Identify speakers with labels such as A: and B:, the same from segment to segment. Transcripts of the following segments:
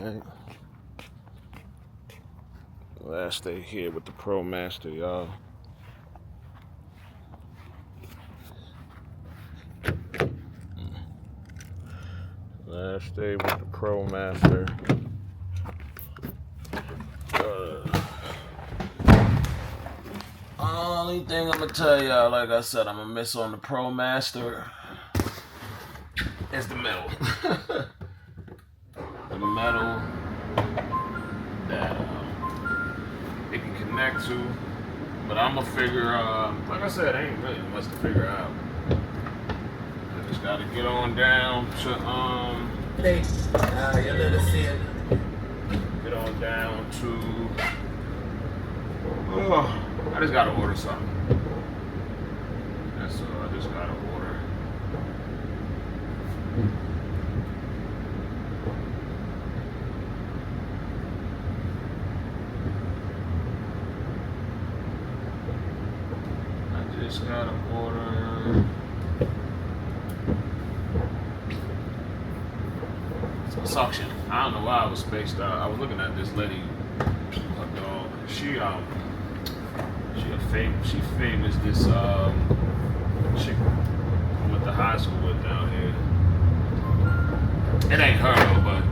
A: Alright. Last day here with the Pro Master, y'all. Last day with the Pro Master. Only thing I'm gonna tell y'all, like I said, I'm gonna miss on the Pro Master is the metal. The metal that it can connect to. But I'm gonna figure, like I said, ain't really much to figure out. I just gotta get on down to, get on down to, I just gotta order something. That's all, I just gotta order. Just gotta order some suction. I don't know why I was spaced out. I was looking at this lady, her dog. She famous this chick I went to high school with down here. It ain't her though, but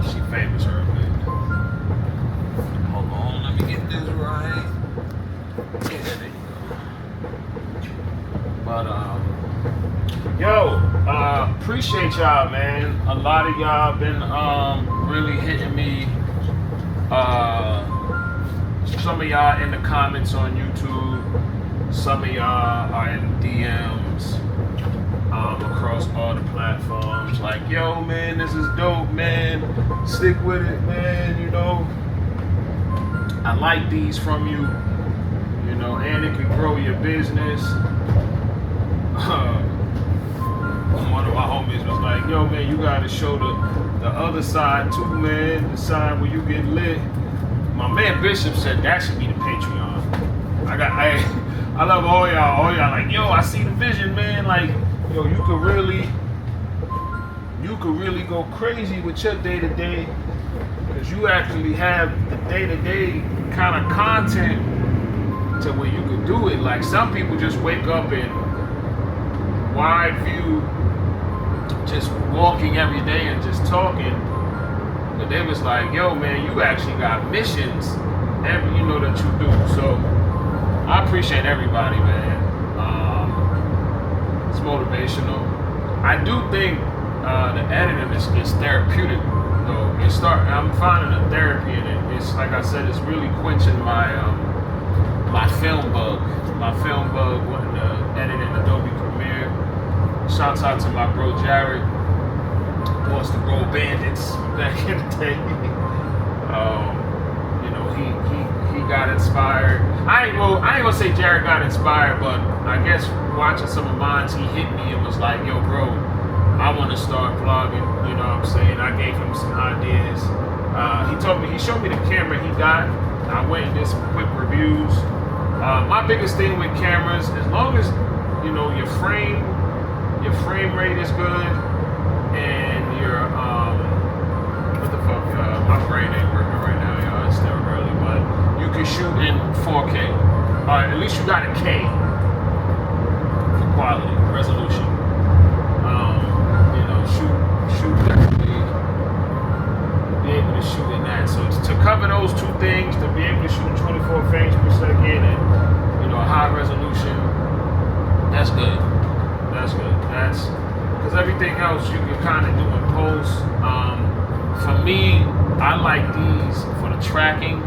A: she famous her man. Hold on, let me get this right. Yeah, there you go. But appreciate y'all, man. A lot of y'all been really hitting me. Some of y'all in the comments on YouTube. Some of y'all are in DMs across all the platforms. Like, yo, man, this is dope, man. Stick with it, man. You know, I like these from you. You know, and it can grow your business. One of my homies was like, yo, man, you gotta show the other side too, man. The side where you get lit. My man Bishop said that should be the Patreon. I love all y'all like, yo, I see the vision, man. Like, yo, you could really go crazy with your day-to-day, because you actually have the day-to-day kind of content to where you could do it. Like, some people just wake up in wide view, just walking every day and just talking. But they was like, yo, man, you actually got missions, that you do. So I appreciate everybody, man. It's motivational. I do think the editing is therapeutic, though. I'm finding a therapy in it. It's like I said, it's really quenching my my film bug wanting to edit in Adobe Premiere. Shouts out to my bro Jared, who wants to roll bandits back in the day. He got inspired. I ain't gonna say Jared got inspired, but I guess watching some of mine, he hit me and was like, yo, bro, I want to start vlogging. You know what I'm saying? I gave him some ideas. He showed me the camera he got. I went and did some quick reviews. My biggest thing with cameras, as long as your frame rate is good and your my brain ain't working right now, y'all. It's still early, but you can shoot in 4K. At least you got a K for quality resolution. Shoot definitely be able to shoot in that. So to cover those two things, to be able to shoot 24 frames per second and a high resolution, that's good. That's good. That's because everything else you can kind of do in post. For me, I like these for the tracking.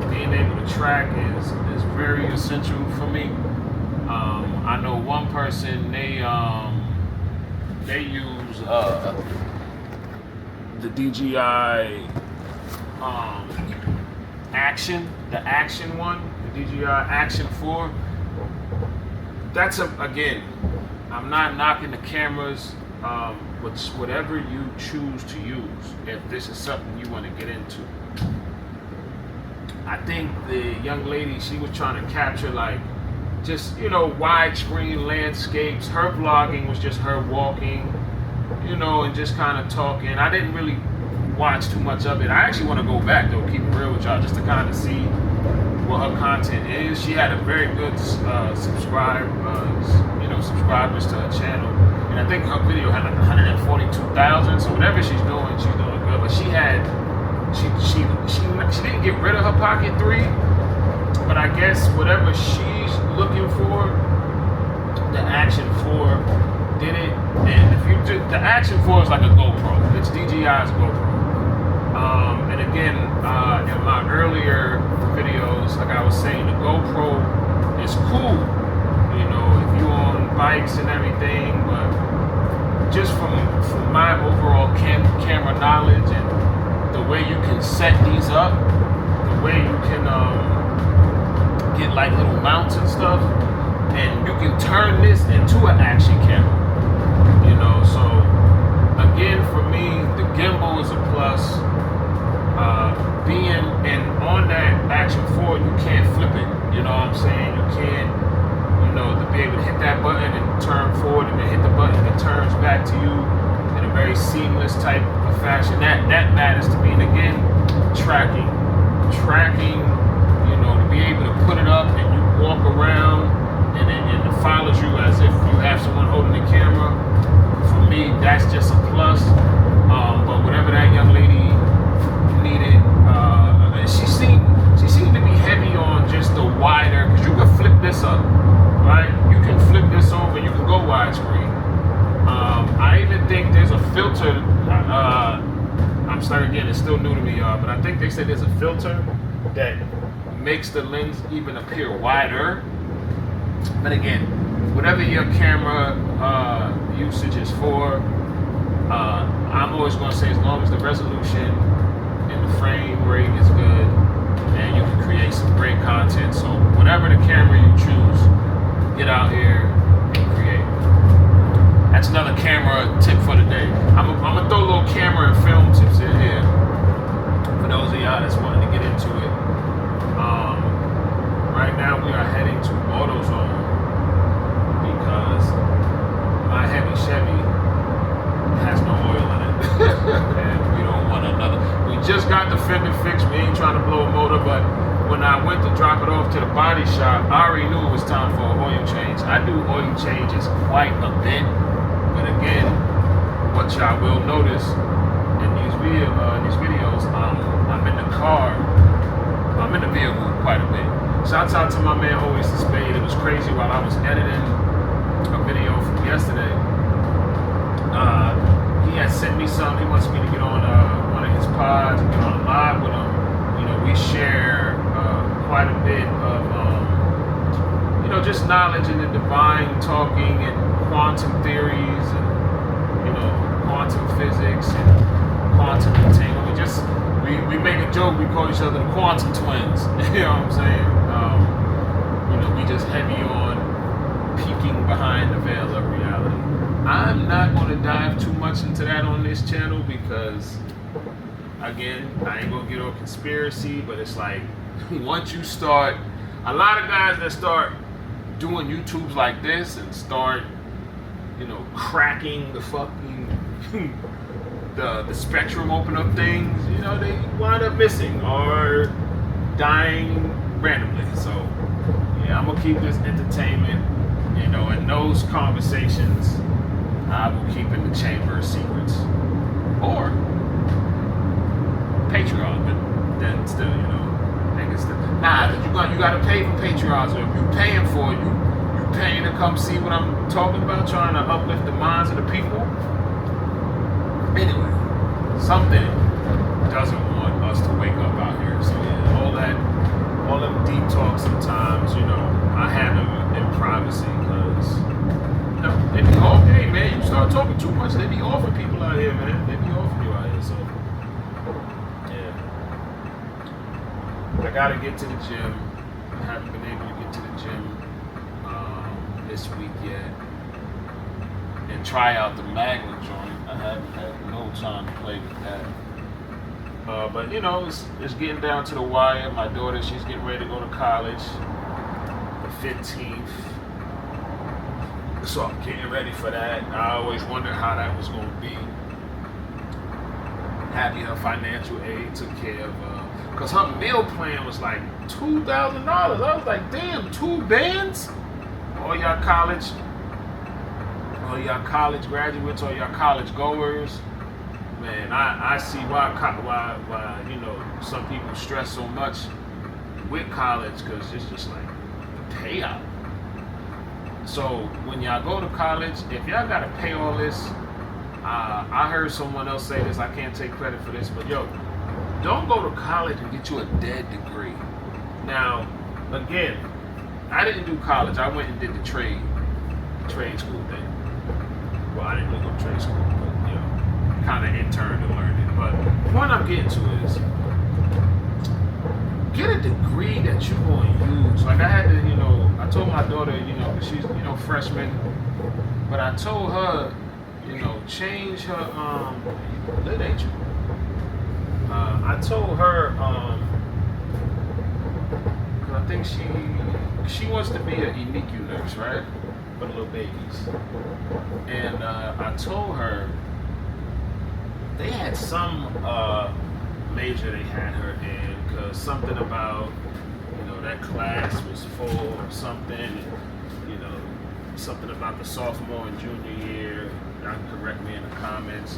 A: Being able to track is very essential for me. I know one person, they use the DJI Action, the Action one, the DJI Action 4. That's again, I'm not knocking the cameras, whatever you choose to use, if this is something you want to get into. I think the young lady, she was trying to capture like just widescreen landscapes. Her vlogging was just her walking you know, and just kind of talking. I didn't really watch too much of it. I actually want to go back though, keep it real with y'all, just to kind of see what her content is. She had a very good subscribers to her channel, and I think her video had like 142,000. So whatever she's doing good. But she didn't get rid of her Pocket 3, but I guess whatever she's looking for, the Action 4 did it. And if you do, the Action 4 is like a GoPro. It's DJI's GoPro. And again, in my earlier videos, like I was saying, the GoPro is cool, you know, if you're on bikes and everything, but just from my overall camera knowledge and the way you can set these up, the way you can get like little mounts and stuff, and you can turn this into an action camera, you know. So again, for me, the gimbal is a plus. And on that Action 4, you can't flip it, you know what I'm saying? You can't, you know, to be able to hit that button and turn forward, and then hit the button and it turns back to you in a very seamless type of fashion. That matters to me. And again, tracking, you know, to be able to put it up and you walk around and it follows you as if you have someone holding the camera. For me, that's just a plus. But whatever that young lady needed, she seemed to be heavy on just the wider, because you can flip this up, right? You can flip this over, you can go widescreen. I even think there's a filter. I'm sorry, again, it's still new to me, but I think they said there's a filter that makes the lens even appear wider. But again, whatever your camera usage is for, I'm always going to say, as long as the resolution and the frame rate is good, and you can create some great content. So whatever the camera you choose, get out here and create. That's another camera tip for the day. I'm gonna throw a little camera and film tips in here for those of y'all that's wanting to get into it. Right now we are heading to AutoZone because my heavy Chevy has no oil in it. And we don't want another. We just got the fender fixed. We ain't trying to blow a motor, but when I went to drop it off to the body shop, I already knew it was time for an oil change. I do oil changes quite a bit, but again, what y'all will notice in these videos, I'm in the car, I'm in the vehicle quite a bit. Shouts out to my man Always the Spade. It was crazy while I was editing a video from yesterday. He had sent me some. He wants me to get on one of his pods and get on a live with him. You know, we share quite a bit of, you know, just knowledge in the divine, talking and quantum theories and, you know, quantum physics and quantum entanglement. We make a joke. We call each other the quantum twins. You know what I'm saying? You know, we just heavy on peeking behind the veil of reality. I'm not going to dive too much into that on this channel because, again, I ain't going to get on conspiracy, but it's like, once you start, a lot of guys that start doing YouTubes like this and start, you know, cracking the fucking, the spectrum open up things, you know, they wind up missing or dying randomly. So, yeah, I'm going to keep this entertainment, you know, and those conversations I will keep in the chamber of secrets. Or Patreon, but then still, you know, niggas still. Nah, you gotta pay for Patreon. So if you paying for it, you paying to come see what I'm talking about, trying to uplift the minds of the people. Anyway, something doesn't want us to wake up out here. So yeah, all them deep talks sometimes, you know, I have them in privacy because, you know, they be off. Hey man, you start talking too much, they be offering people out here, man. They be offering you out here. So yeah, I gotta get to the gym. I haven't been able to get to the gym this week yet and try out the Magna joint. I haven't had no time to play with that. But you know, it's getting down to the wire. My daughter, she's getting ready to go to college the 15th. So I'm getting ready for that. I always wondered how that was going to be. Happy her financial aid took care of because her meal plan was like $2,000. I was like, damn, 2 bands? All y'all college graduates, all y'all college goers, man, I see why some people stress so much with college, because it's just like the payout. So when y'all go to college, if y'all gotta pay all this, I heard someone else say this, I can't take credit for this, but yo, don't go to college and get you a dead degree. Now, again, I didn't do college. I went and did the trade school thing. Well, I didn't really go to trade school, but kind of interned and learned it. But the point I'm getting to is, get a degree that you're going to use. Like I had to, I told my daughter, because she's, freshman, but I told her, change her, lit ain't you? I told her, I think she wants to be an NICU nurse, right? For the little babies. And I told her they had some major they had her in, because something about, that class was full or something, and, something about the sophomore and junior year. Y'all can correct me in the comments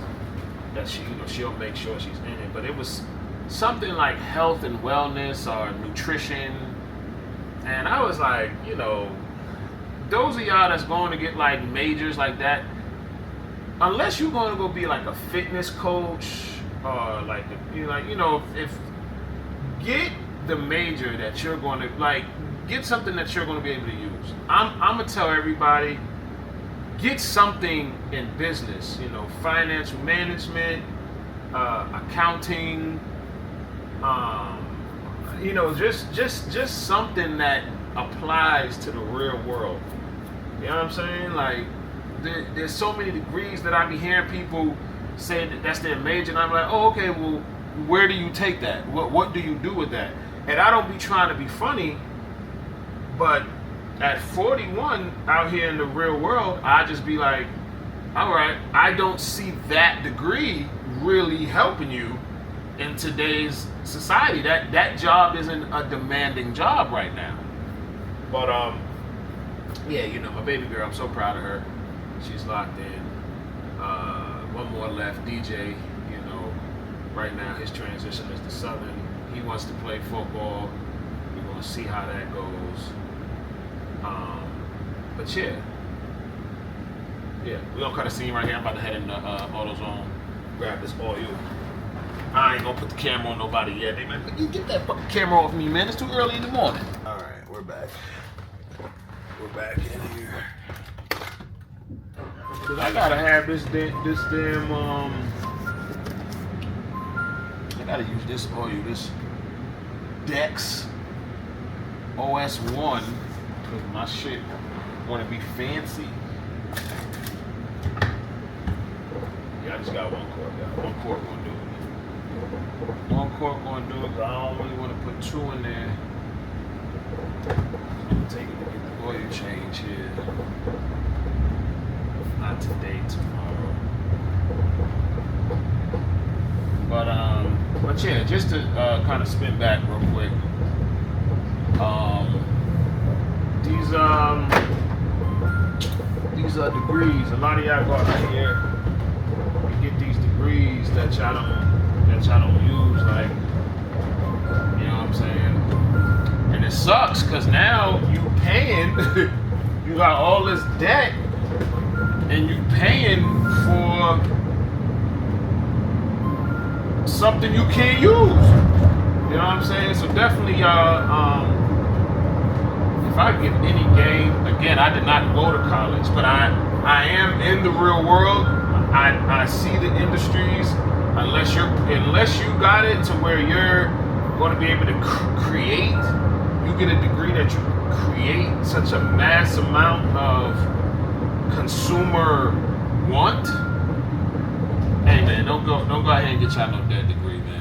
A: that she'll make sure she's in it. But it was something like health and wellness or nutrition. And I was like, those of y'all that's going to get like majors like that, unless you're going to go be like a fitness coach or like, if get the major that you're going to get something that you're going to be able to use. I'm gonna tell everybody, get something in business, financial management, accounting, just something that applies to the real world. You know what I'm saying? Like, there's so many degrees that I be hearing people say that that's their major, and I'm like, oh, okay, well, where do you take that? What do you do with that? And I don't be trying to be funny, but at 41 out here in the real world, I just be like, all right, I don't see that degree really helping you in today's society. That job isn't a demanding job right now. But my baby girl, I'm so proud of her. She's locked in. One more left, DJ. Right now his transition is to Southern. He wants to play football. We're gonna see how that goes. But we're gonna cut a scene right here. I'm about to head in the AutoZone, grab this oil. I ain't gonna put the camera on nobody yet. They like, you get that fucking camera off me, man. It's too early in the morning. All right, we're back. We're back in here. Cause I gotta have this damn I gotta use this oil, this Dex OS1, because my shit wanna be fancy. Yeah, I just got 1 quart, guys. 1 quart gonna do it. 1 quart gonna do it, because I don't really wanna put 2 in there. I'm gonna take it to get the oil change here. Not today, tomorrow. But just to kind of spin back real quick. These degrees. A lot of y'all go out here and get these degrees that y'all don't use. Like, you know what I'm saying? And it sucks because now you paying. You got all this debt, and you paying for something you can't use. You know what I'm saying? So definitely, y'all, if I give any game, again, I did not go to college, but I am in the real world. I see the industries. Unless you got it to where you're going to be able to create, you get a degree that you create such a mass amount of consumer want. Hey man, don't go ahead and get y'all no dead degree, man.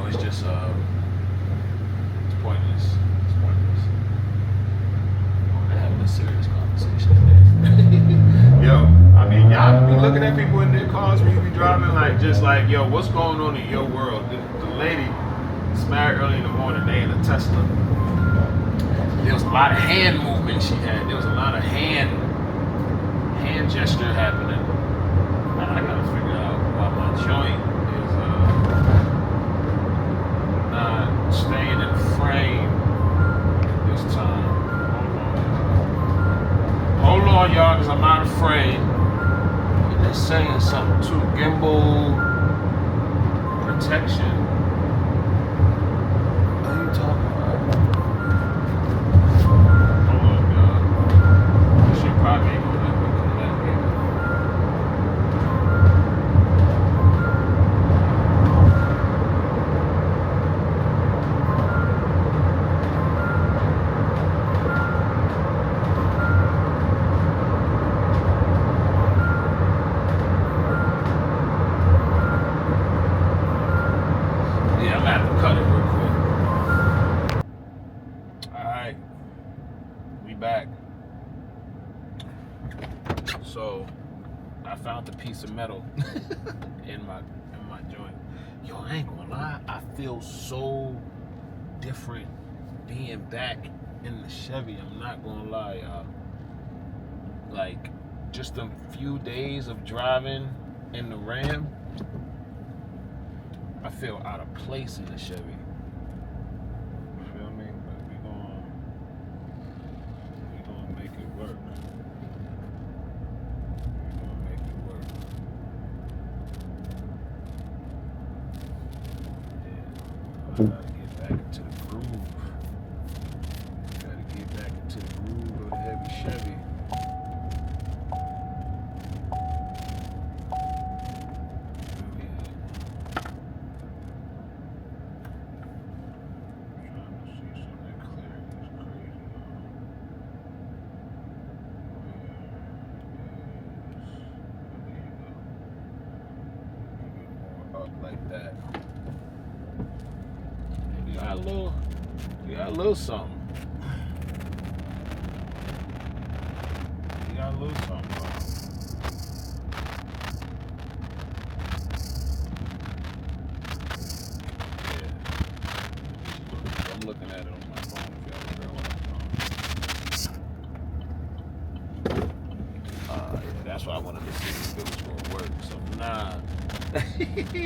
A: It's just it's pointless. It's pointless. Oh, a serious conversation today. Yo, I mean, y'all be looking at people in their cars when you be driving, like, just like, yo, what's going on in your world? The lady is married early in the morning, they in a Tesla. There was a lot of hand movement she had. There was a lot of hand gesture happening. I gotta figure out why my joint is not staying in frame this time. Hold on, y'all, because I'm out of frame. And they're saying something too. Gimbal protection. What are you talking about? Hold on, y'all. This shit probably ain't gonna let me connect here. Yeah, I'm gonna have to cut it real quick. Alright. We back. So I found a piece of metal in my joint. Yo, I ain't gonna lie, I feel so different being back in the Chevy. I'm not gonna lie, y'all. Like, just a few days of driving in the Ram, I feel out of place in the Chevy. You feel me? But we gonna make it work. We gonna make it work. Yeah. I gotta get back into the groove. Gotta get back into the groove of the heavy Chevy. Like that. You got a little something. You got a little something, bro. Yeah. I'm looking at it on my phone if y'all figure out what I'm doing. Yeah, that's why I wanted to see if it was gonna work. So nah.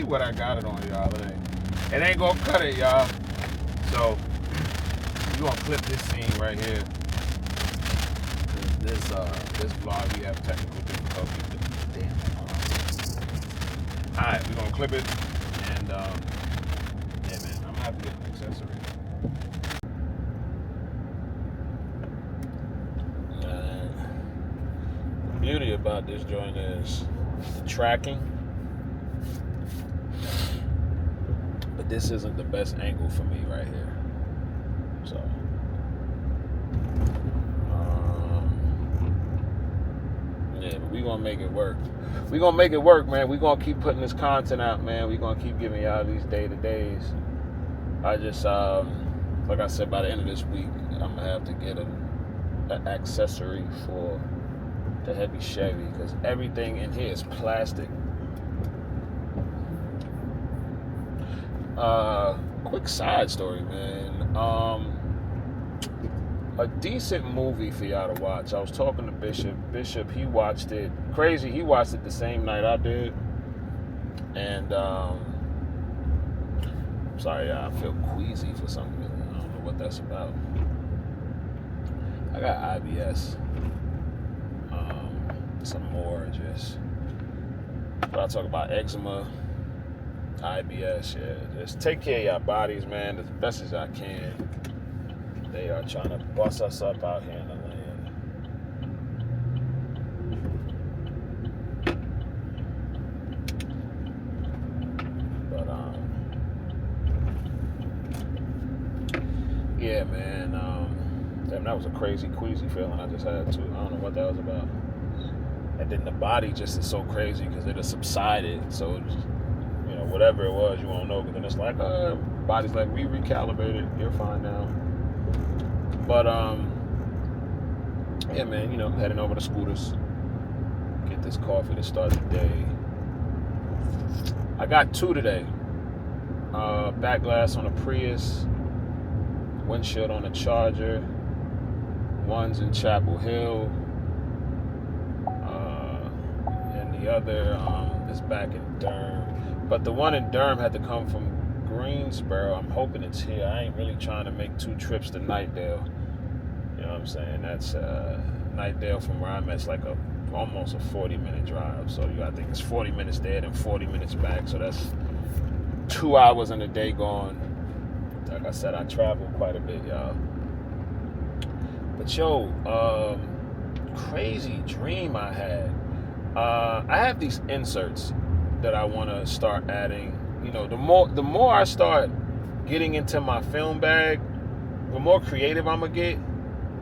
A: What I got it on, y'all. It ain't gonna cut it, y'all. So we gonna clip this scene right here. This vlog we have technical difficulties. Damn. Alright, we're gonna clip it, and yeah, man, I'm gonna have to get an accessory. The beauty about this joint is the tracking. But this isn't the best angle for me right here. So, yeah, but we gonna make it work. We gonna make it work, man. We gonna keep putting this content out, man. We gonna keep giving y'all these day-to-days. I just, like I said, by the end of this week, I'm gonna have to get an accessory for the heavy Chevy, because everything in here is plastic. Quick side story, man. A decent movie for y'all to watch. I was talking to Bishop. Bishop, he watched it. Crazy, he watched it the same night I did. And sorry, I feel queasy for some reason. I don't know what that's about. I got IBS. Some more just. But I talk about eczema. IBS, yeah. Just take care of your bodies, man, as best as I can. They are trying to bust us up out here in the land. But yeah, man. Damn, that was a crazy queasy feeling I just had too. I don't know what that was about. And then the body just is so crazy because it has subsided. So it just, whatever it was, you won't know. But then it's like, body's like, we recalibrated. You're fine now. But Yeah, man, heading over to Scooters. Get this coffee to start the day. I got 2 today. Back glass on a Prius. Windshield on a Charger. One's in Chapel Hill. And the other is back in Durham. But the one in Durham had to come from Greensboro. I'm hoping it's here. I ain't really trying to make 2 trips to Knightdale. You know what I'm saying? That's Knightdale from where I'm at. It's like almost a 40-minute drive. So I think it's 40 minutes there and 40 minutes back. So that's 2 hours in a day gone. Like I said, I travel quite a bit, y'all. But crazy dream I had. I have these inserts that I want to start adding. The more I start getting into my film bag, the more creative I'm gonna get,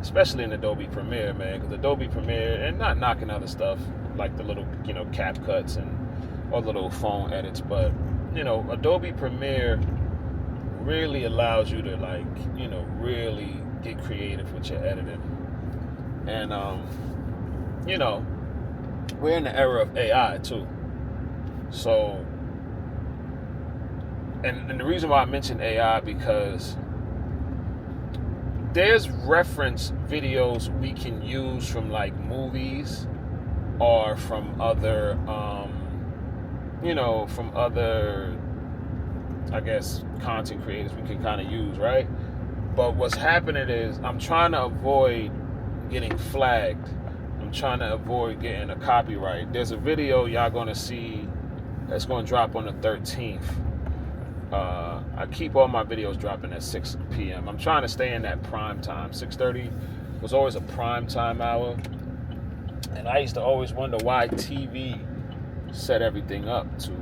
A: especially in Adobe Premiere, man. Because Adobe Premiere, and not knocking other stuff like the little cap cuts and or little phone edits, but Adobe Premiere really allows you to really get creative with your editing. And we're in the era of AI too. So, and the reason why I mentioned AI, because there's reference videos we can use from like movies or from other, from other, I guess, content creators we can kind of use, right? But what's happening is I'm trying to avoid getting flagged. I'm trying to avoid getting a copyright. There's a video y'all gonna see that's gonna drop on the 13th. I keep all my videos dropping at 6 p.m. I'm trying to stay in that prime time. 6:30 was always a prime time hour. And I used to always wonder why TV set everything up to,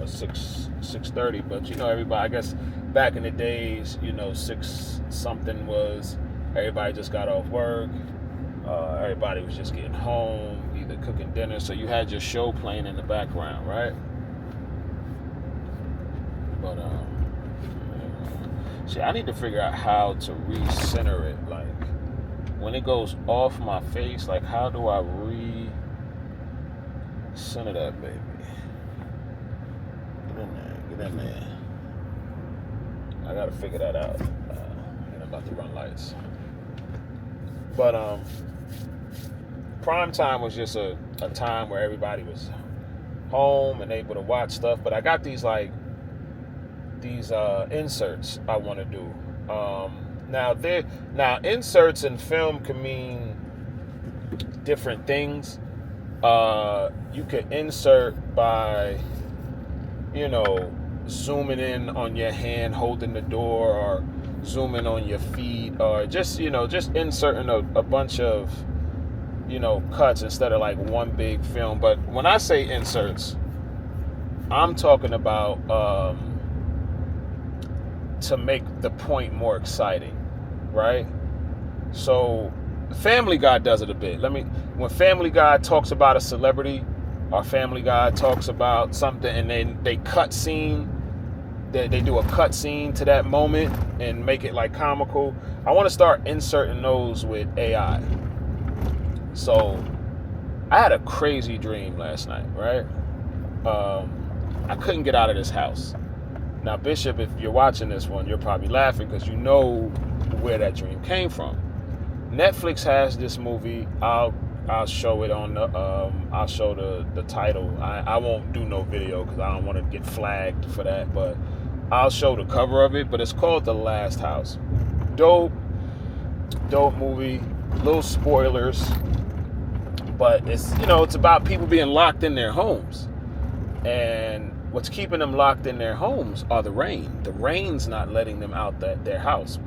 A: 6:30. But everybody, I guess back in the days, 6 something was everybody just got off work. Everybody was just getting home, either cooking dinner. So you had your show playing in the background, right? But see, I need to figure out how to recenter it. Like when it goes off my face, like how do I recenter that baby? Get in there. I gotta figure that out. And I'm about to run lights. But prime time was just a time where everybody was home and able to watch stuff. But I got these inserts I want to do. Now inserts in film can mean different things. You could insert by zooming in on your hand holding the door, or zooming on your feet, or just inserting a bunch of cuts instead of like one big film. But when I say inserts, I'm talking about to make the point more exciting, right? So Family Guy does it a bit. When Family Guy talks about a celebrity, or Family Guy talks about something, and then they do a cut scene to that moment and make it like comical. I want to start inserting those with AI. So I had a crazy dream last night, right? I couldn't get out of this house. Now, Bishop, if you're watching this one, you're probably laughing because you know where that dream came from. Netflix has this movie. I'll show it on the. I'll show the title. I won't do no video because I don't want to get flagged for that. But I'll show the cover of it. But it's called The Last House. Dope movie. Little spoilers. But it's about people being locked in their homes, and what's keeping them locked in their homes are the rain. The rain's not letting them out their house.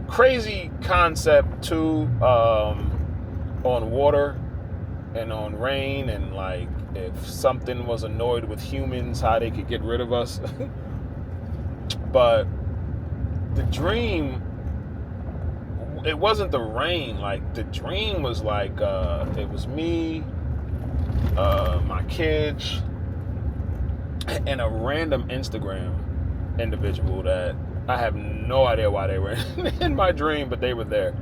A: Crazy concept too, on water and on rain, and like if something was annoyed with humans, how they could get rid of us. But the dream, it wasn't the rain. Like the dream was like it was me, my kids, and a random Instagram individual that I have no idea why they were in my dream, but they were there.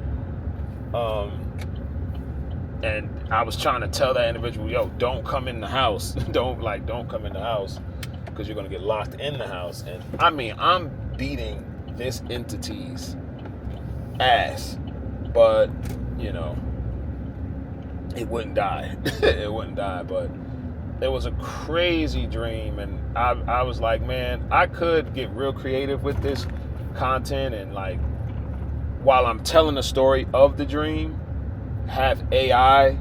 A: And I was trying to tell that individual, yo, don't come in the house. don't come in the house because you're going to get locked in the house. And I mean, I'm beating this entity's ass, but you know, it wouldn't die. It wouldn't die, but it was a crazy dream. And I was like, man, I could get real creative with this content, and like, while I'm telling the story of the dream, have AI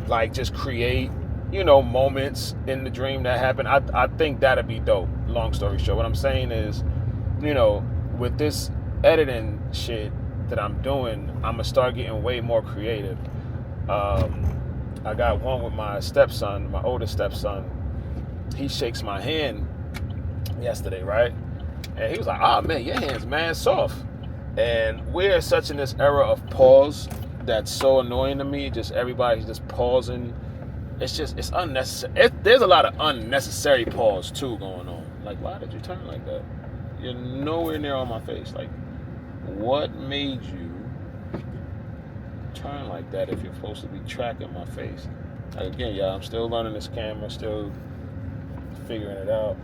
A: like just create, you know, moments in the dream that happen. I think that'd be dope. Long story short, what I'm saying is, you know, with this editing shit that I'm doing, I'm gonna start getting way more creative. I got one with my stepson, my oldest stepson. He shakes my hand yesterday, right? And he was like, "Oh man, your hand's mad soft." And we're such in this era of pause that's so annoying to me. Just everybody's just pausing. It's unnecessary. There's a lot of unnecessary pause too going on. Like, why did you turn like that? You're nowhere near on my face. Like, what made you turn like that if you're supposed to be tracking my face? Like, again, y'all, I'm still learning this camera, still figuring it out.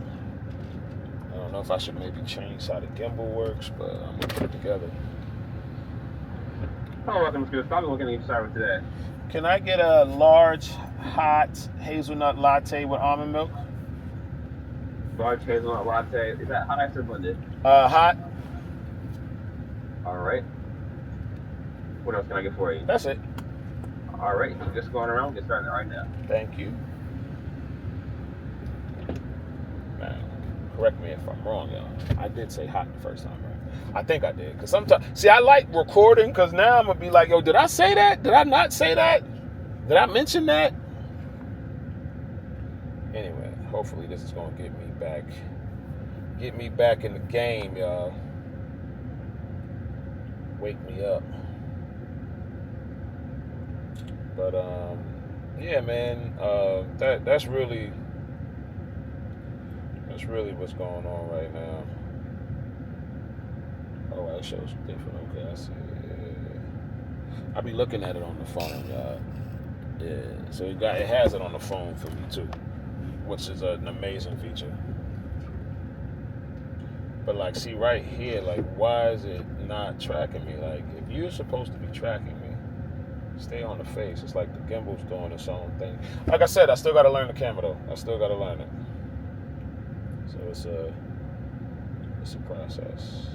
A: I don't know if I should maybe change how the gimbal works, but I'm gonna put it together.
B: Hello, welcome to the Stop. What can you start with today?
A: Can I get a large, hot hazelnut latte with almond milk?
B: Large hazelnut latte. Is that hot ice or blended?
A: Hot.
B: All right. What else can I get for you?
A: That's it.
B: All right. I'm just going around. Get started right now.
A: Thank you. Man, correct me if I'm wrong, y'all. I did say hot the first time, right? I think I did. Because sometimes, see, I like recording because now I'm going to be like, yo, did I say that? Did I not say that? Did I mention that? Anyway, hopefully this is going to get me back in the game, y'all. Wake me up. But, yeah, man, that's really what's going on right now. Oh, that shows different. Okay, I see. Yeah. I be looking at it on the phone, y'all. Yeah, so it has it on the phone for me too, which is an amazing feature. But like, see right here, like, why is it not tracking me? Like, if you're supposed to be tracking me, stay on the face. It's like the gimbal's doing its own thing. Like I said, I still got to learn the camera though. I still got to learn it. So it's a process.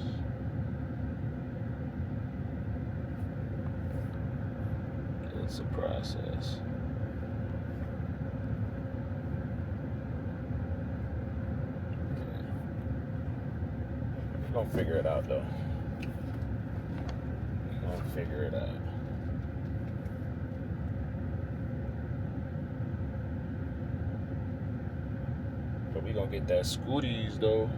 A: It's a process. We're gonna figure it out though. We're gonna figure it out. But we gonna get that Scooties though.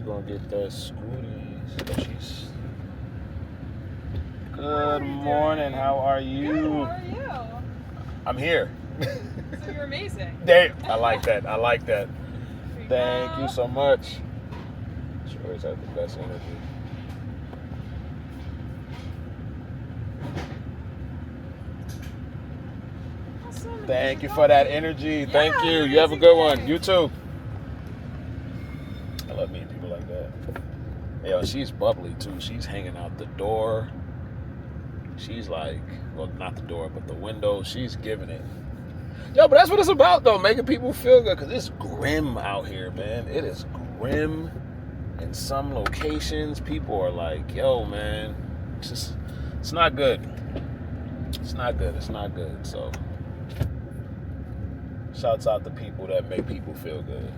A: Gonna get that Scooties. Jeez. Good morning. How are you?
C: Good. How are you?
A: I'm here.
C: So you're amazing.
A: Damn. I like that. Thank you so much. She always has the best energy.
C: Awesome.
A: Thank you for that energy. Thank you. You have a good one. You too. I love meeting people like that. Yo, she's bubbly too. She's hanging out the door. She's like, well, not the door, but the window. She's giving it. Yo, but that's what it's about though, making people feel good, because it's grim out here, man. It is grim. In some locations, people are like, yo, man, it's not good. It's not good. So, shouts out to people that make people feel good.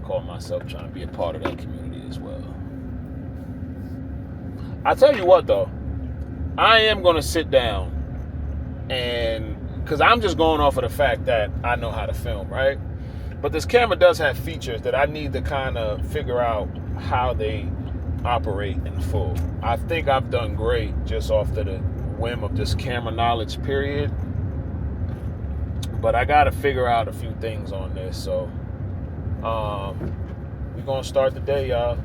A: Call myself trying to be a part of that community as well. I tell you what though, I am going to sit down and, because I'm just going off of the fact that I know how to film, right? But this camera does have features that I need to kind of figure out how they operate in full. I think I've done great just off to the whim of just camera knowledge, period. But I gotta figure out a few things on this. So we're gonna start the day, y'all.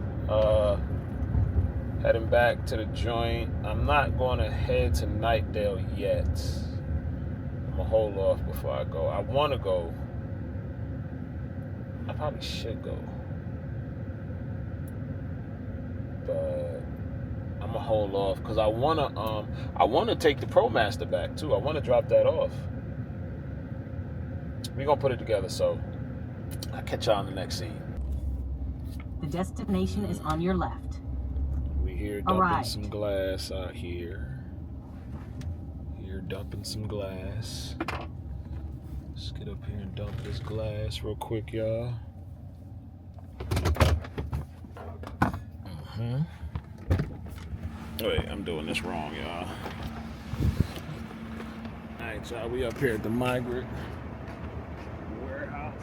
A: Heading back to the joint. I'm not gonna head to Nightdale yet. I'm gonna hold off before I go. I wanna go. I probably should go. But I'm gonna hold off because I wanna take the ProMaster back too. I wanna drop that off. We're gonna put it together, so I'll catch y'all in the next scene.
D: The destination is on your left.
A: We here dumping
D: Arrived.
A: some glass out here. Here dumping some glass. Let's get up here and dump this glass real quick, y'all. Wait, I'm doing this wrong, y'all. Alright, y'all, we up here at the Migrant warehouse.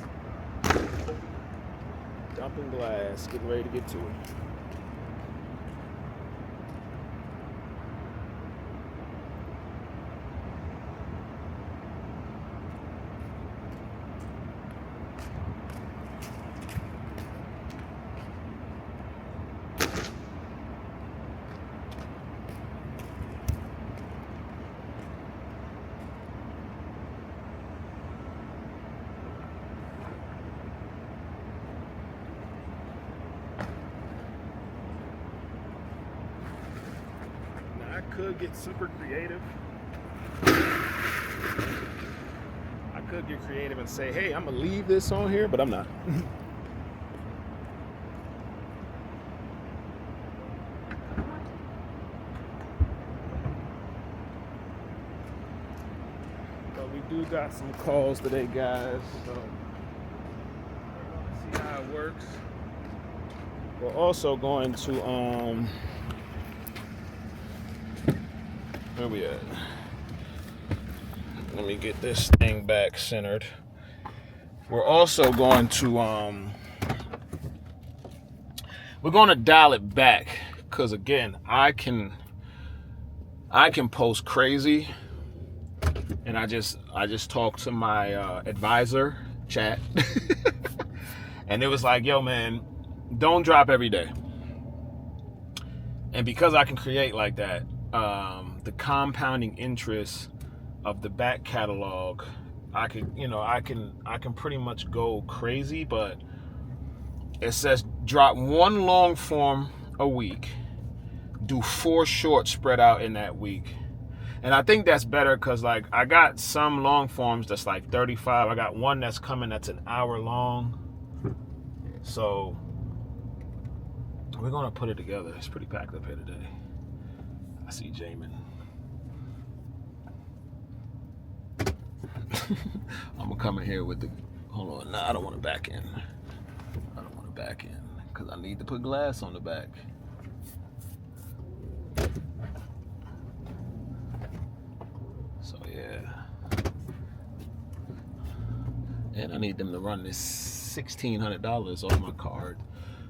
A: Dumping glass, getting ready to get to it. I could get super creative. I could get creative and say, hey, I'm gonna leave this on here, but I'm not. But we do got some calls today, guys. So we're gonna see how it works. We're also going to where we at? Let me get this thing back centered. We're also going to we're going to dial it back because again, I can post crazy, and I just talked to my advisor chat, and it was like, yo man, don't drop every day. And because I can create like that, the compounding interest of the back catalog, I can pretty much go crazy. But it says drop one long form a week, do 4 shorts spread out in that week. And I think that's better because like I got some long forms that's like 35. I got one that's coming that's an hour long. So we're gonna put it together. It's pretty packed up here today. I see Jamin. I'm gonna come in here with the. Hold on, nah, I don't want to back in. I don't want to back in because I need to put glass on the back. So yeah, and I need them to run this $1,600 off my card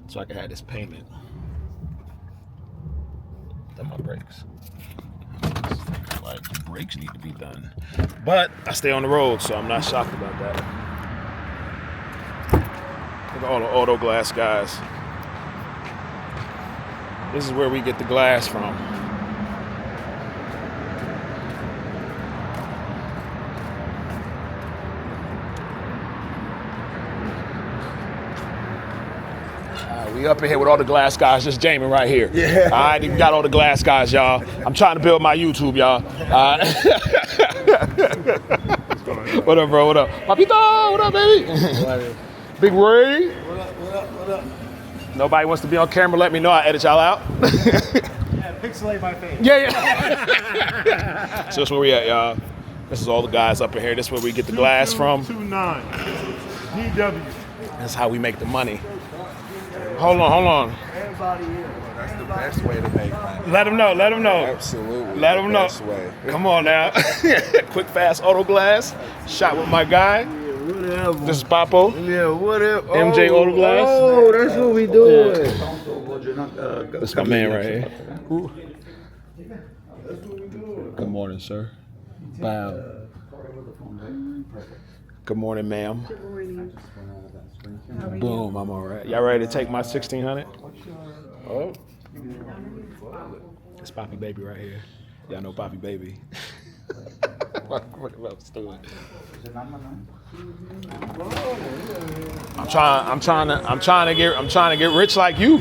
A: so I can have this payment. Then my brakes. Like the brakes need to be done, but I stay on the road, so I'm not shocked about that. Look at all the auto glass guys. This is where we get the glass from. We up in here with all the glass guys. Just Jamin right here. Yeah. All right, we got all the glass guys, y'all. I'm trying to build my YouTube, y'all. What up, bro? What up? Papito, what up, baby? Big Ray.
E: What up?
A: Nobody wants to be on camera. Let me know. I edit y'all out.
E: Yeah, pixelate my face.
A: Yeah. So that's where we at, y'all. This is all the guys up in here. This is where we get the glass from.
E: 29 DW.
A: That's how we make the money. Hold on.
E: Everybody here.
F: That's the best way to make money.
A: Let them know.
F: Absolutely.
A: Let them know.
F: Best way.
A: Come on now. Quick, fast auto glass. Shot with my guy.
E: Whatever.
A: This is Papo.
E: Yeah, whatever.
A: MJ Auto Glass.
E: Oh, that's what we doing.
A: That's my man right here. Good morning, sir. Bow. Good morning, ma'am. Boom, I'm all right. Y'all ready to take my 1600? Oh. It's Poppy Baby right here. Y'all know Poppy Baby. What else doing? I'm trying to get rich like you.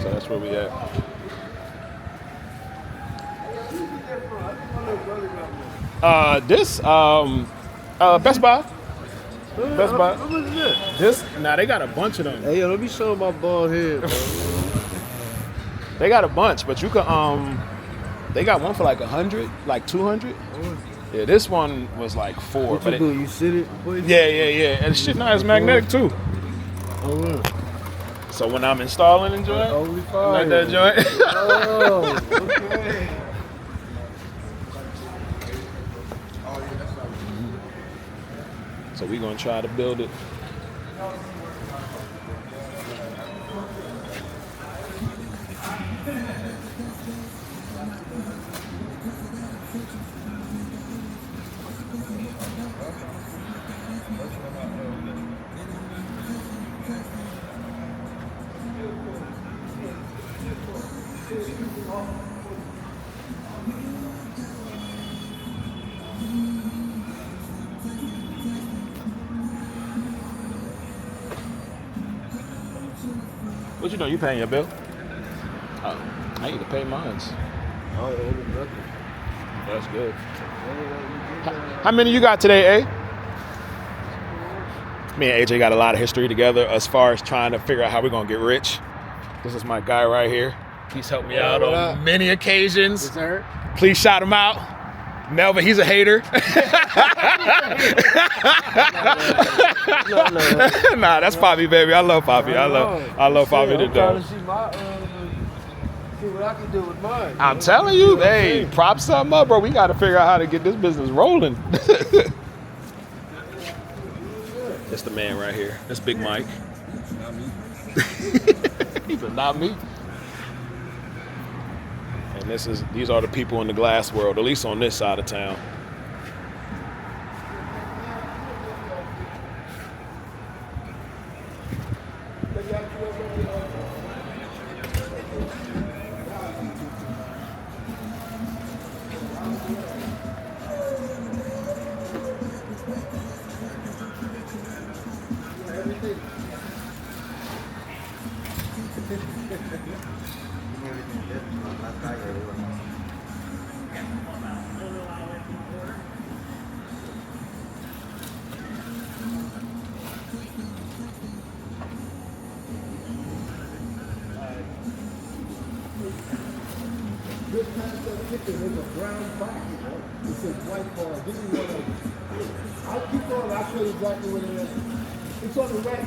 A: So that's where we at. Best Buy. Best Buy.
E: How much is that?
A: They got a bunch of them.
E: Hey, yo, let me show my bald head, bro.
A: They got a bunch, but you can they got one for like 100, like 200. Yeah, this one was like 4.
E: What
A: but
E: you do? You sit it?
A: Yeah. And shit now is magnetic too.
E: Oh, really?
A: So when I'm installing the joint,
E: Only fire.
A: like that joint.
E: Oh, okay.
A: So we gonna try to build it. What you doing? You paying your bill? Oh, I need to pay mine.
E: I don't owe nothing.
A: That's good. How many you got today, A? Me and AJ got a lot of history together as far as trying to figure out how we're gonna get rich. This is my guy right here. He's helped me out on many occasions.
E: Yes, sir.
A: Please shout him out. Melvin, he's a hater.
E: No.
A: Nah, that's Poppy, baby. I love Poppy. I love Poppy to
E: I'm trying to
A: death.
E: see see what I can do with mine.
A: I'm telling you, hey, prop something up, bro. We got to figure out how to get this business rolling. That's the man right here. That's Big Mike.
F: Not me.
A: He said, not me. And these are the people in the glass world, at least on this side of town.
E: This kind of chicken is a brown box. It says white bar. This is what I'll keep on. I'll show you exactly what it is. It's on the rack.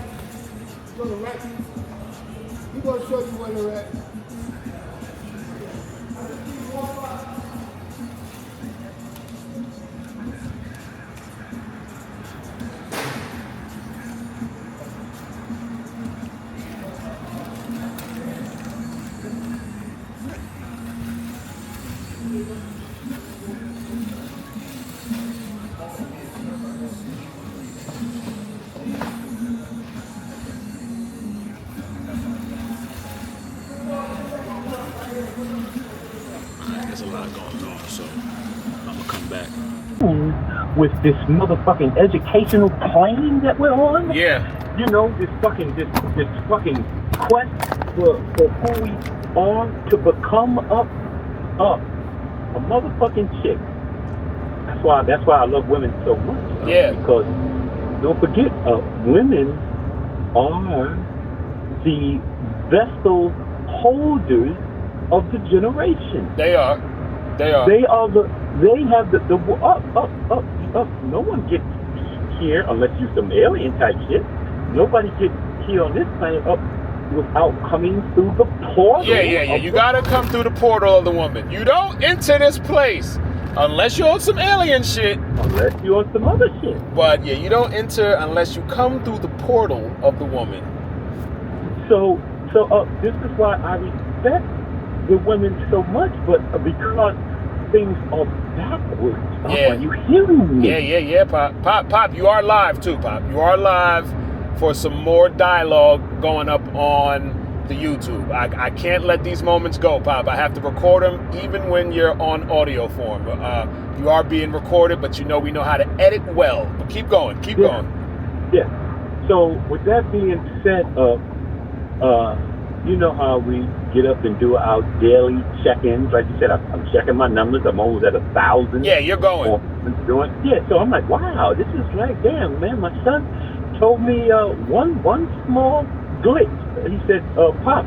E: It's on the rack. We're going to show you where they're at.
A: There's a lot going on, so I'm going to come back.
G: With this motherfucking educational plane that we're on,
A: Yeah.
G: you know, this fucking quest for who we are to become a motherfucking chick. That's why I love women so much.
A: Yeah.
G: Because don't forget, women are the vessel holders of the generation.
A: They are.
G: They have the no one gets here unless you're some alien type shit. Nobody gets here on this planet up without coming through the portal.
A: Yeah. You gotta come through the portal of the woman. You don't enter this place unless you're on some alien shit.
G: Unless you're on some other shit.
A: But yeah, you don't enter unless you come through the portal of the woman.
G: So this is why I respect the women so much, but because things are backwards.
A: Yeah.
G: Are you hearing me?
A: Yeah, Pop, you are live too, Pop. You are live for some more dialogue going up on the YouTube. I can't let these moments go, Pop. I have to record them even when you're on audio form. You are being recorded, but we know how to edit well. But keep going.
G: Yeah. So with that being said, you know how we get up and do our daily check-ins. Like you said, I'm checking my numbers. I'm almost at 1,000.
A: Yeah, you're going.
G: So I'm like, wow, this is like, damn, man. My son told me one small glitch. He said, Pop,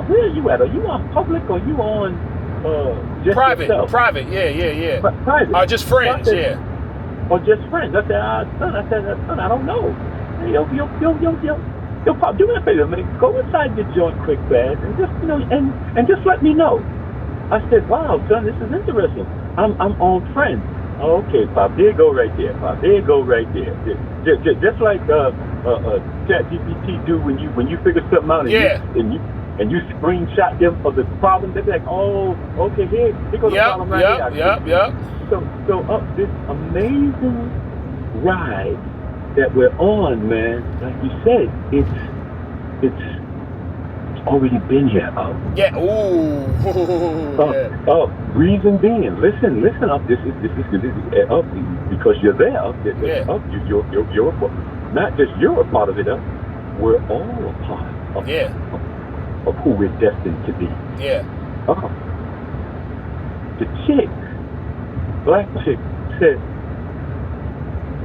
G: where are you at? Are you on public or are you on just
A: Private,
G: yourself?
A: Private, yeah.
G: Private.
A: Just friends,
G: yeah. Or just friends. I said, son, I don't know. Yo, Pop, do me a favor, man. Go inside your joint quick fast and just, and just let me know. I said, wow, son, this is interesting. I'm on friends. Oh, okay, Pop, there you go right there, Pop. There you go right there. Just like ChatGPT do when you figure something out and you screenshot them of the problem. They're like, oh, okay, here goes the problem right here.
A: Yep.
G: So up this amazing ride that we're on, man, like you said, it's already been here.
A: Yeah. Ooh. Yeah.
G: Reason being, listen up. This is up because you're there.
A: Yeah.
G: Up, you're not just you're a part of it. We're all a part of who we're destined to be.
A: Yeah.
G: The chick, black chick, said,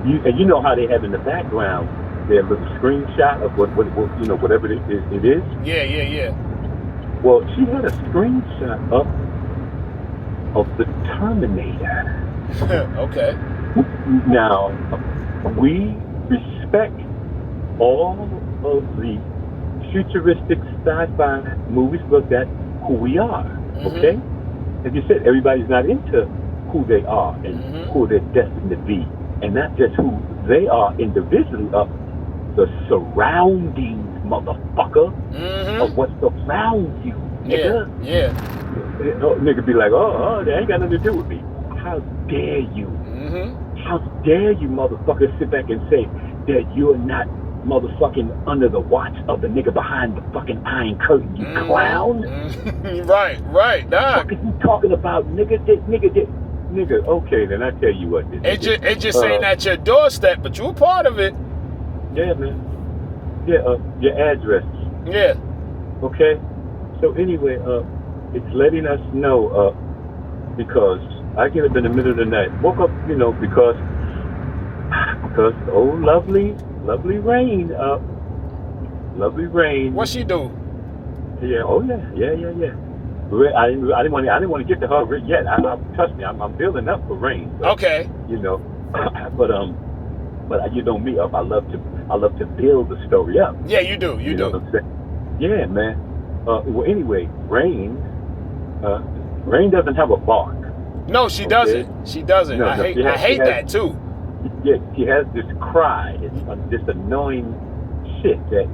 G: you know how they have in the background their little screenshot of what whatever it is.
A: Yeah.
G: Well, she had a screenshot up of the Terminator.
A: Okay.
G: Now, we respect all of the futuristic sci-fi movies, but that's who we are. Okay. As you said, everybody's not into who they are and who they're destined to be. And not just who they are individually, the surroundings, motherfucker, of what's around you, nigga.
A: Yeah.
G: Nigga be like, oh, that ain't got nothing to do with me. How dare you? How dare you, motherfucker, sit back and say that you're not motherfucking under the watch of the nigga behind the fucking iron curtain, you clown?
A: Right. Nah.
G: What are you talking about, nigga? Nigga, okay, then I tell you what.
A: It just ain't at your doorstep, but you're part of it.
G: Yeah, man. Yeah, your address.
A: Yeah.
G: Okay. So anyway, it's letting us know because I get up in the middle of the night. Woke up, because lovely rain. Lovely rain.
A: What she do?
G: Yeah. Oh yeah. I didn't want to get to her yet. Trust me, I'm building up for rain. But,
A: okay.
G: But you know me, I love to build the story up.
A: Yeah, you do.
G: You know what I'm saying? Yeah, man. Well, anyway, rain doesn't have a bark.
A: No, she doesn't. She doesn't.
G: No,
A: I hate that too.
G: Yeah, she has this cry. It's this annoying shit that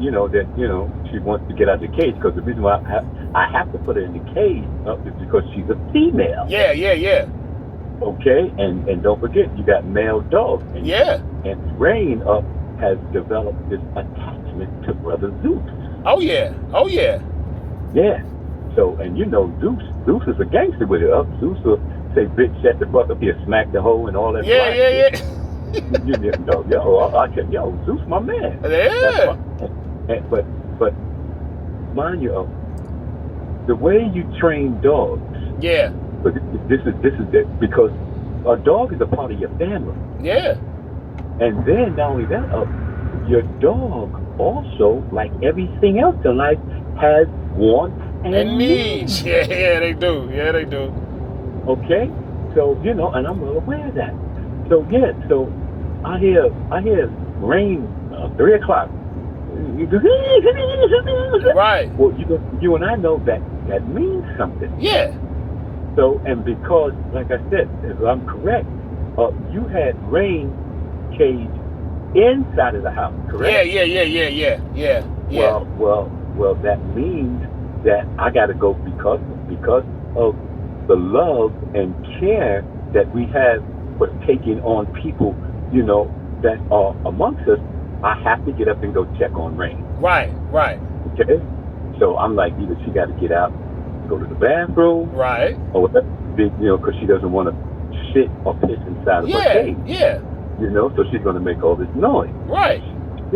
G: she wants to get out of the cage, because the reason why I have to put her in the cage is because she's a female.
A: Yeah.
G: Okay, and don't forget, you got male dogs. And Rain has developed this attachment to Brother Zeus.
A: Oh yeah.
G: Yeah. So, and Zeus is a gangster with it. Zeus will say, "Bitch, shut the fuck up here," smack the hoe and all that.
A: Yeah.
G: Zeus, my man.
A: Yeah.
G: But mind you, the way you train dogs.
A: Yeah.
G: But this is because a dog is a part of your family.
A: Yeah.
G: And then not only that, your dog also, like everything else in life, has wants and needs.
A: Yeah, they do.
G: Okay, so and I'm well aware of that. So so I hear rain 3 o'clock.
A: Right.
G: Well, you and I know that means something.
A: Yeah.
G: So, and because, like I said, if I'm correct, you had Rain caged inside of the house, correct?
A: Yeah.
G: Well, that means that I got to go because of the love and care that we have for taking on people, you know, that are amongst us, I have to get up and go check on Rain.
A: Right.
G: Okay? So I'm like, either she got to get out, go to the bathroom,
A: Right.
G: or whatever, you know, because she doesn't want to shit or piss inside of her cage.
A: Yeah.
G: You know, so she's going to make all this noise.
A: Right.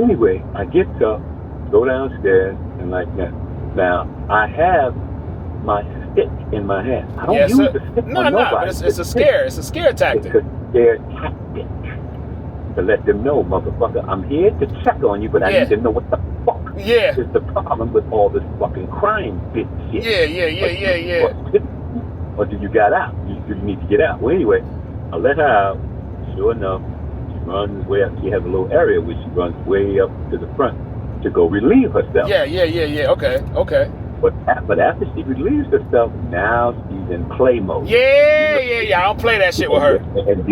G: Anyway, I get up, go downstairs, and like that. Now, I have my stick in my hand. I don't
A: Yes,
G: use
A: sir.
G: the stick
A: No,
G: on nobody.
A: but it's a scare. It's a scare tactic.
G: It's a scare tactic to let them know, motherfucker, I'm here to check on you, but I
A: Yeah.
G: need to know what the fuck
A: Yeah.
G: is the problem with all this fucking crime bitch shit.
A: Yeah.
G: Or do you got out? You need to get out. Well, anyway, I let her out. Sure enough, she runs way up. She has a little area where she runs way up to the front to go relieve herself.
A: Yeah. Okay.
G: But after she relieves herself, now she's in play mode.
A: Yeah. I don't play that shit with her.
G: And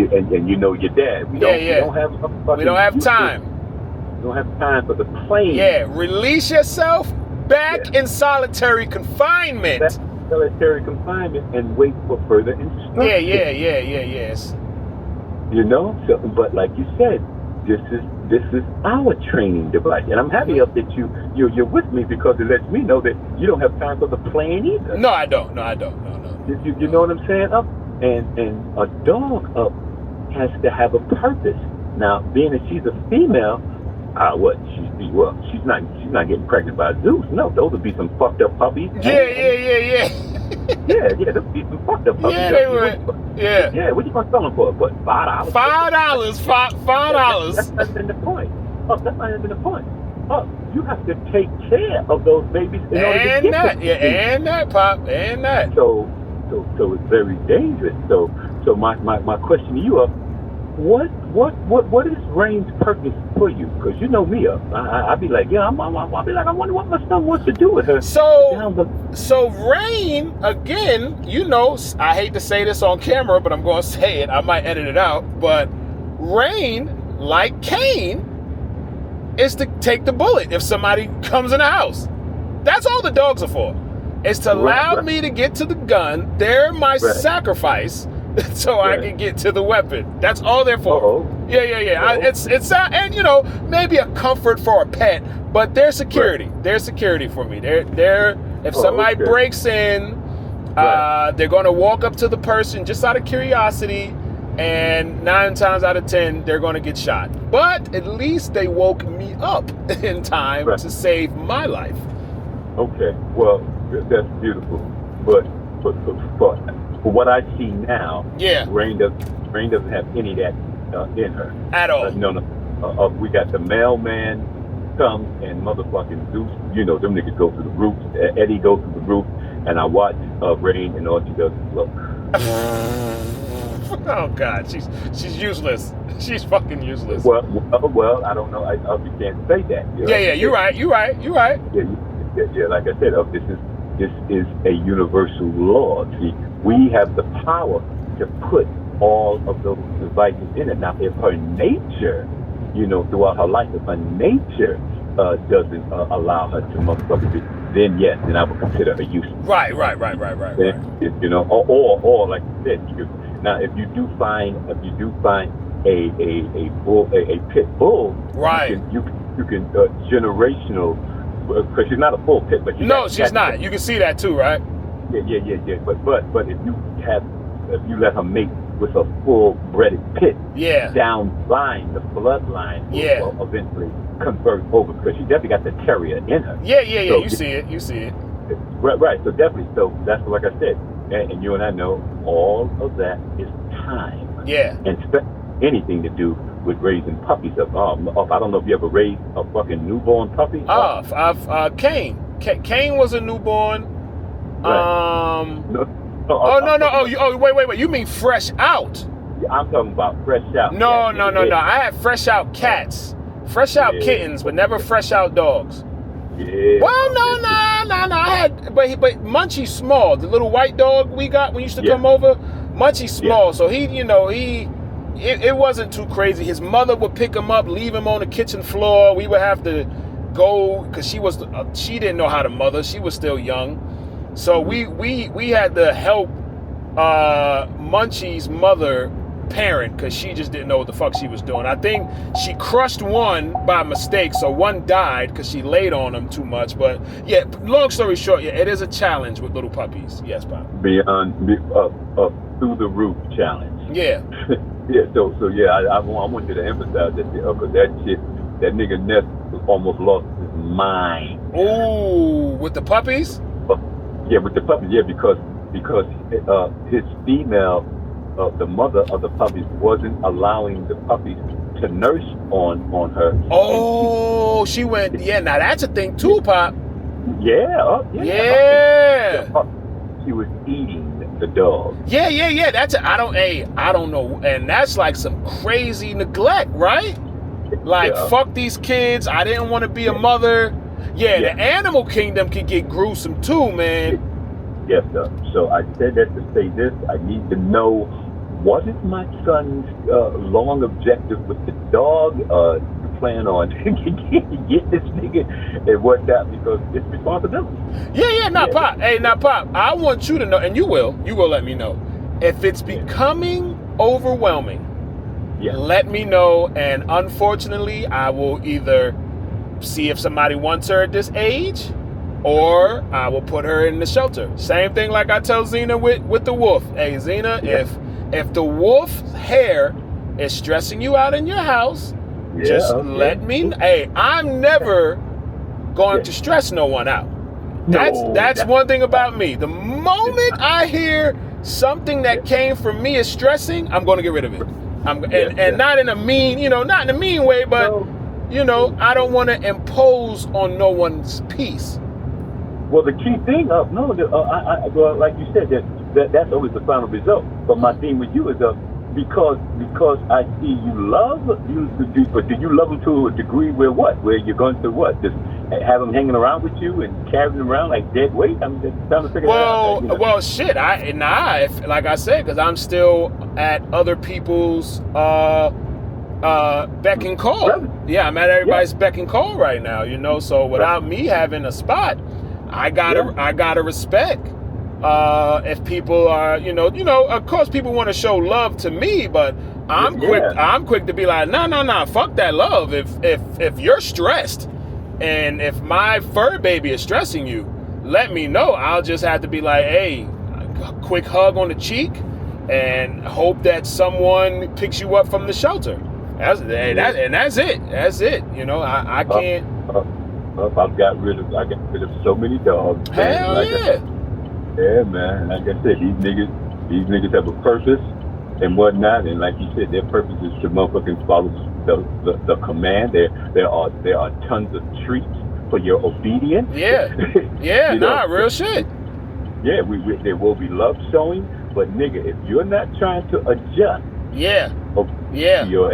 G: you know your dad. We don't have
A: time.
G: We don't have time for the playing.
A: Yeah, release yourself back in solitary confinement.
G: That's solitary confinement and wait for further instructions.
A: Yes.
G: You know, so, but like you said, this is our training device, and I'm happy up that you're with me because it lets me know that you don't have time for the playing either.
A: No, I don't. No.
G: You know what I'm saying? Up and a dog up has to have a purpose. Now, being that she's a female, she's not getting pregnant by Zeus. No, those would be some fucked up puppies.
A: Yeah.
G: Yeah, those would be some fucked up puppies.
A: Yeah, they were. Yeah.
G: Yeah, what you gonna sell them for? What, $5?
A: $5.
G: That's not even the point. Oh, that's not even the point. Oh, you have to take care of those babies in order to get them.
A: And that, Pop, and that.
G: So it's very dangerous. So my question to you, what is Rain's purpose for you? Because you know me, I'll be like, I wonder what my son wants to do with her.
A: So Rain, again, you know, I hate to say this on camera, but I'm going to say it. I might edit it out. But Rain, like Cain, is to take the bullet if somebody comes in the house. That's all the dogs are for. It's to allow me to get to the gun. They're my sacrifice. So I can get to the weapon. That's all they're for. Yeah. It's and you know, maybe a comfort for a pet, but they're security. Right. They're security for me. They're if somebody breaks in, they're gonna walk up to the person just out of curiosity, and 9 times out of 10 they're gonna get shot. But at least they woke me up in time to save my life.
G: Okay, well, that's beautiful, but for what I see now, Rain doesn't have any of that in her
A: at all.
G: No. We got the mailman comes and motherfucking Zeus. You know them niggas go through the roof. Eddie goes through the roof, and I watch Rain, and all she does is look.
A: Oh God, she's useless. She's fucking useless.
G: Well, I don't know. I can't say that. You know?
A: Yeah. You're right.
G: Yeah. Like I said, this is a universal law. See, we have the power to put all of those devices in it. Now, if her nature, you know, throughout her life, if her nature doesn't allow her to motherfucker it, then yes, then I would consider her useless.
A: Right.
G: Then, you know, or like you said, now if you do find a pit bull,
A: right,
G: you can generational. Because she's not a full pit, but
A: she's not. You can see that too, right?
G: Yeah. But if you let her mate with a full-bred pit, down line, the bloodline will eventually convert over because she definitely got the terrier in her.
A: Yeah. So you see it.
G: Right. So definitely. So that's like I said, and you and I know all of that is time.
A: Yeah.
G: And anything to do with raising puppies up. I don't know if you ever raised a fucking newborn puppy.
A: Cain. Cain was a newborn.
G: Right.
A: No. Wait. You mean fresh out?
G: I'm talking about fresh out.
A: No. I had fresh out cats, fresh out kittens, but never fresh out dogs.
G: Yeah.
A: Well, no. I had, but Munchie Small, the little white dog we got when you used to come over. Munchie Small, so it wasn't too crazy. His mother would pick him up, leave him on the kitchen floor. We would have to go because she didn't know how to mother. She was still young, so we had to help Munchie's mother parent because she just didn't know what the fuck she was doing. I think she crushed one by mistake, so one died because she laid on him too much. But yeah, long story short, yeah, it is a challenge with little puppies. Yes, Bob.
G: Through the roof challenge.
A: Yeah.
G: Yeah. So yeah, I want you to emphasize that because that nigga Ness almost lost his mind.
A: Ooh, with the puppies?
G: Yeah, with the puppies. Yeah, because his female. The mother of the puppies wasn't allowing the puppies to nurse on her.
A: Oh, she went. Yeah, now that's a thing too, Pop.
G: Yeah.
A: Yeah.
G: She was eating the dog.
A: Yeah. That's I don't know, and that's like some crazy neglect, right? Like fuck these kids. I didn't want to be a mother. Yeah, the animal kingdom can get gruesome too, man.
G: Yes, sir. So I said that to say this. I need to know, was it my son's long objective with the dog? You plan on get this nigga and whatnot because it's responsibility.
A: Yeah, Pop. Hey, now, Pop, I want you to know, and you will let me know. If it's becoming overwhelming, let me know, and unfortunately, I will either see if somebody wants her at this age, or I will put her in the shelter. Same thing like I tell Xena with the wolf. Hey, Xena, if the wolf hair is stressing you out in your house, just let me. Hey, I'm never going to stress no one out. That's one thing about me. The moment I hear something that came from me is stressing, I'm going to get rid of it. And not in a mean, not in a mean way, but I don't want to impose on no one's peace.
G: Well, the key thing like you said, that's always the final result. But my thing with you is because I see you love you, but do you love them to a degree where you're going to just have them hanging around with you and carrying them around like dead weight? I'm just trying to figure that out.
A: Well, shit. Like I said, because I'm still at other people's beck and call. Yeah, I'm at everybody's beck and call right now. So without me having a spot, I gotta respect if people are, of course people want to show love to me, but I'm quick to be like, no, fuck that love. If you're stressed and if my fur baby is stressing you, let me know. I'll just have to be like, hey, a quick hug on the cheek and hope that someone picks you up from the shelter. That's it. That's it. I can't.
G: I got rid of so many dogs.
A: Hell yeah.
G: Yeah, man. Like I said, these niggas have a purpose and whatnot, and like you said, their purpose is to motherfucking follow the command. There are tons of treats for your obedience. Yeah,
A: real shit.
G: Yeah, there will be love showing, but nigga, if you're not trying to adjust, your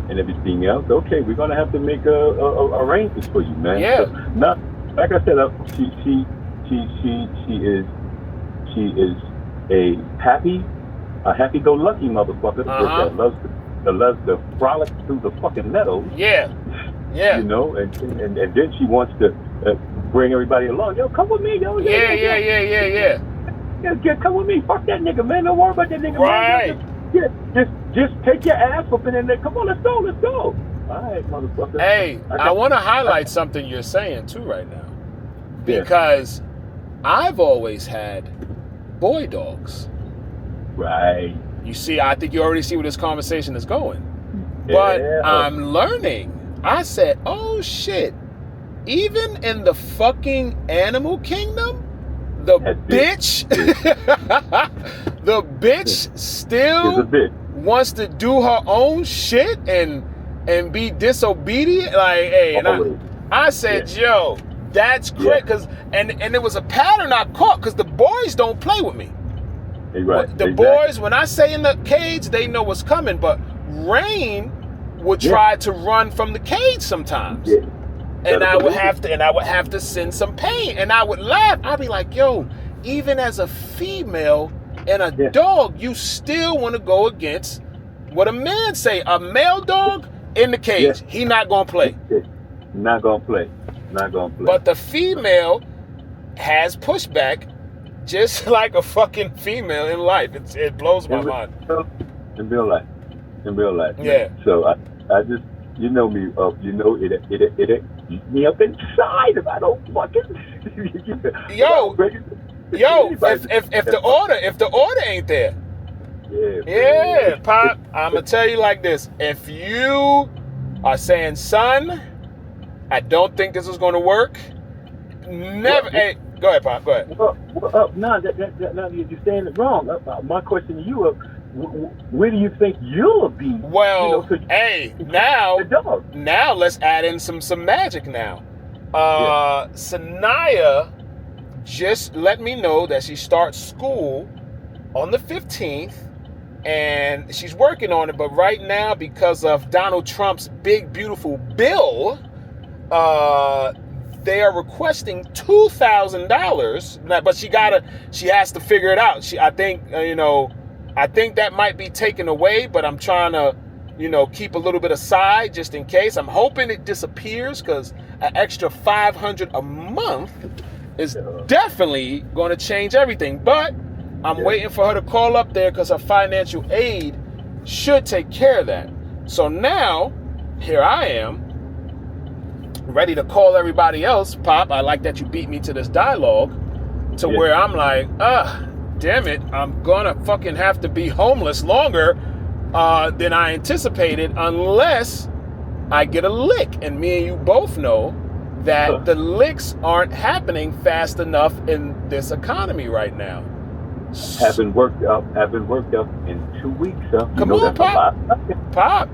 G: and everything else, okay, we're gonna have to make arrangements for you, man.
A: Yeah.
G: So, not like I said, she is a happy-go-lucky motherfucker that loves to frolic through the fucking meadows.
A: Yeah.
G: And then she wants to bring everybody along. Yo, come with me, yo.
A: Yeah.
G: Yeah, come with me. Fuck that nigga, man. Don't worry about that nigga,
A: right.
G: Man. Yeah, just take your ass up and then come on, let's go. All right, motherfucker.
A: Hey, I want to highlight something you're saying too right now, because I've always had boy dogs.
G: Right.
A: You see, I think you already see where this conversation is going. But I'm learning. I said, oh shit, even in the fucking animal kingdom, the bitch still wants to do her own shit and be disobedient. Like, hey, and I said, yo, that's great. Cause and it was a pattern I caught because the boys don't play with me.
G: Right.
A: The boys, when I say in the cage, they know what's coming. But Rain would try to run from the cage sometimes. Yeah. And I would have to send some pain. And I would laugh. I'd be like, yo, even as a female and a dog, you still want to go against what a man say. A male dog in the cage, he not gonna play.
G: Not gonna play.
A: But the female has pushback just like a fucking female in life. It blows my mind.
G: In real life. In real life.
A: Yeah.
G: Man. So I just, you know me, you know, it eats me up inside if I don't fucking.
A: Yo, if the order ain't there. Yeah, Pop, I'm gonna tell you like this. If you are saying, son, I don't think this is gonna work, never. Hey, go ahead, Pop. Go ahead.
G: No, you're saying it wrong. My question to you, where do you think you'll be?
A: Well, hey, now let's add in some magic now. Sanaya just let me know that she starts school on the 15th, and she's working on it. But right now, because of Donald Trump's big, beautiful bill, they are requesting $2,000. But she has to figure it out. I think that might be taken away, but I'm trying to, keep a little bit aside just in case. I'm hoping it disappears, because an extra $500 a month is definitely going to change everything. But I'm waiting for her to call up there, because her financial aid should take care of that. So now, here I am, ready to call everybody else. Pop, I like that you beat me to this dialogue, to where I'm like, damn it, I'm gonna fucking have to be homeless longer than I anticipated, unless I get a lick. And me and you both know that the licks aren't happening fast enough in this economy right now.
G: Haven't worked up in 2 weeks.
A: Come on, Pop. Pop,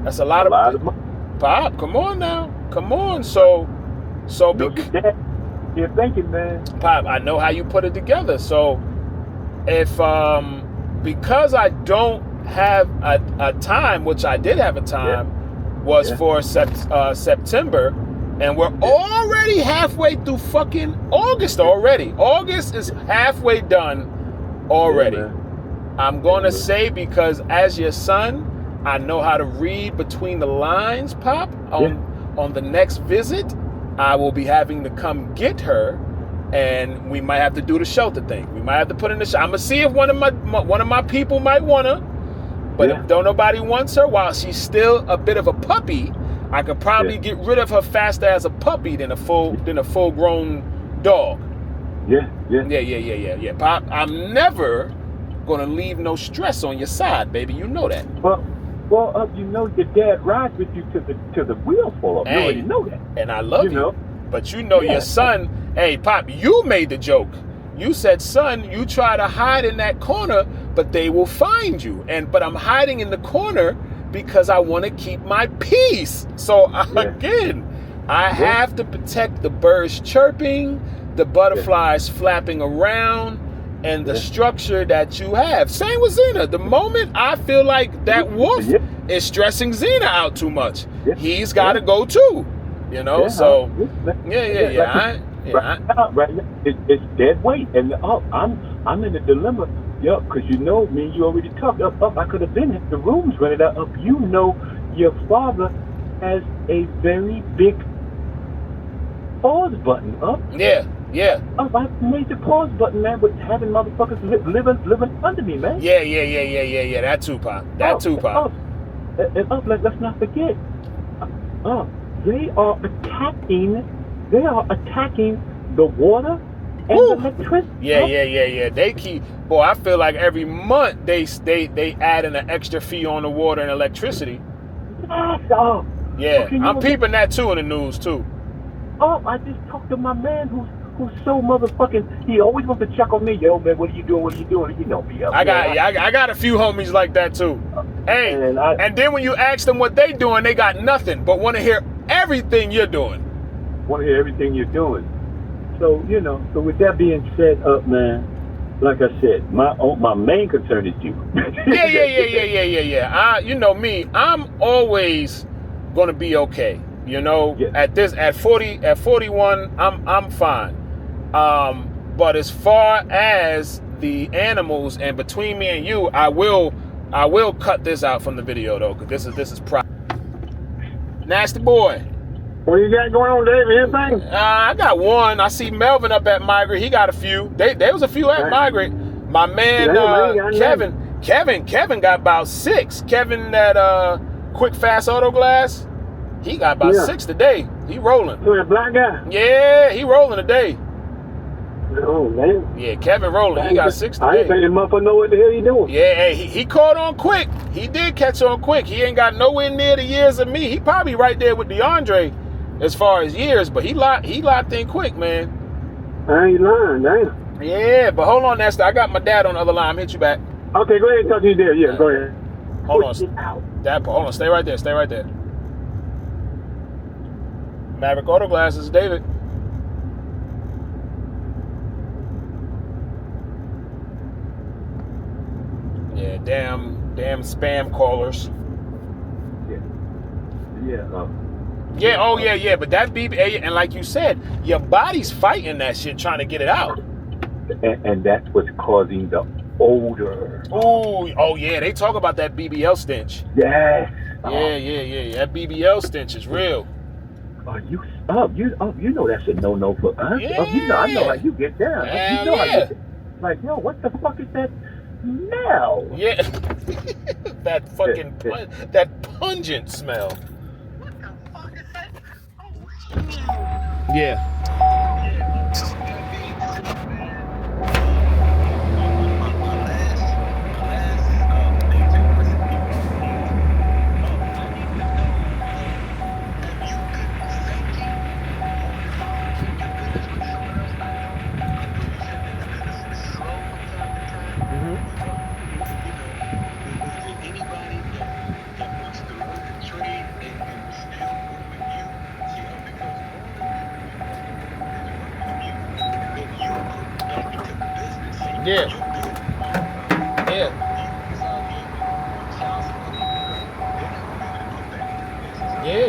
A: that's a lot of money. Pop, come on now. Come on. So
G: you're thinking, man.
A: Pop, I know how you put it together. So if because I don't have a time, which I did have a time, was for September, and we're already halfway through fucking August already. August is halfway done already. I'm going to say, because as your son, I know how to read between the lines, Pop. On the next visit, I will be having to come get her, and we might have to do the shelter thing. We might have to put in the shelter. I'm gonna see if one of my people might want her, but if don't nobody wants her, while she's still a bit of a puppy, I could probably get rid of her faster as a puppy than a full grown dog. Yeah. Pop, I'm never gonna leave no stress on your side, baby. You know that.
G: Well, your dad rides with you to the wheels fall off. You already know that.
A: And I love you. But your son, hey, Pop, you made the joke. You said, son, you try to hide in that corner, but they will find you. But I'm hiding in the corner because I want to keep my peace. So again, I have to protect the birds chirping, the butterflies flapping around, and the structure that you have. Same with Xena. The moment I feel like that wolf is stressing Xena out too much, he's got to go too. So
G: right now, it's dead weight, and I'm in a dilemma, because me and you already talked. I could have been if the room's rented out. Your father has a very big pause button up.
A: Yeah.
G: I made the pause button, man, with having motherfuckers living under me, man.
A: Yeah. That too, Pop.
G: Let's not forget. They are attacking the water and the electricity.
A: Yeah. They keep. Boy, I feel like every month they add in an extra fee on the water and electricity.
G: Yes.
A: I'm peeping that too in the news too.
G: I just talked to my man who's so motherfucking. He always wants to check on me. Yo, man, what are you doing? You know me.
A: I got a few homies like that too. Hey, and then when you ask them what they doing, they got nothing but want to hear everything you're doing.
G: So So with that being said, man, like I said, my main concern is you.
A: Yeah. You know me. I'm always gonna be okay. At 41, I'm fine. But as far as the animals, and between me and you, I will cut this out from the video though, because this is private. Nasty boy,
G: What you got going on, Dave? Anything?
A: I got one. I see Melvin up at Migrate. He got a few. There was a few at Migrate. My man Kevin got about 6. Kevin that Quick Fast Auto Glass, he got about 6 today. He rolling.
G: So that black guy?
A: Yeah, he rolling today.
G: Oh, man.
A: Yeah, Kevin rolling. He got 6
G: I ain't
A: today.
G: think the motherfucker know what the hell he doing.
A: Yeah, hey, he caught on quick. He did catch on quick. He ain't got nowhere near the years of me. He probably right there with DeAndre as far as years, but he locked in quick, man.
G: I ain't lying, damn.
A: Yeah, but hold on, Nestor. I got my dad on the other line. I'm hit you back.
G: Okay, go ahead and talk to you there. Yeah, go ahead.
A: Hold on.
G: Push it out.
A: Dad, hold on. Stay right there. Stay right there. Maverick Auto Glasses, David. Yeah, damn spam callers.
G: Yeah.
A: Yeah, oh yeah, but that BB, and like you said, your body's fighting that shit, trying to get it out.
G: And that's what's causing the odor.
A: Oh yeah, they talk about that BBL stench.
G: Yes.
A: Yeah. That BBL stench is real.
G: You know that's a no for us.
A: Yeah.
G: I know how you get down.
A: Hell
G: You know how
A: yeah.
G: you get, like, yo, what the fuck is that smell?
A: Yeah, that fucking that pungent smell. Yeah.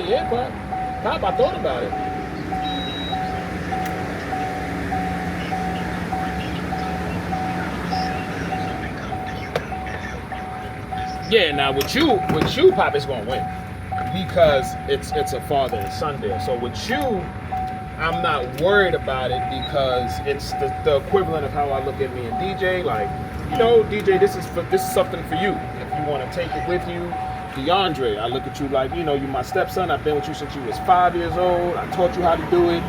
A: Yeah, Pop, I thought about it. Yeah, now with you, Pop is gonna win because it's a father and son there. So with you, I'm not worried about it because it's the equivalent of how I look at me and DJ. Like, you know, DJ, this is something for you. If you want to take it with you. DeAndre, I look at you like, you know, you're my stepson. I've been with you since you was 5 years old. I taught you how to do it.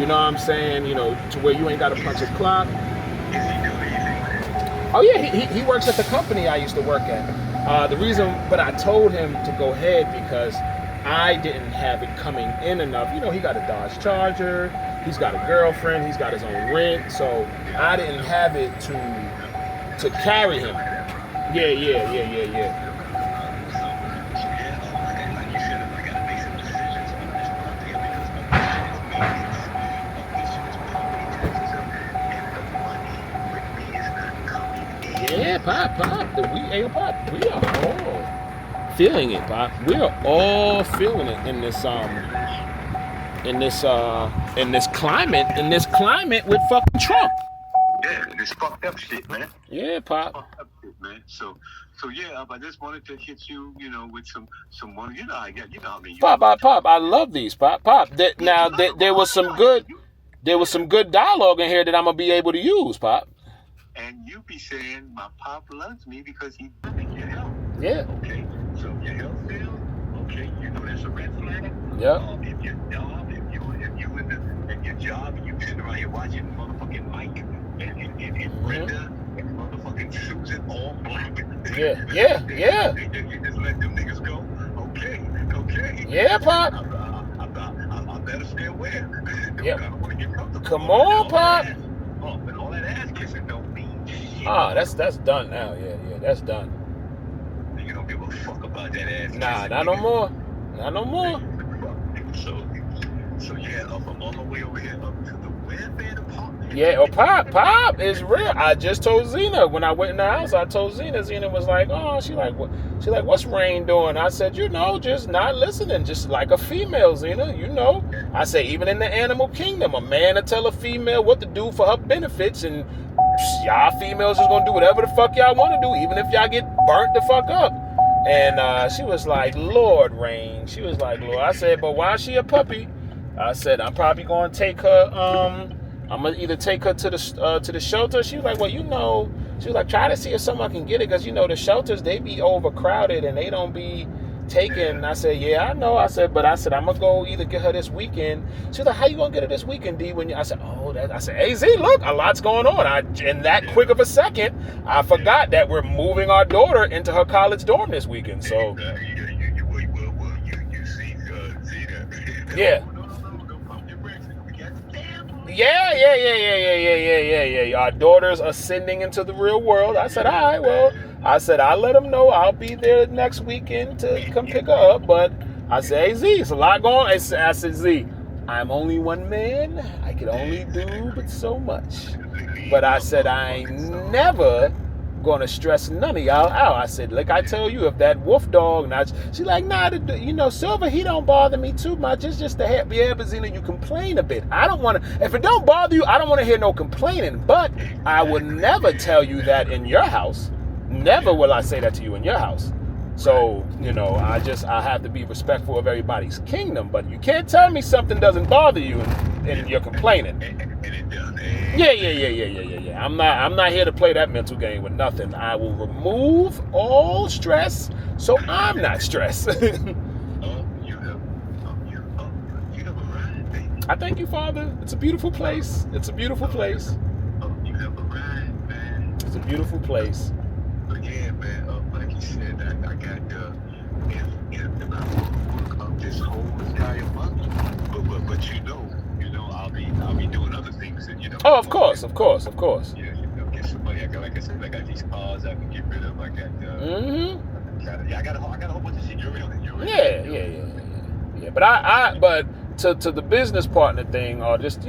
A: You know what I'm saying? You know, to where you ain't got to punch a clock. Oh yeah, he works at the company I used to work at. The reason, but I told him to go ahead because I didn't have it coming in enough. You know, he got a Dodge Charger. He's got a girlfriend. He's got his own rent. So I didn't have it to carry him. Yeah. Yeah, Pop. Pop. We are all feeling it, Pop. We are all feeling it in this climate with fucking Trump.
H: Yeah, this fucked up shit, man.
A: Yeah, Pop.
H: Fucked up shit, man. So yeah, I just wanted to hit you, you know, with some money. You know, I mean.
A: Pop. I love these, Pop. There was some good dialogue in here that I'm gonna be able to use, Pop.
H: And you be saying my pop loves me because he loves your health.
A: Yeah.
H: Okay. So if your health fails, okay, you know that's a red flag.
A: Yeah.
H: If your job, if you in your job, and you sitting around here watching motherfucking Mike and Brenda and motherfucking Susan all black.
A: Yeah.
H: You just let them niggas go. Okay.
A: Yeah, Pop.
H: I better stay aware.
A: Yep.
H: I want to get comfortable.
A: Come on, Pop.
H: And all that ass kissing don't mean shit.
A: That's done now. Yeah, that's done.
H: You don't give a fuck about that ass.
A: Nah, not no more.
H: So yeah, I'm on my way over here up to the welfare department.
A: Yeah, Pop is real. I just told Zena when I went in the house. I told Zena. Zena was like, "Oh, she like what? She like, what's Rain doing?" I said, "You know, just not listening, just like a female, Zena. You know." I say, even in the animal kingdom, a man to tell a female what to do for her benefits, and y'all females is gonna do whatever the fuck y'all want to do, even if y'all get burnt the fuck up. And she was like, "Lord, Rain." She was like, "Lord." I said, "But why is she a puppy?" I said, I'm probably going to take her, I'm going to either take her to the shelter. She was like, well, you know, she was like, try to see if someone can get it, because, you know, the shelters, they be overcrowded and they don't be taken. I said, yeah, I know. I said, I'm going to go either get her this weekend. She was like, how you going to get her this weekend, D? I said, I said, AZ, look, a lot's going on. In that quick of a second, I forgot that we're moving our daughter into her college dorm this weekend. So, yeah. Yeah. Our daughter's ascending into the real world. I said, all right, well, I said, I'll let them know I'll be there next weekend to come pick her up. But I said, hey, Z, it's a lot going on. I said, Z, I'm only one man. I can only do but so much. But I said, I ain't never going to stress none of y'all out. I said, like I tell you, if that wolf dog, she's like, nah, you know, Silver, he don't bother me too much. It's just the happy Zena, you complain a bit. I don't want to, if it don't bother you, I don't want to hear no complaining. But I would never tell you that in your house. Never will I say that to you in your house. So, you know, I have to be respectful of everybody's kingdom. But you can't tell me something doesn't bother you and you're complaining. Yeah. I'm not here to play that mental game with nothing. I will remove all stress so I'm not stressed. I thank you, Father. It's a beautiful place. It's a beautiful place. It's a beautiful place.
H: But yeah, man, like you said, I got if I work up this whole entire month, but you know, I'll be doing other things, and you know.
A: Oh, of course.
H: Yeah, get some money. Like I said, I got these cars I can get rid of. I got I got a whole bunch of shit. You're real.
A: Yeah. But to the business partner thing, or just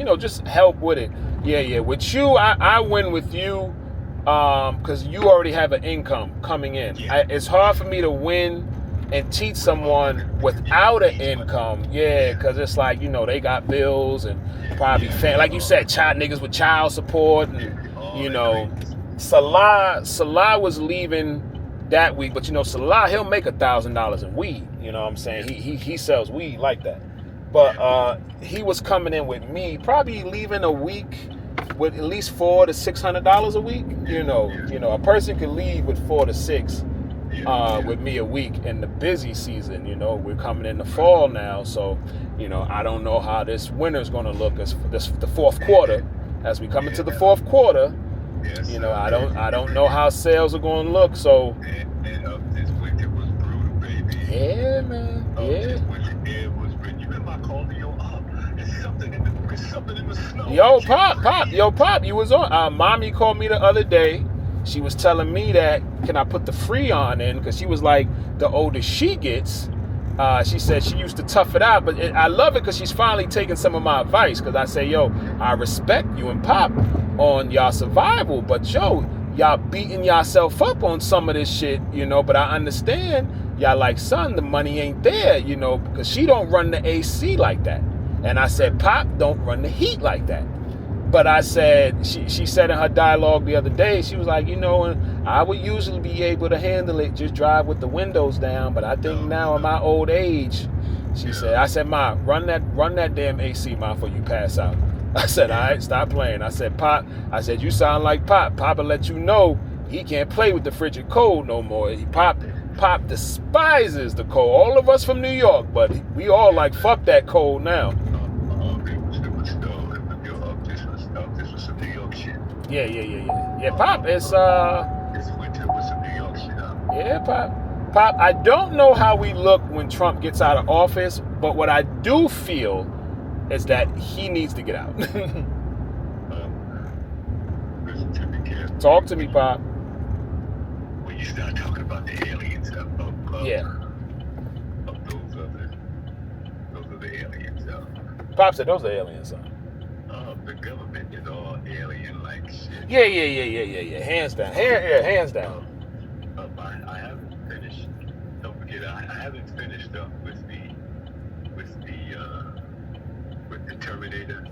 A: help with it. Yeah. With you, I win with you. Because you already have an income coming in. It's hard for me to win and teach someone without an income. Yeah, because it's like, you know, they got bills and probably like you said, niggas with child support, and you know, Salah was leaving that week, but you know, Salah, he'll make $1,000 in weed. You know what I'm saying? He sells weed like that. But he was coming in with me, probably leaving a week with at least $400 to $600 a week. You know, a person can leave with 4 to 6 with me a week in the busy season. You know, we're coming in the fall now, so you know, I don't know how this winter's going to look as the fourth quarter. As we come into the fourth quarter, you know, I don't know how sales are going to look. So
H: this winter was brutal, baby.
A: Yeah, man. Yeah.
H: This winter, it was brutal. You remember I called you up? There's something in the snow.
A: Yo, Pop, you was on. Mommy called me the other day. She was telling me that, can I put the Freon in? Because she was like, the older she gets, she said she used to tough it out. But I love it because she's finally taking some of my advice. Because I say, yo, I respect you and Pop on y'all survival. But yo, y'all beating yourself up on some of this shit, you know. But I understand y'all like, son, the money ain't there, you know. Because she don't run the AC like that. And I said, Pop don't run the heat like that. But I said, she said in her dialogue the other day, she was like, you know, I would usually be able to handle it, just drive with the windows down. But I think now in my old age, I said, Ma, run that damn AC, Ma, before you pass out. I said, all right, stop playing. I said, Pop, you sound like Pop. Papa let you know he can't play with the frigid cold no more. Pop despises the cold. All of us from New York, but we all like, fuck that cold now. Yeah, Pop, it's
H: This winter was some New York shit up.
A: Yeah, Pop, I don't know how we look when Trump gets out of office, but what I do feel is that he needs to get out.
H: Listen to me, Kev.
A: Talk to me, Pop.
H: When you start talking about the aliens of those are the aliens.
A: Pop said those are aliens, son.
H: The government is all alien-like shit.
A: Yeah. Hands down. Hands down.
H: I haven't finished. Don't forget, I haven't finished up with the Terminator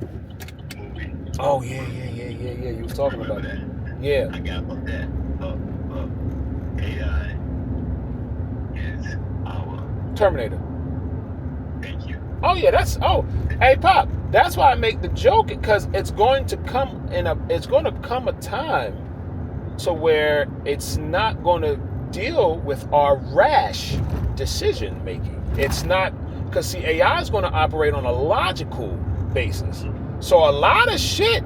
H: movie.
A: Oh yeah. You was talking about that. Yeah.
H: I got about that. AI is our
A: Terminator.
H: Thank you.
A: Oh yeah, hey Pop, that's why I make the joke, because it's going to come a time to where it's not going to deal with our rash decision making. It's not, because see, AI is going to operate on a logical basis. So a lot of shit,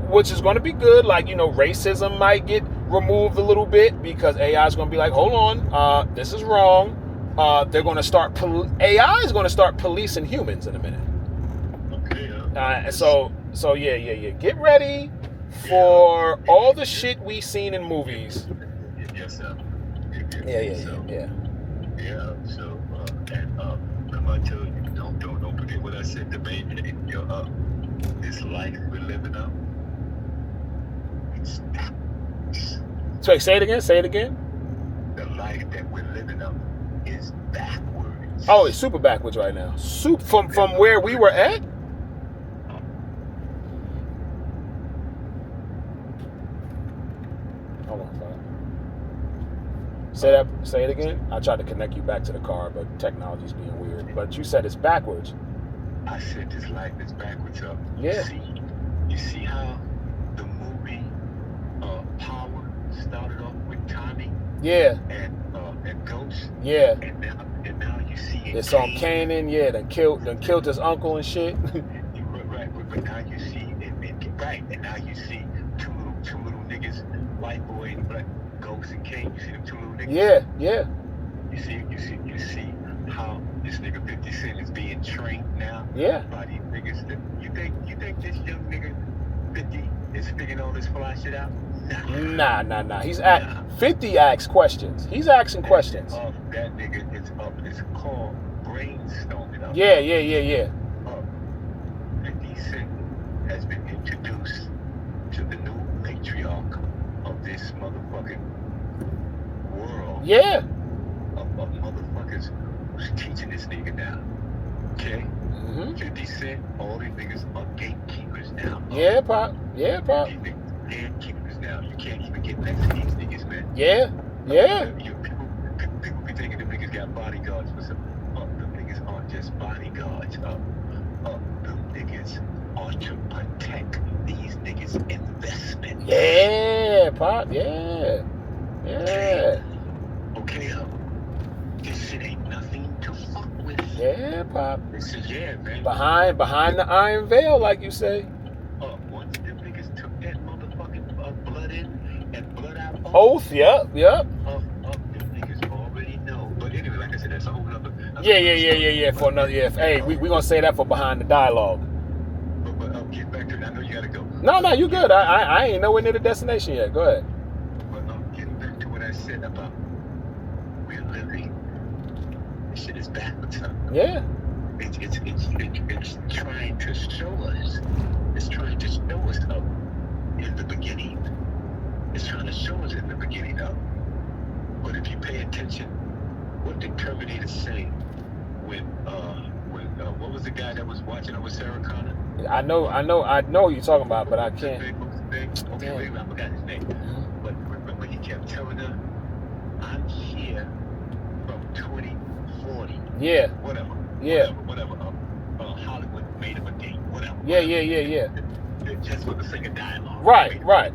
A: which is going to be good, like, you know, racism might get removed a little bit, because AI is going to be like, hold on, this is wrong. They're going to start, AI is going to start policing humans in a minute.
H: Okay.
A: So yeah. Get ready for all the shit we seen in movies.
H: Yes, sir.
A: Yeah.
H: Yeah. So, remember I told you, don't forget what I said. The main thing, this life we're living up. It's
A: So say it again.
H: the life that we're living up is backwards.
A: Oh, it's super backwards right now. From where we were at. Hold on, Bob. Say it again. I tried to connect you back to the car, but technology's being weird. But you said it's backwards.
H: I said this life is backwards up.
A: Yeah.
H: You see how the movie Power started off with Tommy
A: Yeah.
H: and Ghost.
A: Yeah.
H: And now you see it.
A: It's on Kanan. Yeah. Then killed his uncle and shit.
H: Right, but now you see it, right, and now you see two little niggas, white boy and black, Ghost and Kane. You see them two little niggas.
A: Yeah.
H: You see how this nigga 50 Cent is being trained now.
A: Yeah.
H: By these niggas. You think this young nigga 50 is figuring all this fly shit out?
A: Nah. 50 asks questions. He's asking questions.
H: That nigga is up. It's called brainstorming up.
A: Yeah.
H: 50 Cent has been introduced to the new matriarch of this motherfucking world.
A: Yeah.
H: Of motherfuckers who's teaching this nigga now. Okay? 50 Cent, all these niggas are gatekeepers now.
A: Yeah, Pop.
H: These niggas gatekeepers now. You can't even get next to these niggas, man.
A: Yeah.
H: People be thinking the niggas got bodyguards for some. The niggas aren't just bodyguards. The niggas are to protect these niggas' investment.
A: Yeah, Pop. Yeah.
H: Okay, this shit ain't nothing to fuck with.
A: Yeah, Pop.
H: This is, man.
A: Behind the iron veil, like you say.
H: Once them niggas took that motherfucking blood in and blood out.
A: Oath, yep.
H: Them niggas already know. But anyway, like I said, that's a whole nother.
A: Yeah. For another, Hey, we gonna say that for behind the dialogue.
H: But get back to it. I know you gotta go.
A: No, you good. I ain't nowhere near the destination yet. Go ahead.
H: But getting back to what I said about we're living. This shit is backwards, huh?
A: Yeah.
H: It's trying to show us. It's trying to show us up in the beginning. It's trying to show us in the beginning up. But if you pay attention, what did Terminator say when what was the guy that was watching over Sarah Connor?
A: I know what you're talking about, but I can't.
H: Okay, wait, I forgot his name. But remember, he kept telling her, "I'm here from 2040."
A: Yeah.
H: Whatever. Hollywood made him a date. Whatever.
A: Yeah.
H: Just for the sake of dialogue.
A: Right.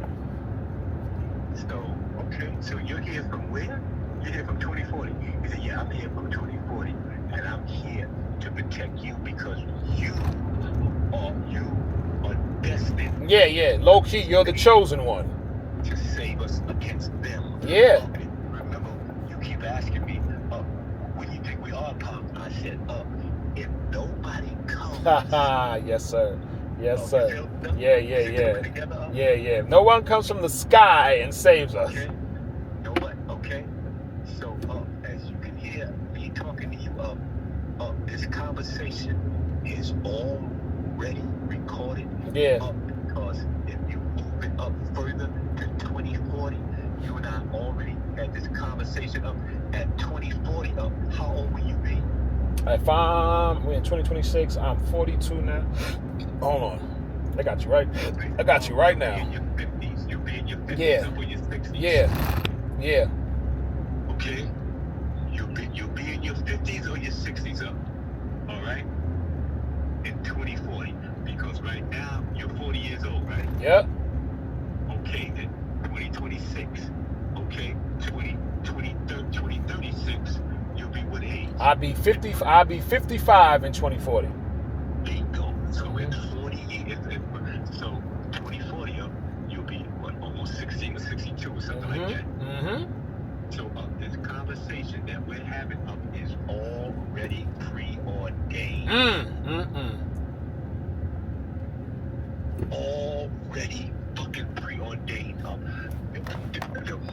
H: So, okay. So you're here from where? You're here from 2040. He said, yeah, I'm here from 2040. And I'm here to protect you because you are destined.
A: Yeah. Low key, you're the chosen one.
H: To save us against them.
A: Yeah.
H: Remember, you keep asking me, what do you think we are, Pop? I said, if nobody comes.
A: Yes, sir.
H: Yeah.
A: Yeah. No one comes from the sky and saves us.
H: Okay. No what? Okay. So, as you can hear me talking to you, this conversation is already recorded.
A: Yeah.
H: Because if you move it up further to 2040, you and I already had this conversation up at 2040. How old will you be?
A: If we're in 2026, I'm 42 now. Hold on. I got you right now.
H: You'll be in your 50s or your 60s.
A: Yeah.
H: Okay? You'll be in your 50s or your 60s up. All right?
A: Yep.
H: Okay, then 2026. Okay, 2036. You'll be what age?
A: I'll be 55 in 2040.
H: There you go. So in 40 years, so 2040, you'll be what, almost 60 or 62 or something like that.
A: Mm-hmm.
H: So this conversation that we're having is already preordained. Already fucking preordained. The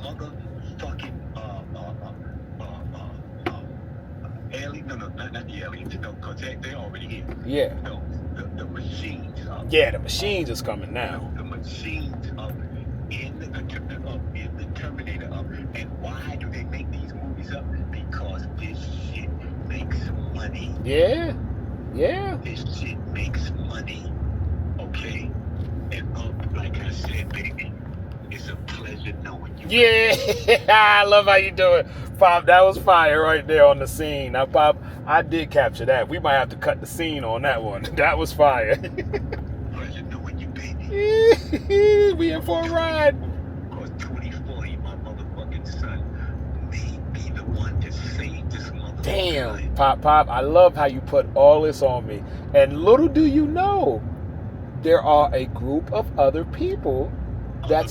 H: motherfucking alien. No, not the aliens. No, because they're already here.
A: Yeah.
H: No, the machines.
A: Yeah, the machines is coming now.
H: The machines in the Terminator and why do they make these movies up? Because this shit makes money.
A: Yeah. Yeah.
H: This shit makes money. Okay? And like I said, baby, it's a pleasure knowing you.
A: Yeah. I love how you do it. Pop, that was fire right there on the scene. Now, Pop, I did capture that. We might have to cut the scene on that one. That was fire.
H: Pleasure knowing you, baby.
A: We in for a ride.
H: Because 2040, my motherfucking son may be the one to save this motherfucker.
A: Damn, Pop, I love how you put all this on me. And little do you know, there are a group of other people that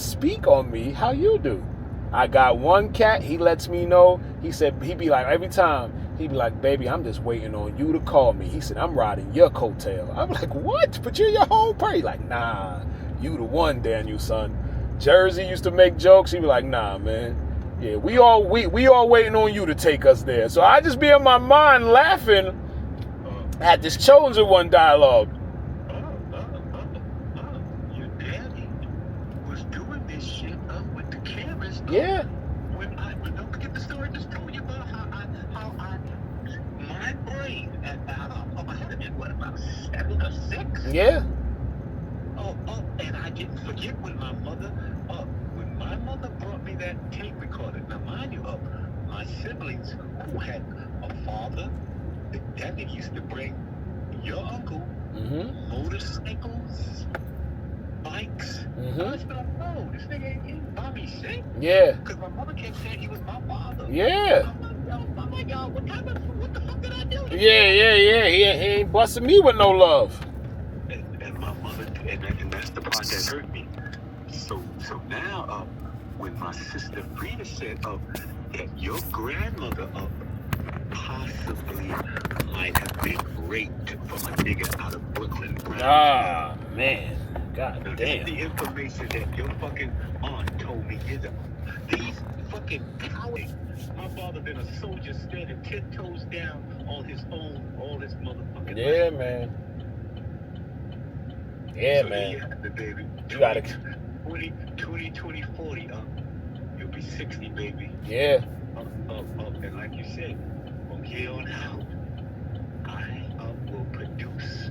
A: speak on me how you do. I got one cat, he lets me know. He said, he'd be like, every time, he'd be like, baby, I'm just waiting on you to call me. He said, I'm riding your coattail. I'm like, what? But you're your home party. He's like, nah, you the one, Daniel, son. Jersey used to make jokes. He'd be like, nah, man. Yeah, we all waiting on you to take us there. So I just be in my mind laughing at this Chosen One dialogue.
H: Your daddy was doing this shit with the cameras.
A: Yeah.
H: Don't forget the story I just told you about how my brain I had it what, about 7 or 6?
A: Yeah.
H: And I didn't forget when my mother brought me that tape recorder. Now mind you, my siblings who had a father, that nigga used to bring your uncle motorcycles, bikes. I was like, no, this nigga ain't buy me shit.
A: Yeah.
H: Because my mother kept saying he was my father.
A: Yeah.
H: I'm like, yo, what the fuck did I do?
A: Yeah. He ain't busting me with no love.
H: And my mother, and that's the part that hurt me. So now, when my sister Frida said that your grandmother possibly might have been raped from a nigga out of Brooklyn.
A: Ah, man. God
H: now,
A: damn.
H: this is the information that your fucking aunt told me years ago. These fucking cowards. My father been a soldier standing 10 toes down on his own all his motherfucking
A: Yeah,
H: life.
A: man. Yeah,
H: So
A: man.
H: you have to, baby.
A: You gotta.
H: 20, 40, you'll be 60, baby.
A: Yeah.
H: And like you said, from here on out, I will produce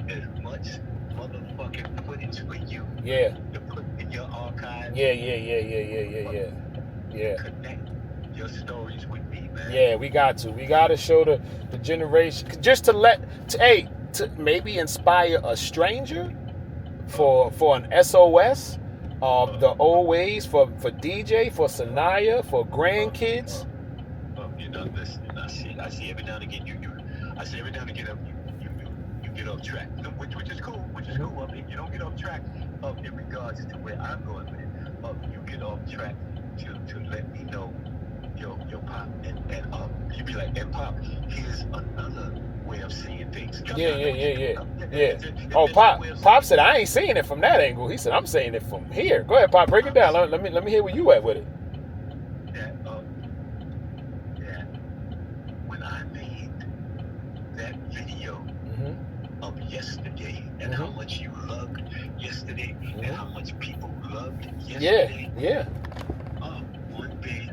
H: as much motherfucking footage for you
A: Yeah.
H: to put in your archive.
A: Yeah.
H: Connect your stories with me, man.
A: Yeah, we got to. We got to show the generation, just to maybe inspire a stranger for an SOS of the old ways, for DJ, for Sanaya, for grandkids.
H: You know, listen, I see every now and again you get off track, which is cool. I mean, you don't get off track in regards to where I'm going with it. You get off track to let me know, yo, Pop, and you be like, and Pop, here's another way of seeing things.
A: Yeah. Oh, Pop said I ain't seeing it from that angle. He said I'm seeing it from here. Go ahead, Pop, break it down. Let me hear where you at with it.
H: That when I made that video of yesterday and how much you loved yesterday and how much people loved yesterday.
A: Yeah.
H: One day,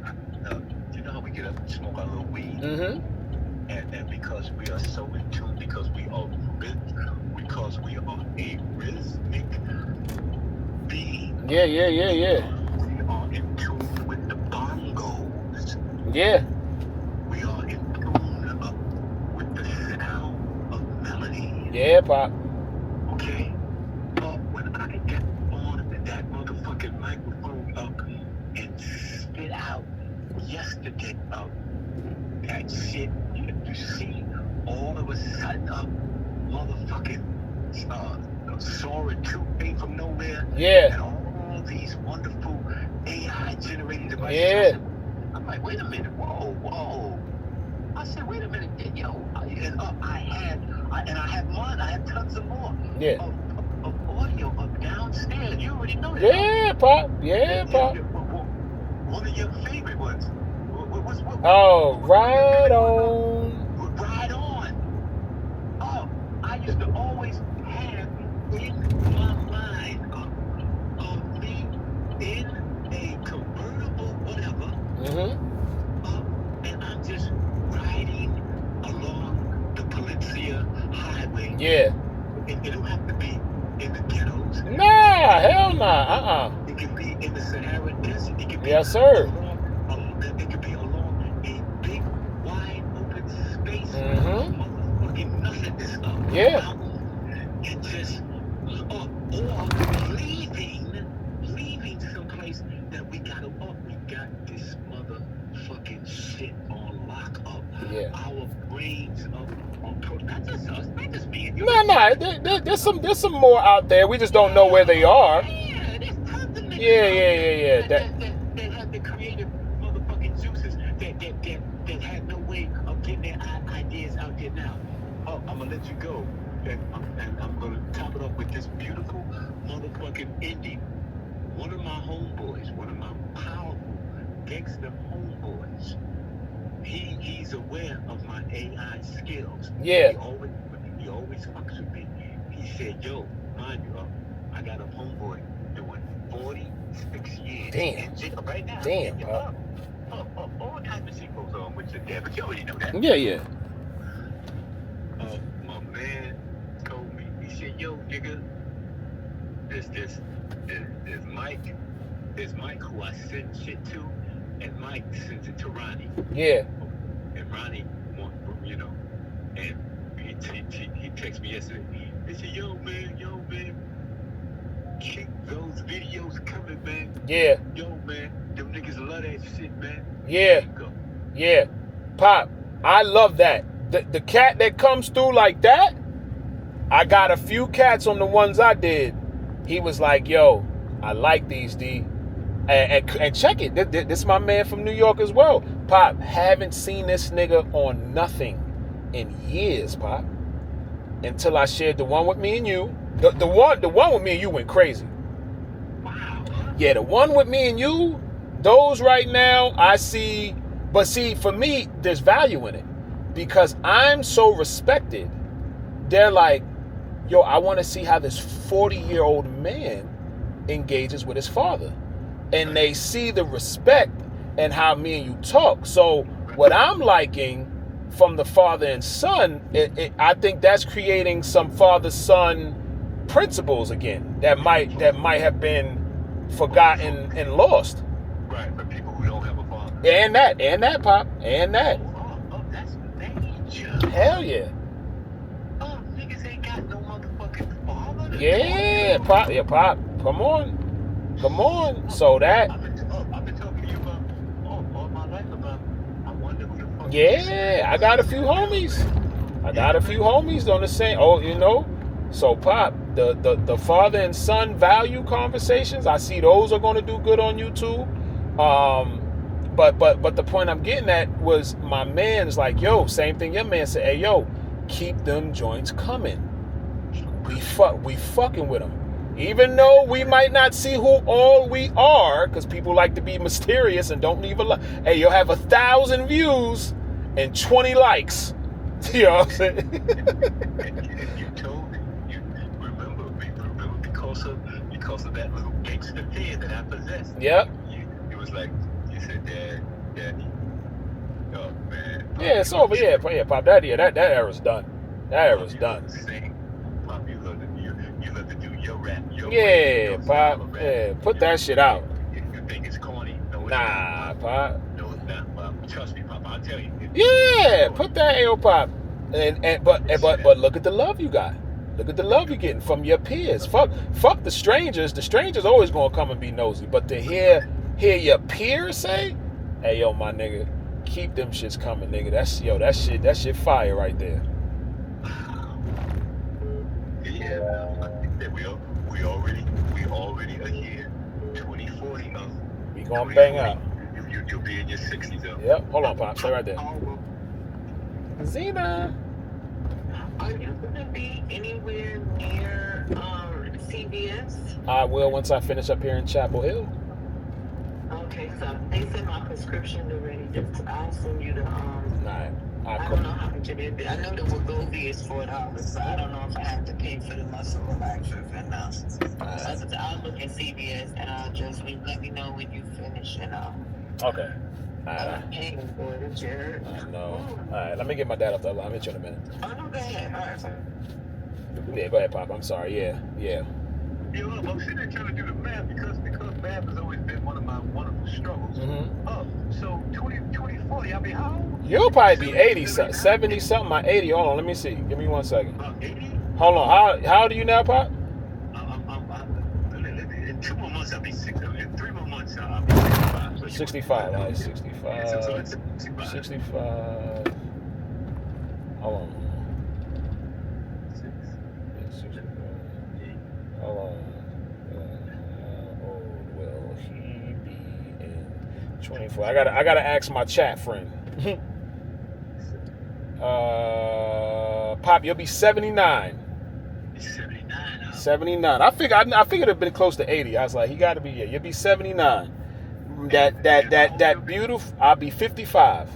H: you know how we get up and smoke our little weed, and because we are so in tune, because we are a rhythmic being.
A: Yeah.
H: We are in tune with the bongos.
A: Yeah.
H: We are in tune with the sound of melody.
A: Yeah, Pop.
H: Okay? When I got that shit. You see, all of a sudden, motherfucking Sora 2 came from nowhere.
A: Yeah.
H: And all these wonderful AI generated devices.
A: Yeah.
H: I'm like, wait a minute, whoa. I said, wait a minute, yo. I had tons of more.
A: Yeah.
H: Of audio up downstairs. You already know that.
A: Yeah, Pop. Yeah, Pop.
H: One of your favorite ones. What?
A: Oh, right on.
H: Right on. Oh, I used to always have in my mind of me in a convertible, whatever.
A: Mm-hmm.
H: And I'm just riding along the Palencia Highway.
A: Yeah.
H: It don't have to be in the ghettos.
A: Nah, hell nah.
H: It can be in the Sahara Desert. It can be
A: Yes, sir.
H: It could be along a big, wide open space.
A: Mm-hmm.
H: Motherfucking nothingness of
A: Yeah.
H: and just or leaving someplace that we got this motherfucking shit on lock up.
A: Yeah.
H: Our brains on not just us, not just me and you.
A: No. There's some more out there. We just don't know where they are.
H: Yeah, there's tons of niggas
A: Yeah.
H: that have the creative motherfucking juices that had no way of getting their ideas out there now. Oh, I'm gonna let you go, and I'm gonna top it off with this beautiful motherfucking indie. One of my homeboys, one of my powerful gangster homeboys. He's aware of my AI skills.
A: Yeah.
H: He always fucks with me. He said, yo, mind you, I got a homeboy doing 46 years.
A: Damn.
H: in jail right now.
A: Damn, bro.
H: All kinds of shit goes on with your dad, but you already know that.
A: Yeah.
H: My man told me, he said, yo, nigga, there's Mike who I send shit to, and Mike sends it to Ronnie.
A: Yeah.
H: And Ronnie, and he texted me yesterday. He said, yo, man, keep those videos coming, man.
A: Yeah.
H: Yo, man, them niggas love that shit, man.
A: Yeah.
H: There you go.
A: Yeah. Pop, I love that. The cat that comes through like that, I got a few cats on the ones I did. He was like, yo, I like these, D. And check it. This is my man from New York as well. Pop, haven't seen this nigga on nothing in years, Pop. Until I shared the one with me and you. The one with me and you went crazy.
H: Wow.
A: Yeah, the one with me and you, those right now, I see. But see, for me, there's value in it. Because I'm so respected. They're like, yo, I want to see how this 40-year-old man engages with his father. And they see the respect and how me and you talk. So what I'm liking from the father and son, I think that's creating some father-son principles again that might have been forgotten and lost.
H: Right, but people who don't have a father.
A: And that, Pop, and that.
H: Oh, that's major.
A: Hell yeah.
H: Oh, niggas ain't got no motherfucking father.
A: Yeah, Pop, come on. So that.
H: I've been talking to you about all my life about. I wonder who the fuck.
A: Yeah, I got a few homies. On the same. Oh, you know. So Pop, the father and son value conversations, I see those are going to do good on YouTube. But the point I'm getting at was my man's like, yo, same thing your man said. Hey, yo, keep them joints coming. We fucking with them. Even though we might not see who all we are, because people like to be mysterious and don't leave a like. Hey, you'll have 1,000 views and 20 likes. You know what I'm saying?
H: And you told me, you remember because of that little gangster fear that I possessed.
A: Yep.
H: It was like you said, Daddy. Oh man.
A: Yeah, it's over. Yeah, Pop. That era's done. That era's done.
H: Pop, you love to do your rap.
A: Yeah, Pop. Yeah, put that shit out.
H: If you think it's corny, no, it's
A: Nah,
H: not.
A: Pop.
H: No, it's not, Pop. Trust me, Pop. I'll tell you.
A: Yeah, put that AO Pop. But look at the love you got. Look at the love you're getting from your peers. Fuck the strangers. The strangers always gonna come and be nosy. But to hear your peers say, hey yo, my nigga, Keep them shits coming, nigga. That shit fire right there.
H: Yeah, I think that we already a year 2040 of.
A: We gonna bang out.
H: You'll be in your 60s though.
A: Yep. Hold on, Pop. Stay right there. Zena.
I: Are you gonna be anywhere near CVS?
A: I will once I finish up here in Chapel Hill.
I: Okay, so they sent my prescription already. I'll send you the
A: Alright.
I: I don't know how much it is. I know the Wegovy is $4, so I don't know if I have to pay for the muscle relaxers and I'll look at CVS and I'll just let me know when you finish and
A: Okay.
I: I'm paying for it, Jared.
A: I know. Alright, let me get my dad off the line. I'll hit you in a minute.
I: Oh no, go ahead. All right, sorry.
A: Yeah, go ahead, Pop. I'm sorry. Yeah.
H: Yeah, look, I'm sitting there trying to do the math because math has always been one of my struggles. So 2040, I mean, how old?
A: You'll probably be 80, 70 something, or 80. Hold on, let me see. Give me 1 second.
H: 80?
A: Hold on. How old are you now, Pop?
H: In 2 more months, I'll be 60. In 3 more months, I'll be 65. So
A: 65. All right, 65.
H: So it's 65.
A: 65. Hold on. 65. Hold on. How old will he be in 24? I gotta ask my chat friend. Pop, you'll be 79. 79. I figured it'd been close to 80. I was like, he got to be. Yeah, you'll be 79. That beautiful. I'll be 55.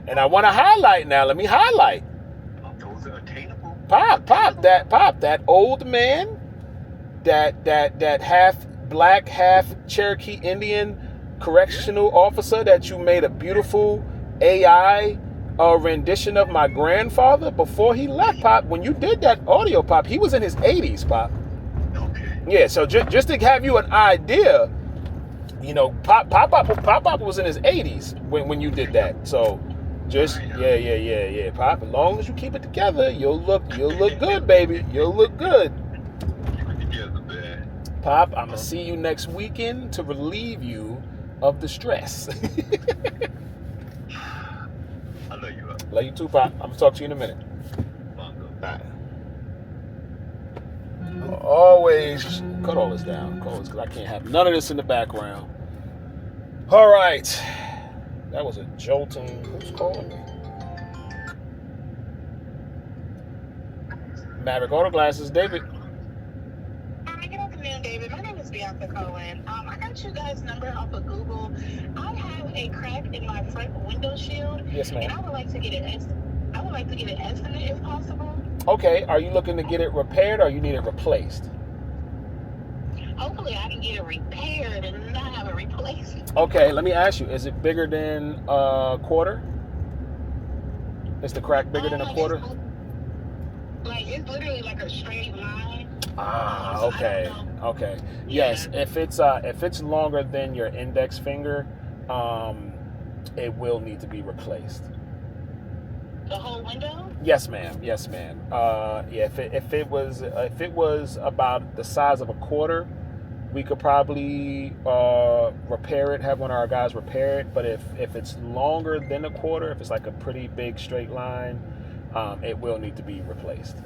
A: And I want to highlight now. Let me highlight.
H: Those are attainable.
A: Pop. That old man. That half black, half Cherokee Indian correctional officer that you made a beautiful AI rendition of my grandfather before he left, Pop. When you did that audio, Pop, he was in his 80s, Pop.
H: Okay.
A: Yeah, so just to have you an idea, you know, Pop was in his 80s when you did that. So just yeah, Pop. As long as you keep it together, you'll look good, baby. You'll look good.
H: Keep it together, man.
A: Pop, I'm gonna see you next weekend to relieve you of the stress.
H: I love you.
A: Love you too, Pop. I'm gonna talk to you in a minute.
H: Bye.
A: Always cut all this down, because I can't have none of this in the background. All right, that was a jolting. Who's calling me? Maverick Auto Glasses, David.
I: Good afternoon, David. My name is Bianca Cohen. I got you guys' number off of Google. I have a crack in my front window shield.
A: Yes, ma'am.
I: And I would like to get an estimate if possible.
A: Okay, are you looking to get it repaired or you need it replaced?
I: Hopefully I can get it repaired and not have it replaced.
A: Okay, let me ask you, is it bigger than a quarter? Is the crack bigger than a quarter?
I: It's literally like a straight line.
A: Ah,
I: So
A: okay.
I: I don't know.
A: Okay.
I: Yeah.
A: Yes, if it's longer than your index finger, it will need to be replaced.
I: The whole window?
A: Yes, ma'am. Yes, ma'am. Yeah, if it was about the size of a quarter, we could probably repair it. Have one of our guys repair it. But if it's longer than a quarter, if it's like a pretty big straight line, it will need to be replaced.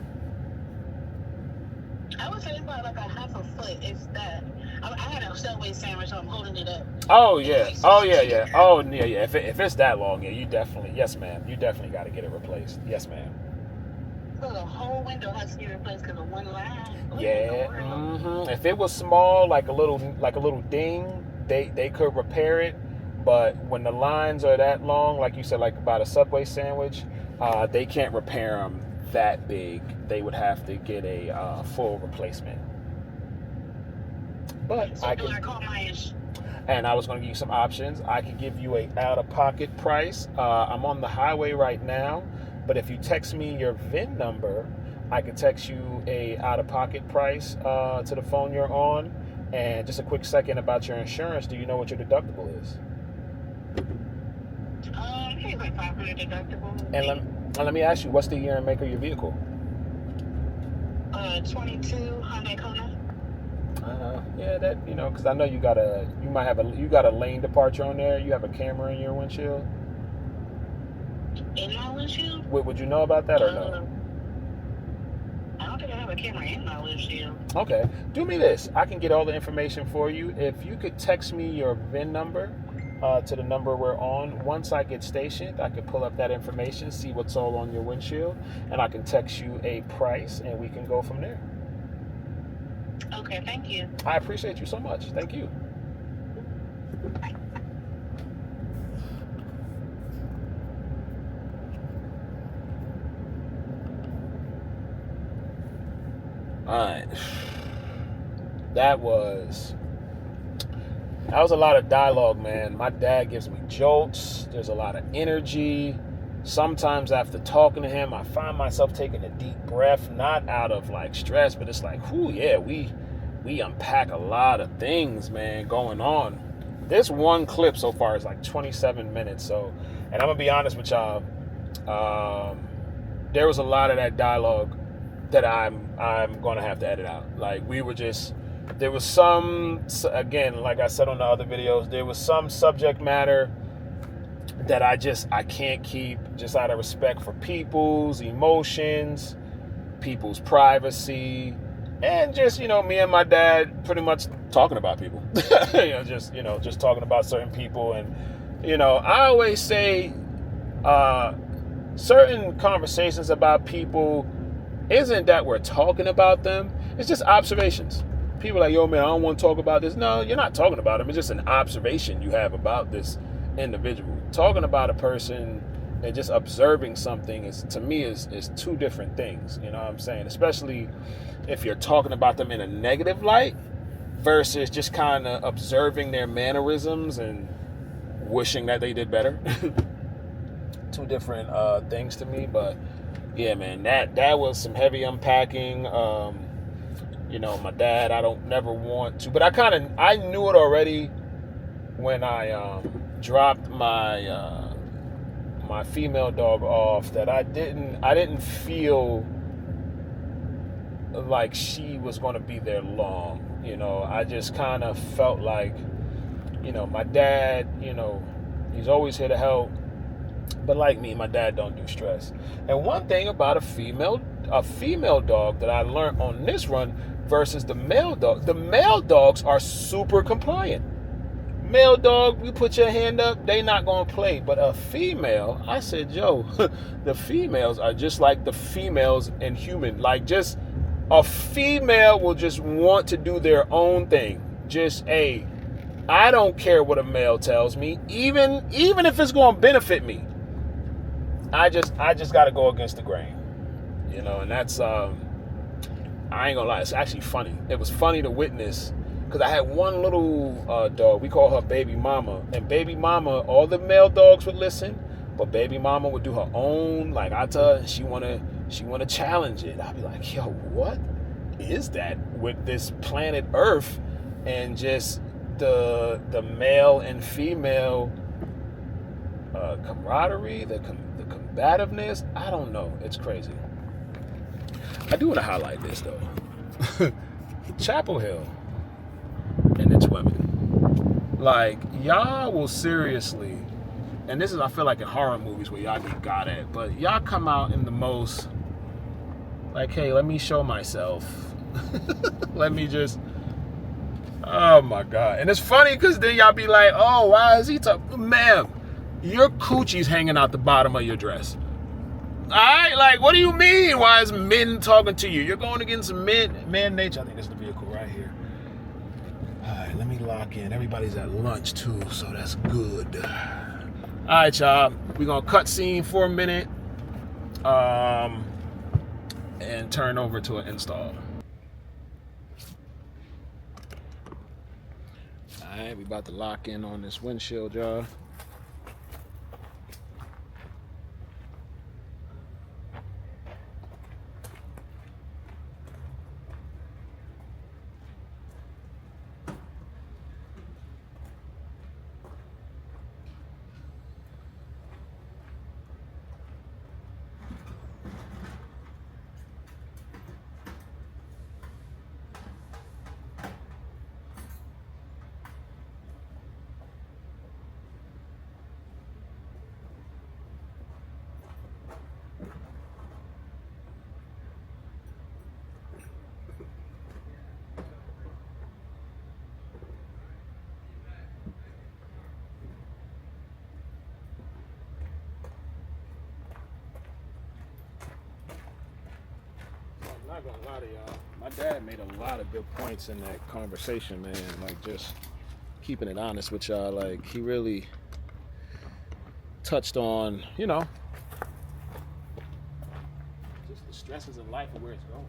I: I would say about like a half a foot, if that. I had a Subway sandwich, so I'm holding it up.
A: Oh yeah. Oh yeah. Oh yeah. If it's that long, yeah, you definitely. Yes, ma'am. You definitely got to get it replaced. Yes, ma'am.
I: So the whole window has to be replaced because of one line.
A: Yeah. Mm-hmm. If it was small, like a little ding, they could repair it. But when the lines are that long, like you said, like about a Subway sandwich, they can't repair them that big. They would have to get a full replacement. But
I: So
A: I
I: do
A: can.
I: I call my
A: And I was going to give you some options. I could give you a out-of-pocket price. I'm on the highway right now, but if you text me your VIN number, I can text you a out-of-pocket price to the phone you're on. And just a quick second about your insurance. Do you know what your deductible is?
I: I think it's like $500 deductible.
A: And let me ask you, what's the year and make of your vehicle?
I: 22 Hyundai Kona.
A: Yeah, that, you know, because I know you got a lane departure on there. You have a camera in your windshield.
I: In my windshield?
A: Would you know about that or no?
I: I don't think I have a camera in my windshield.
A: Okay. Do me this. I can get all the information for you. If you could text me your VIN number to the number we're on. Once I get stationed, I can pull up that information, see what's all on your windshield, and I can text you a price, and we can go from there.
I: Okay, thank you.
A: I appreciate you so much. Thank you. All right. That was a lot of dialogue, man. My dad gives me jolts. There's a lot of energy. Sometimes after talking to him, I find myself taking a deep breath, not out of like stress, but it's like, whoo, yeah, we unpack a lot of things, man, going on. This one clip so far is like 27 minutes. So, and I'm gonna be honest with y'all, there was a lot of that dialogue that I'm gonna have to edit out. Like there was some, again, like I said on the other videos, there was some subject matter that I can't keep, just out of respect for people's emotions, people's privacy, and just, me and my dad pretty much talking about people. just talking about certain people. And, I always say certain conversations about people isn't that we're talking about them, it's just observations. People are like, yo, man, I don't want to talk about this. No, you're not talking about them. It's just an observation you have about this individual. Talking about a person and just observing something is two different things. You know what I'm saying? Especially if you're talking about them in a negative light versus just kind of observing their mannerisms and wishing that they did better. Two different things to me. But yeah, man, that was some heavy unpacking. My dad, I don't never want to, but I knew it already when I dropped my my female dog off, that I didn't feel like she was going to be there long. I just kind of felt like, my dad, he's always here to help. But like me, my dad don't do stress. And one thing about a female dog that I learned on this run versus the male dogs are super compliant. Male dog, you put your hand up, they not gonna play. But a female, I said, yo, the females are just like the females in human. Like, just a female will just want to do their own thing. Just, hey, I don't care what a male tells me, even if it's gonna benefit me. I just gotta go against the grain, and that's I ain't gonna lie, it's actually funny. It was funny to witness, because I had one little dog, we call her Baby Mama, and Baby Mama, all the male dogs would listen, but Baby Mama would do her own. Like, I tell her, she wanna challenge it. I'd be like, yo, what is that with this planet Earth and just the male and female camaraderie, the combativeness? I don't know. It's crazy. I do want to highlight this though. Chapel Hill and its women. Like, y'all will seriously, and this is, I feel like, in horror movies where y'all get got at, but y'all come out in the most like, hey, let me show myself. Let me just, oh my God. And it's funny because then y'all be like, oh, why is he talking? Ma'am, your coochie's hanging out the bottom of your dress. All right, like, what do you mean? Why is men talking to you? You're going against man nature. I think this is the vehicle right here. All right, let me lock in. Everybody's at lunch too, so that's good. All right, y'all. We're gonna cut scene for a minute, and turn over to an install. All right, we about to lock in on this windshield, y'all. not gonna lie to y'all. My dad made a lot of good points in that conversation, man. Like, just keeping it honest with y'all. Like, he really touched on, you know, just the stresses of life and where it's going.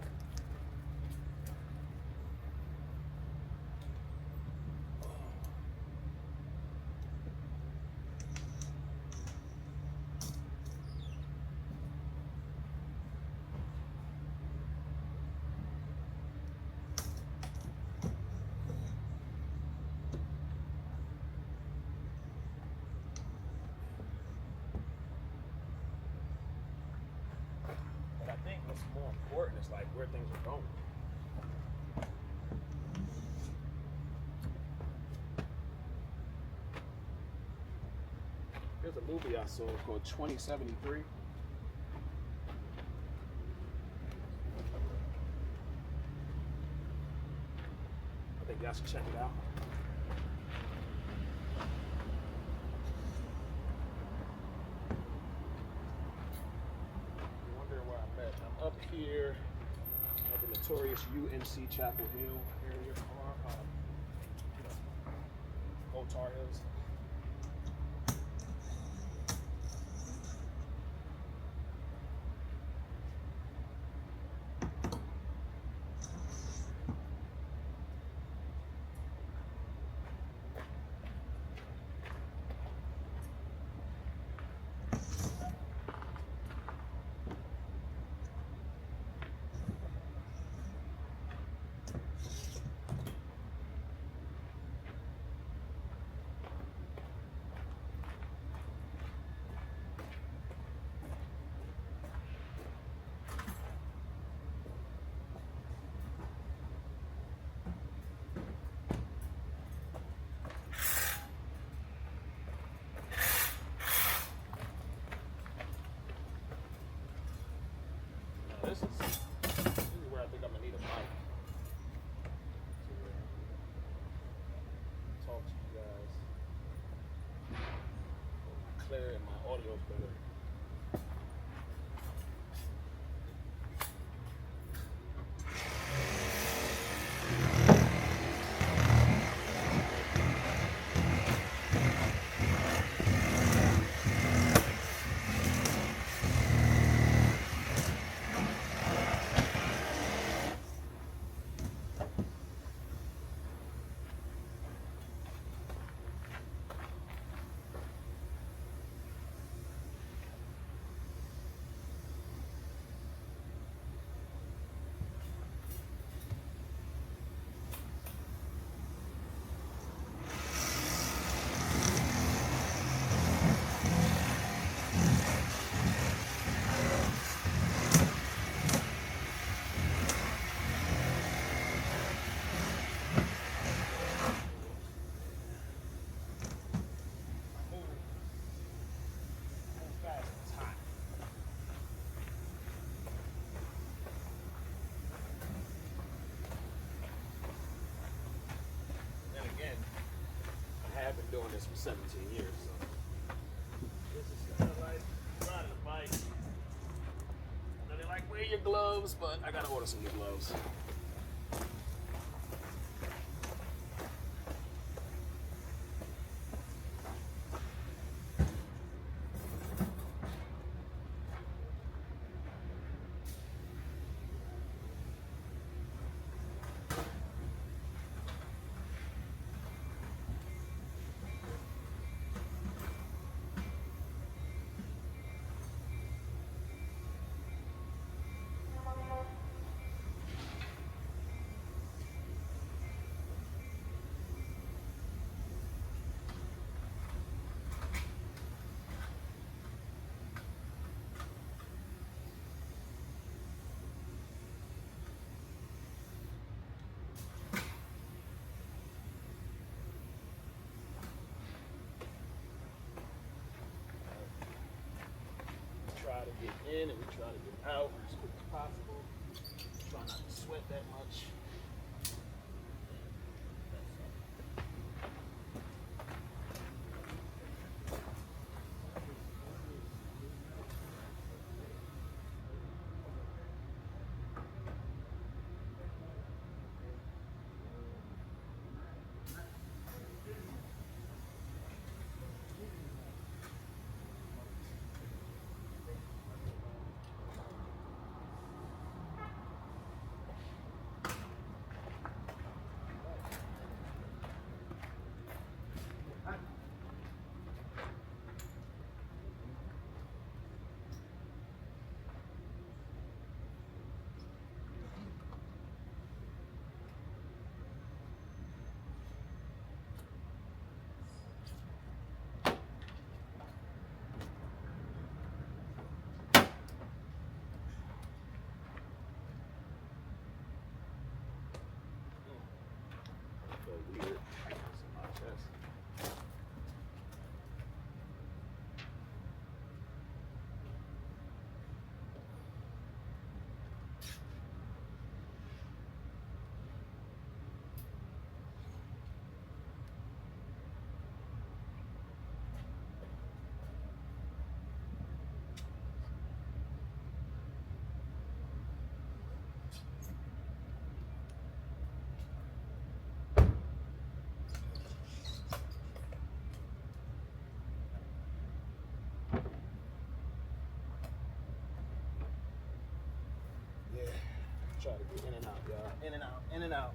A: But I think what's more important is like where things are going. There's a movie I saw called 2073. I think y'all should check it out. You're wondering where I'm at. I'm up here at the notorious UNC Chapel Hill area. Old Tar Heels. This is where I think I'm gonna need a mic to talk to you guys. Clear and my audio's better. I've been doing this for 17 years, so this is kind of like riding a bike. I know they like, wear your gloves, but I gotta order some new gloves. Try to get in and we try to get out as quick as possible. Try not to sweat that much. Yeah. Try to get in and out, y'all. In and out, in and out.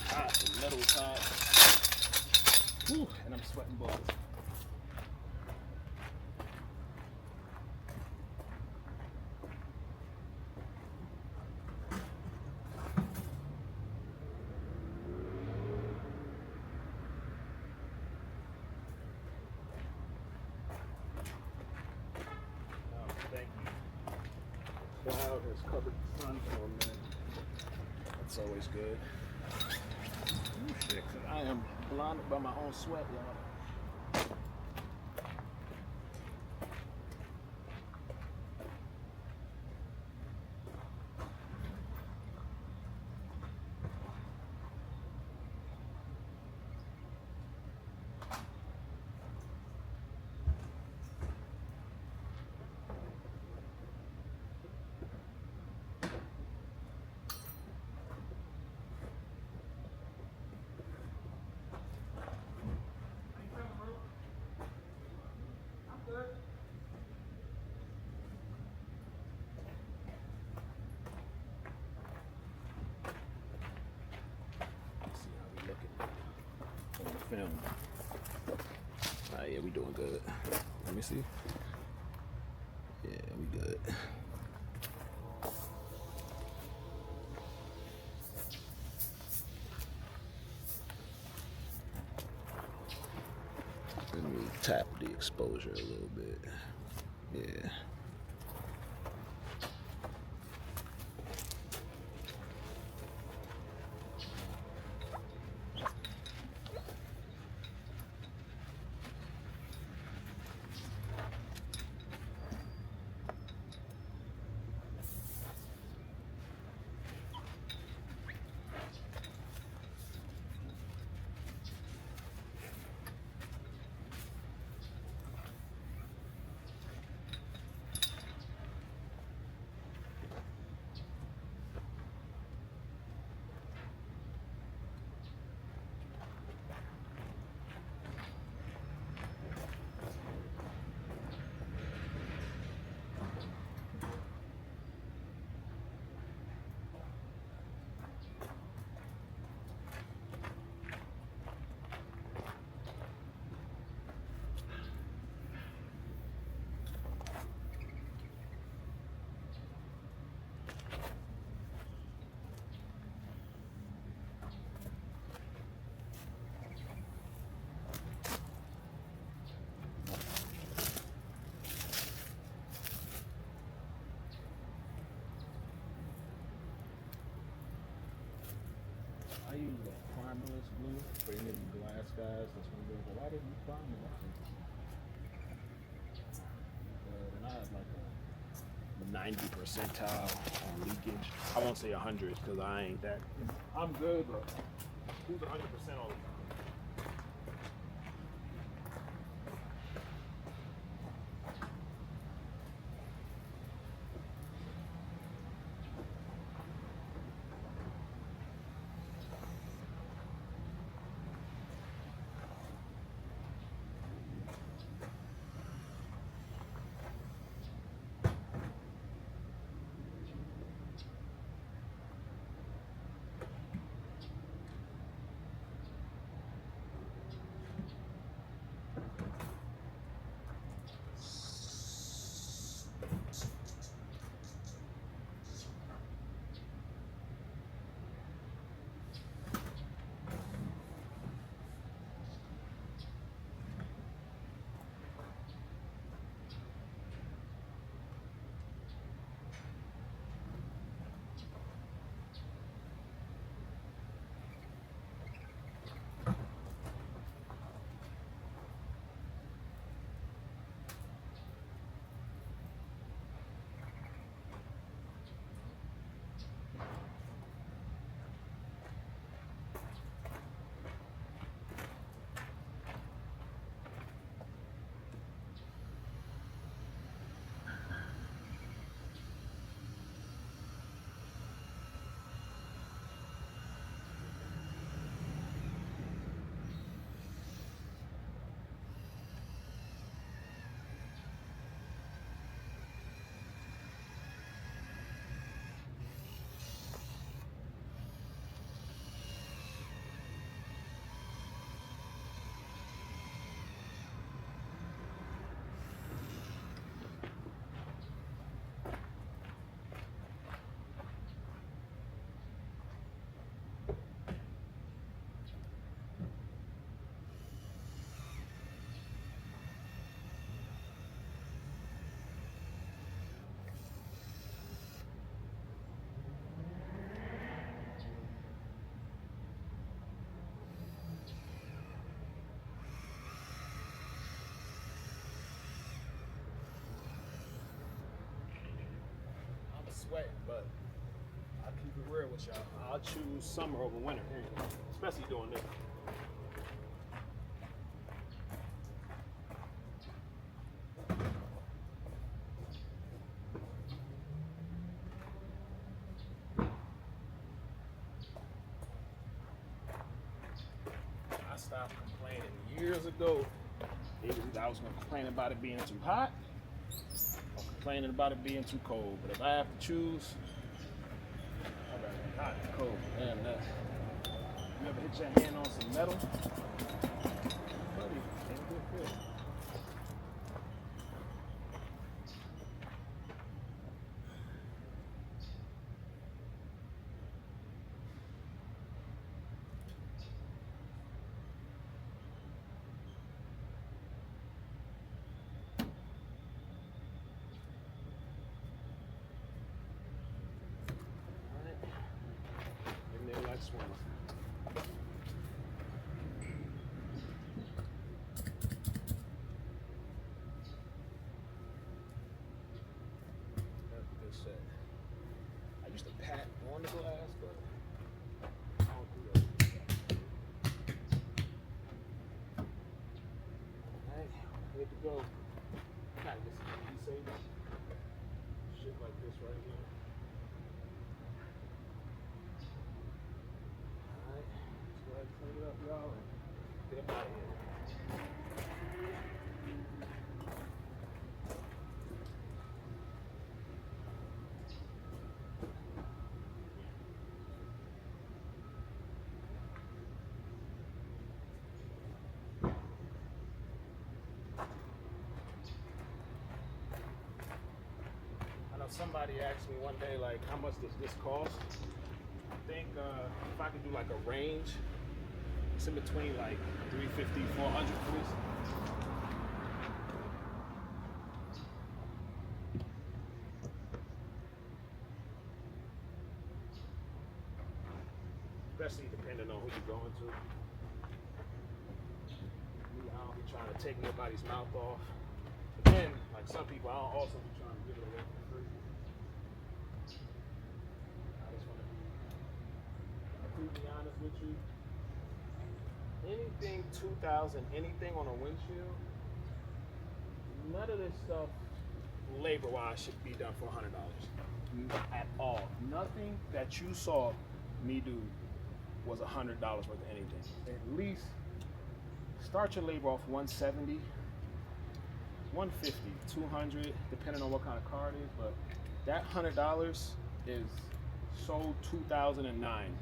A: Hot, the metal's hot. Whew, and I'm sweating balls. Oh, thank you. Cloud has covered the sun for a minute. That's always good. Ooh, shit, 'cause I am blinded by my own sweat, y'all. Film. Yeah, we doing good. Let me see. Yeah, we good. Let me tap the exposure a little bit. Yeah. I use a primerless glue for any of the glass guys. That's one of those. Why didn't you prime it? And I have like a 90 percentile on leakage. I won't say 100 because I ain't that. I'm good, but who's 100% all the time? sweating, but I'll keep it real with y'all. I'll choose summer over winter, especially doing this. I stopped complaining years ago. I was going to complain about it being too hot or complaining about it being too cold. But if I have to choose, I'd rather be hot than cold. Damn that. You ever hit your hand on some metal? Buddy, ain't a good feel. And then next one. That's what they said. I used to pat on the glass, but I don't do that. Alright, good to go. Gotta get some key savers. Shit like this right here. Alright, let's go ahead and clean it up, y'all, and get up out of here. I know somebody asked me one day, like, how much does this cost? I think if I could do like a range, it's in between like $350, $400 for this. Especially depending on who you're going to. Me, I don't be trying to take nobody's mouth off. But then, like some people, I don't also be trying to give it away for free. I just want to be completely honest with you. Anything 2000, anything on a windshield, none of this stuff labor-wise should be done for $100 at all. Nothing that you saw me do was $100 worth of anything. At least start your labor off 170, 150, 200, depending on what kind of car it is. But that $100 is sold 2009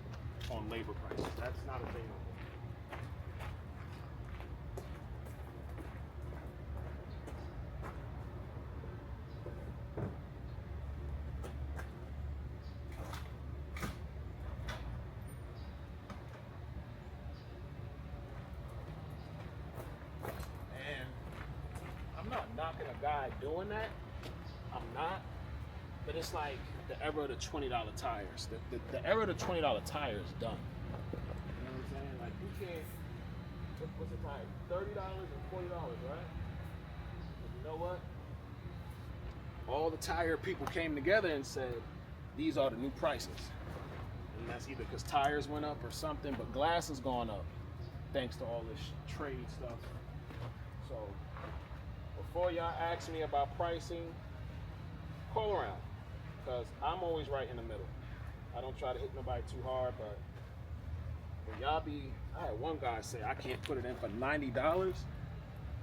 A: on labor prices. That's not a thing. And I'm not knocking a guy doing that. I'm not. But it's like the era of the $20 tires. The era of the $20 tire is done. You know what I'm saying? Like you can't. What's the tire? $30 and $40, right? But you know what? All the tire people came together and said, these are the new prices. And that's either because tires went up or something, but glass has gone up thanks to all this trade stuff. So before y'all ask me about pricing, call around, because I'm always right in the middle. I don't try to hit nobody too hard, but when y'all be, I had one guy say I can't put it in for $90.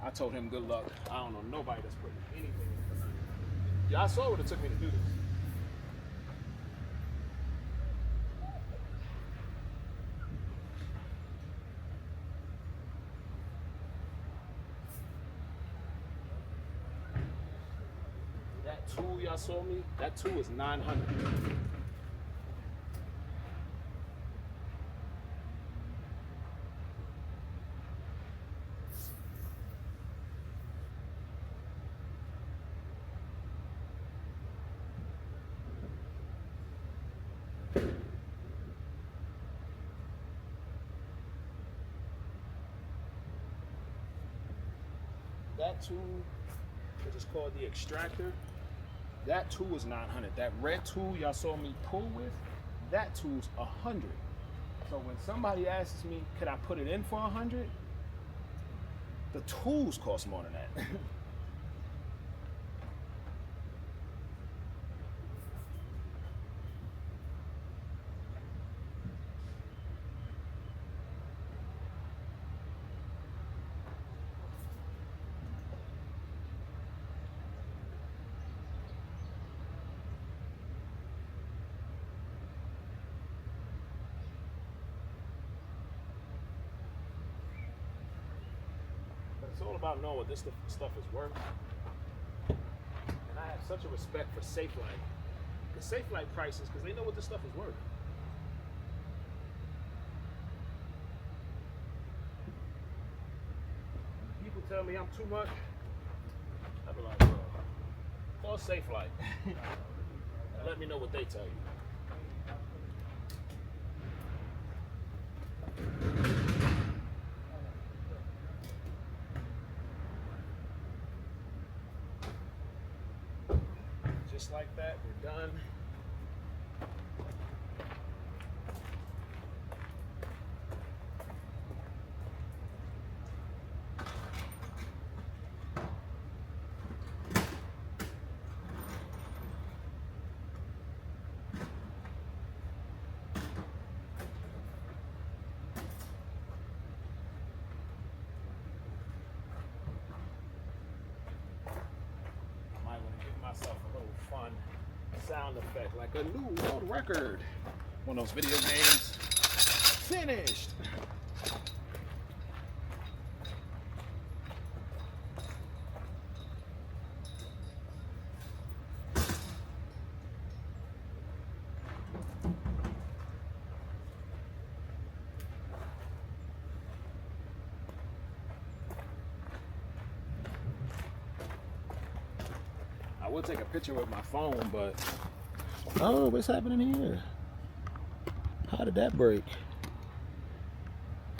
A: I told him good luck. I don't know nobody that's putting anything in for $90. Y'all saw what it took me to do this. That tool y'all saw me, that tool is $900. That tool, which is called the extractor, That tool is 900. That red tool y'all saw me pull with, that tool's 100. So when somebody asks me, could I put it in for 100? The tools cost more than that. It's all about knowing what this stuff is worth. And I have such a respect for Safelite. The Safelite prices, because they know what this stuff is worth. People tell me I'm too much. I be like, bro, call Safelite. And let me know what they tell you. Just like that, we're done. Myself a little fun sound effect, like a new world record. One of those video games. Finished. I will take a picture with my phone, but oh, what's happening here? How did that break?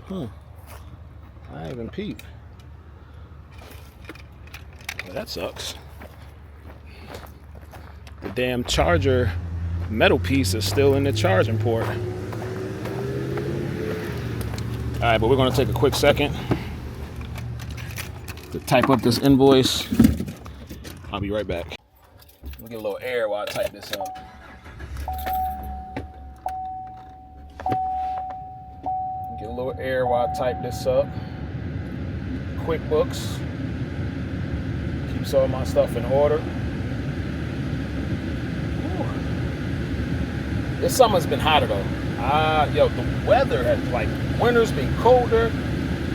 A: Huh? I haven't peeped. Well, that sucks. The damn charger metal piece is still in the charging port. All right, but we're gonna take a quick second to type up this invoice. I'll be right back. Let me get a little air while I type this up. Get a little air while I type this up. QuickBooks keeps all my stuff in order. Ooh. This summer's been hotter though. Yo, the weather has, like, winter's been colder,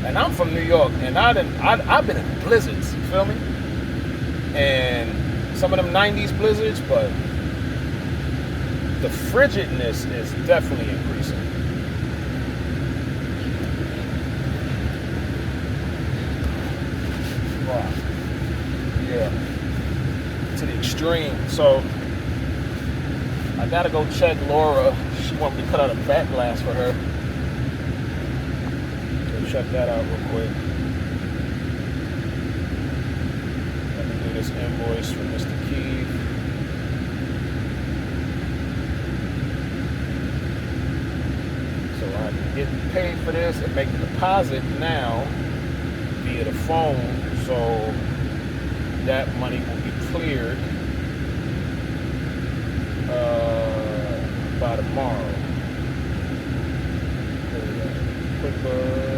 A: and I'm from New York, and I've been in blizzards. You feel me? And some of them 90s blizzards, but the frigidness is definitely increasing. Wow. Yeah, to the extreme. So I gotta go check Laura. She wanted me to cut out a back glass for her. Go check that out real quick. This invoice from Mr. Keith. So I can get paid for this and make the deposit now via the phone, so that money will be cleared by tomorrow. QuickBooks.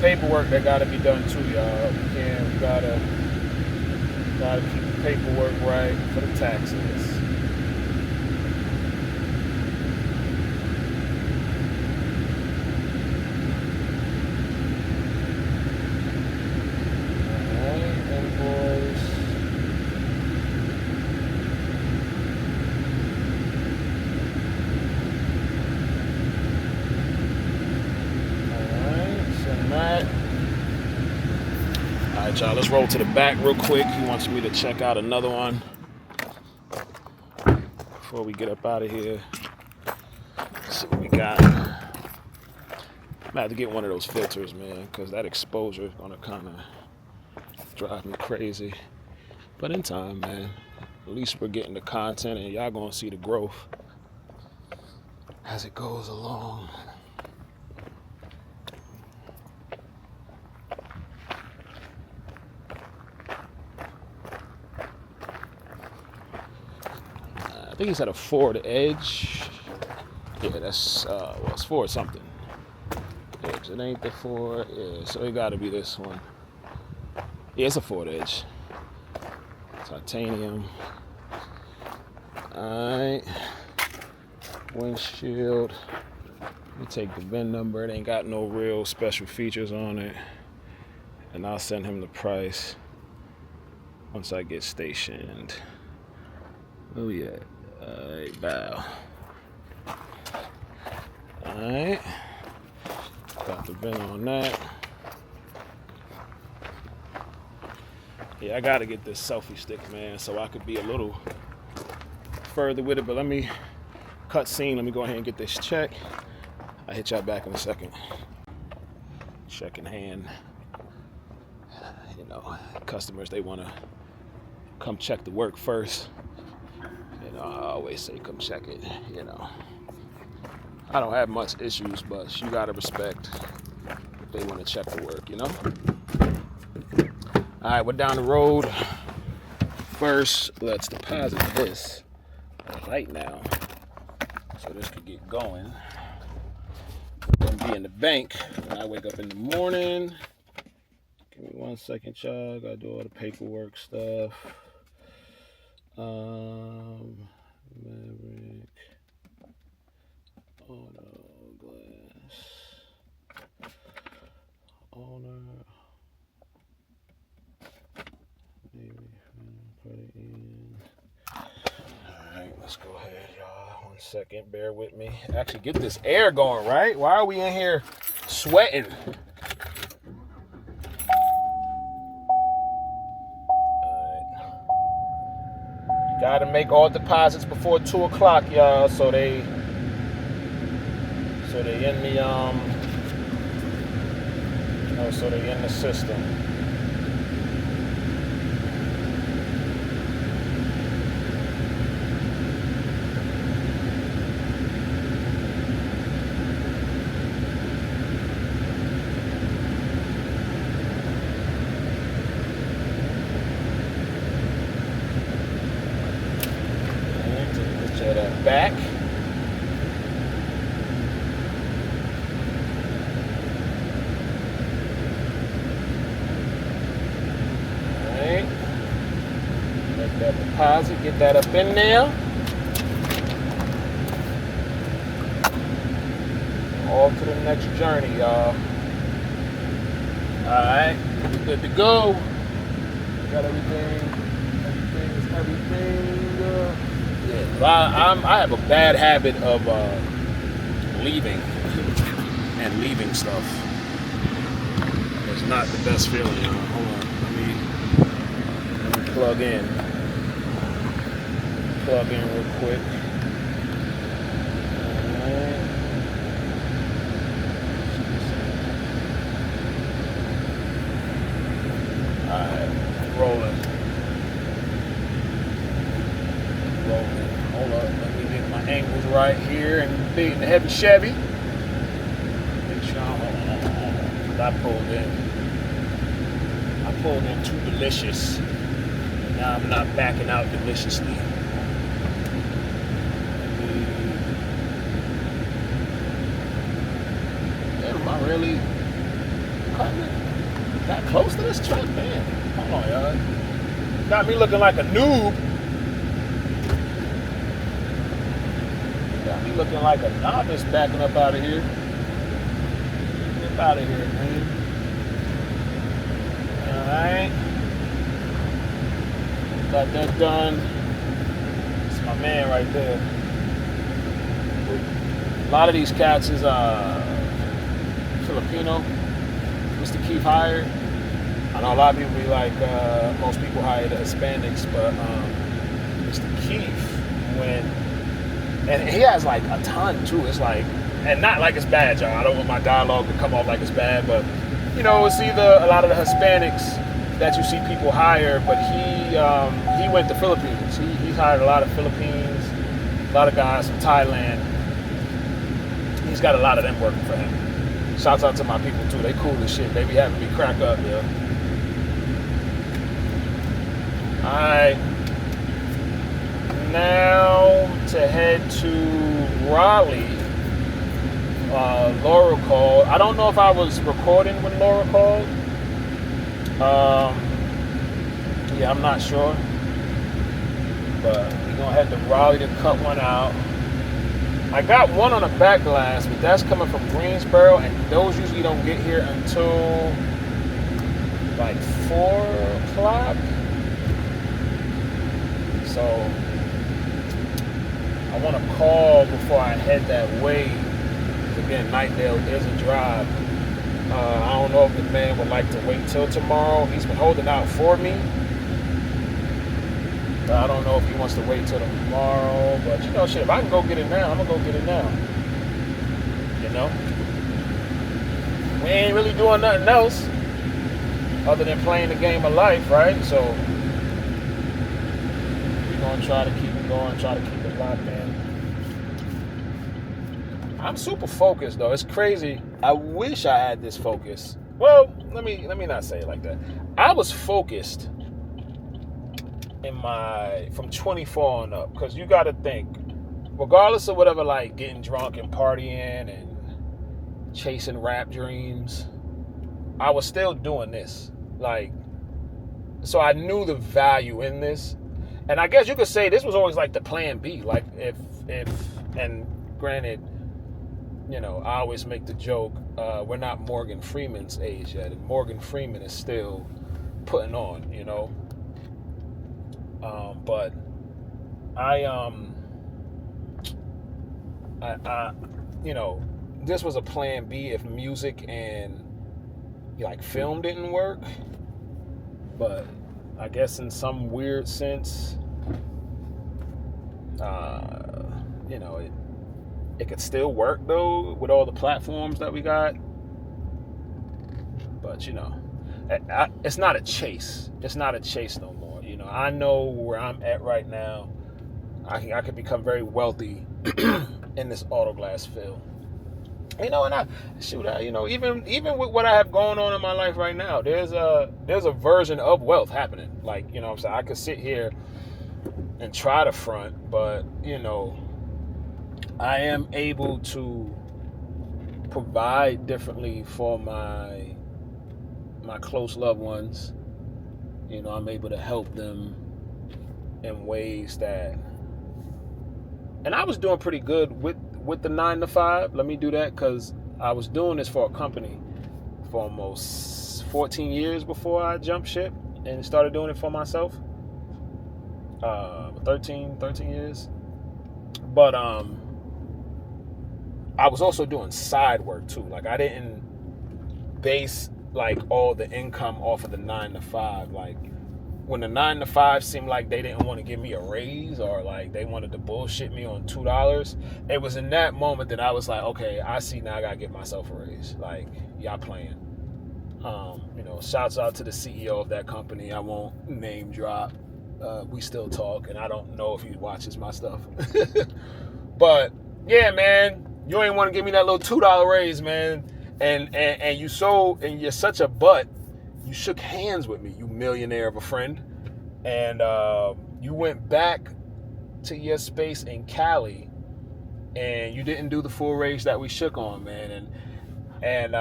A: paperwork that gotta be done too, y'all. We gotta keep the paperwork right for the taxes. Alright, y'all, let's roll to the back real quick. He wants me to check out another one before we get up out of here. Let's see what we got. I'm gonna have to get one of those filters, man, because that exposure is gonna kind of drive me crazy. But in time, man, at least we're getting the content and y'all gonna see the growth as it goes along. I think he's at a Ford Edge. Yeah, that's it's Ford something. Edge. It ain't the Ford. Yeah, so it got to be this one. Yeah, it's a Ford Edge. Titanium. Alright. Windshield. Let me take the VIN number. It ain't got no real special features on it. And I'll send him the price once I get stationed. Oh yeah. Alright, bow. Alright. Got the VIN on that. Yeah, I gotta get this selfie stick, man, so I could be a little further with it. But let me cut scene. Let me go ahead and get this check. I'll hit y'all back in a second. Check in hand. You know, customers, they wanna come check the work first. You know, I always say come check it, you know. I don't have much issues, but you gotta respect if they wanna check the work, you know? All right, we're down the road. First, let's deposit this right now so this could get going. It's gonna be in the bank when I wake up in the morning. Give me 1 second, y'all. Gotta do all the paperwork stuff. Maverick. Auto glass. Owner. Put it in. Alright, let's go ahead, y'all. 1 second, bear with me. Actually, get this air going, right? Why are we in here sweating? Alright. Gotta make all deposits before 2 o'clock, y'all, so they in the so they in the system. Back. Alright. Make that deposit, get that up in there. All to the next journey, y'all. Alright, we're good to go. Got everything. I have a bad habit of leaving stuff. It's not the best feeling, y'all. Hold on, let me plug in real quick. Alright, rolling. Hold up, let me get my angles right here and beating the heavy Chevy. Make sure I pulled in too delicious. Now I'm not backing out deliciously. Am I really cutting this truck, man. Hold on, y'all. Got me looking like a noob. Got me looking like a novice backing up out of here. Get out of here, man. Alright. Got that done. It's my man right there. A lot of these cats is Filipino. Mr. Keith hired. I know a lot of people be like, most people hire the Hispanics, but Mr. Keith, and he has like a ton too. It's like, and not like it's bad, y'all. I don't want my dialogue to come off like it's bad, but you know, it's either a lot of the Hispanics that you see people hire, but he went to Philippines. He's hired a lot of Philippines, a lot of guys from Thailand. He's got a lot of them working for him. Shouts out to my people too. They cool as shit. They be having me crack up, yo. Alright. Now to head to Raleigh. Laura called. I don't know if I was recording when Laura called. Yeah, I'm not sure. But we're gonna head to Raleigh to cut one out. I got one on the back glass, but that's coming from Greensboro, and those usually don't get here until like 4 o'clock. So I want to call before I head that way. Again, Nightdale is a drive. I don't know if the man would like to wait till tomorrow. He's been holding out for me. I don't know if he wants to wait till tomorrow, but you know, shit, if I can go get it now, I'm gonna go get it now. You know? We ain't really doing nothing else other than playing the game of life, right? So we're gonna try to keep it going, try to keep it locked in. I'm super focused though. It's crazy. I wish I had this focus. Well, let me not say it like that. I was focused from 24 on up, because you got to think, regardless of whatever, like getting drunk and partying and chasing rap dreams, I was still doing this. Like, so I knew the value in this, and I guess you could say this was always like the plan B. Like if and granted, you know, I always make the joke, we're not Morgan Freeman's age yet, and Morgan Freeman is still putting on, you know. But I you know, this was a plan B if music and like film didn't work. But I guess in some weird sense, you know, it could still work though with all the platforms that we got. But you know, it's not a chase. It's not a chase no more. You know, I know where I'm at right now. I could become very wealthy in this auto glass field. You know, and you know, even with what I have going on in my life right now, there's a version of wealth happening. Like, you know what I'm saying? I could sit here and try to front, but you know, I am able to provide differently for my close loved ones. You know, I'm able to help them in ways that, and I was doing pretty good with the 9 to 5. Let me do that, because I was doing this for a company for almost 14 years before I jumped ship and started doing it for myself. 13 years. But I was also doing side work too. Like, I didn't base like all the income off of the 9 to 5. Like, when the 9 to 5 seemed like they didn't want to give me a raise, or like they wanted to bullshit me on $2, it was in that moment that I was like, okay, I see now I gotta get myself a raise. Like, y'all playing. You know, shouts out to the CEO of that company. I won't name drop. We still talk, and I don't know if he watches my stuff. But yeah, man, you ain't want to give me that little $2 raise, man. And you're such a butt. You shook hands with me, you millionaire of a friend, and you went back to your space in Cali, and you didn't do the full raise that we shook on, man. And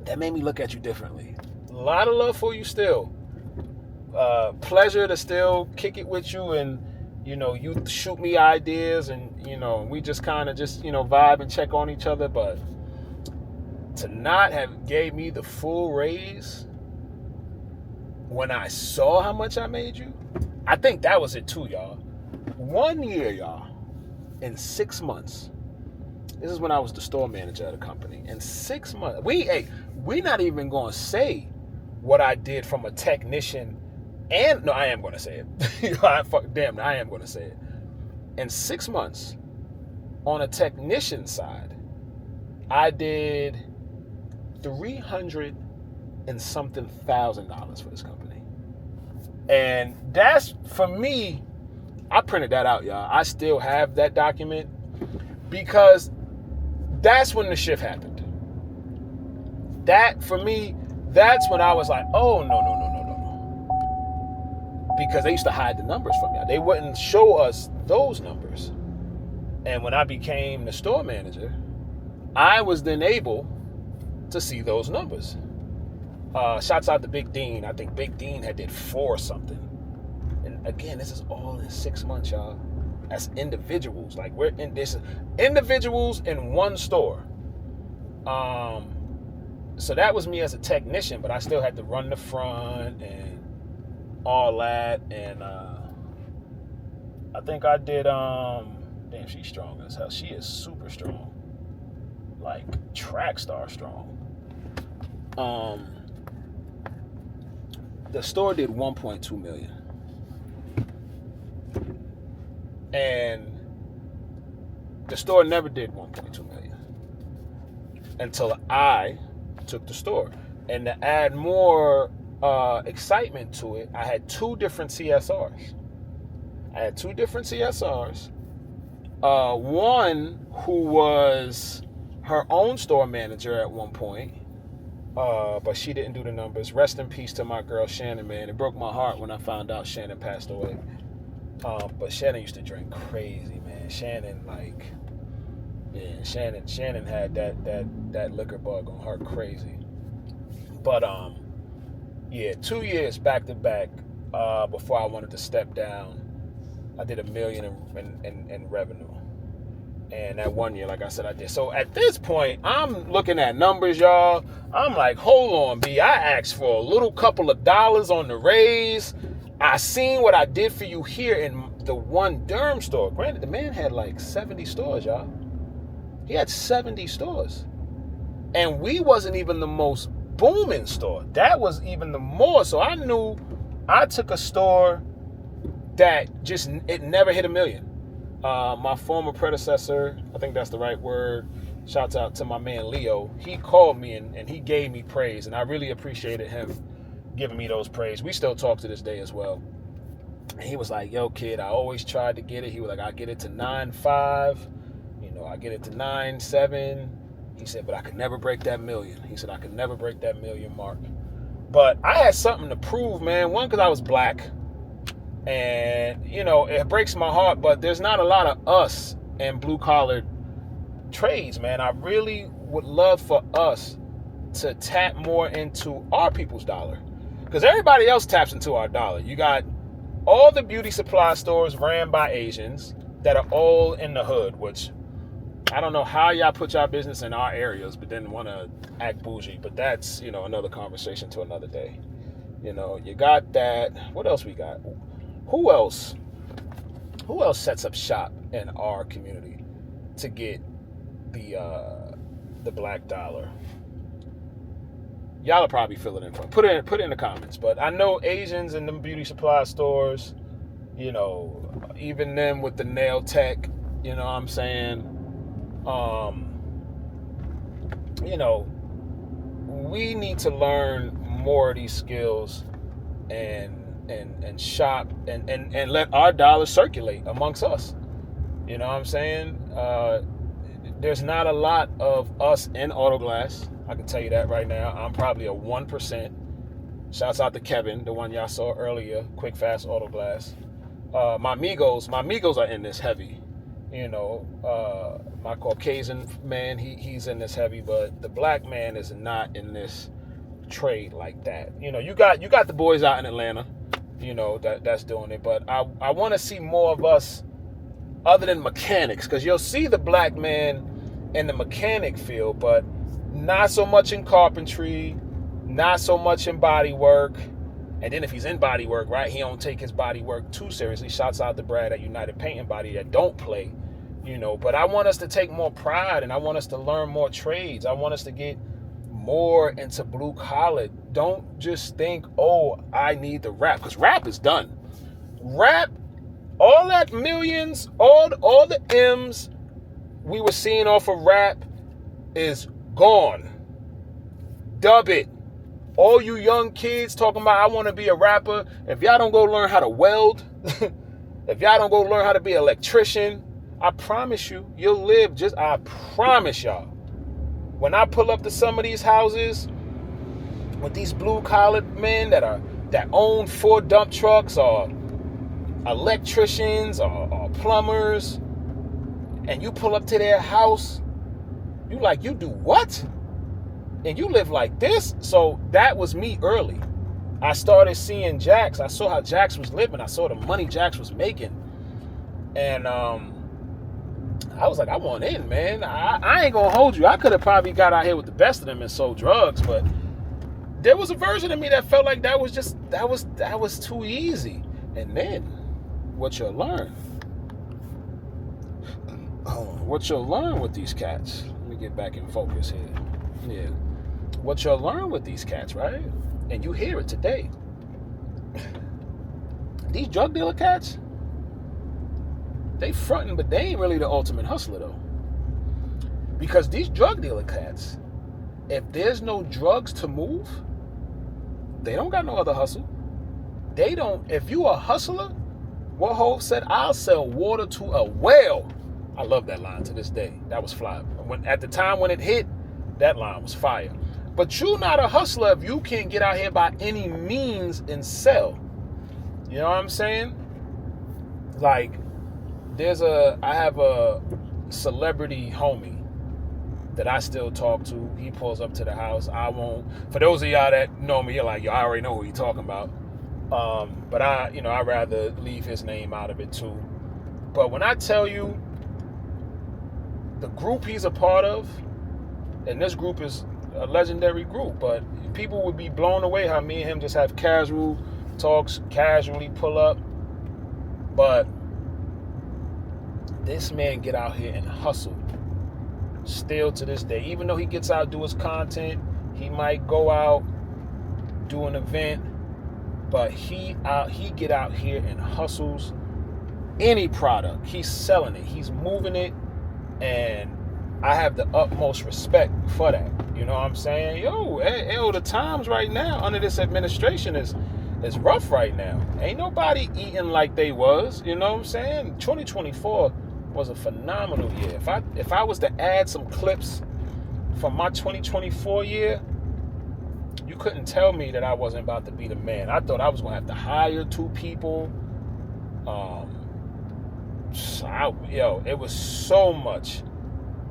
A: that made me look at you differently. A lot of love for you still. Pleasure to still kick it with you, and you shoot me ideas, and we just kind of just vibe and check on each other. But to not have gave me the full raise when I saw how much I made you, I think that was it too, y'all. 1 year, y'all, in 6 months. This is when I was the store manager at a company. In 6 months, we not even gonna say what I did from a technician. And no, I am going to say it. I am going to say it. In 6 months, on a technician side, I did $300 and something thousand for this company. And that's, for me, I printed that out, y'all. I still have that document because that's when the shift happened. That, for me, that's when I was like, oh, no. Because they used to hide the numbers from y'all. They wouldn't show us those numbers. And when I became the store manager, I was then able to see those numbers. Shouts out to Big Dean. I think Big Dean had did 4 something. And again, this is all in 6 months, y'all. As individuals. Like, we're in this individuals in one store. So that was me as a technician, but I still had to run the front and all that. And I think I did damn, she's strong as hell. She is super strong, like track star strong. The store did 1.2 million, and the store never did 1.2 million until I took the store. And to add more excitement to it, I had 2 different CSRs. One who was her own store manager at one point, but she didn't do the numbers. Rest in peace to my girl Shannon, man. It broke my heart when I found out Shannon passed away. But Shannon used to drink crazy, man. Shannon had that liquor bug on her crazy. But 2 years back to back before I wanted to step down, I did $1 million in revenue. And that 1 year, like I said, I did. So at this point, I'm looking at numbers, y'all. I'm like, hold on, B. I asked for a little couple of dollars on the raise. I seen what I did for you here in the one Durham store. Granted, the man had like 70 stores, y'all. He had 70 stores. And we wasn't even the most booming store. That was even the more. So I knew I took a store that it never hit $1 million. My former predecessor, I think that's the right word, shouts out to my man Leo. He called me and he gave me praise, and I really appreciated him giving me those praise. We still talk to this day as well. And he was like, yo, kid, I always tried to get it. He was like, I get it to 9.5, I get it to 9.7. He said, but I could never break that $1 million. He said, I could never break that $1 million mark. But I had something to prove, man. One, because I was black. And, it breaks my heart, but there's not a lot of us in blue-collar trades, man. I really would love for us to tap more into our people's dollar. Because everybody else taps into our dollar. You got all the beauty supply stores ran by Asians that are all in the hood, which I don't know how y'all put y'all business in our areas, but then want to act bougie. But that's, another conversation to another day. You got that. What else we got? Who else sets up shop in our community to get the black dollar? Y'all will probably fill it in. Put it in the comments. But I know Asians in the beauty supply stores, even them with the nail tech, what I'm saying? We need to learn more of these skills and shop and let our dollars circulate amongst us. You know what I'm saying? There's not a lot of us in auto glass. I can tell you that right now. I'm probably a 1%. Shouts out to Kevin, the one y'all saw earlier, Quick Fast Auto Glass. My Migos are in this heavy. My Caucasian man, he's in this heavy, but the black man is not in this trade like that. You know, you got the boys out in Atlanta, you know, that's doing it. But I want to see more of us other than mechanics, because you'll see the black man in the mechanic field, but not so much in carpentry, not so much in body work. And then if he's in body work, right, he don't take his body work too seriously. Shouts out to Brad at United Paint and Body that don't play, you know. But I want us to take more pride, and I want us to learn more trades. I want us to get more into blue collar. Don't just think, oh, I need the rap, because rap is done. Rap, all that millions, all the M's we were seeing off of rap is gone. Dub it. All you young kids talking about, I want to be a rapper. If y'all don't go learn how to weld, if y'all don't go learn how to be an electrician, I promise you, you'll live just, I promise y'all. When I pull up to some of these houses with these blue collar men that own 4 dump trucks or electricians or plumbers, and you pull up to their house, you like, you do what? And you live like this? So that was me early. I started seeing Jax. I saw how Jax was living. I saw the money Jax was making. And I was like, I want in, man. I ain't gonna hold you. I could have probably got out here with the best of them and sold drugs, but there was a version of me that felt like that was too easy. And then what you'll learn with these cats. Let me get back in focus here. Yeah. What you'll learn with these cats, right? And you hear it today. These drug dealer cats, they fronting, but they ain't really the ultimate hustler though. Because these drug dealer cats, if there's no drugs to move, they don't got no other hustle. They don't, if you a hustler, what Hov said, I'll sell water to a whale. I love that line to this day. That was fly. At the time when it hit, that line was fire. But you not a hustler if you can't get out here by any means and sell. You know what I'm saying? Like, I have a celebrity homie that I still talk to. He pulls up to the house. I won't, for those of y'all that know me, you're like, yo, I already know who you're talking about. But I'd rather leave his name out of it too. But when I tell you the group he's a part of, and this group is a legendary group, but people would be blown away how me and him just have casual talks, casually pull up. But this man get out here and hustle still to this day. Even though he gets out, do his content, he might go out, do an event, but he get out here and hustles any product. He's selling it, he's moving it, and I have the utmost respect for that. You know what I'm saying? Yo, the times right now under this administration is rough right now. Ain't nobody eating like they was. You know what I'm saying? 2024 was a phenomenal year. If I was to add some clips from my 2024 year, you couldn't tell me that I wasn't about to be the man. I thought I was gonna have to hire 2 people. It was so much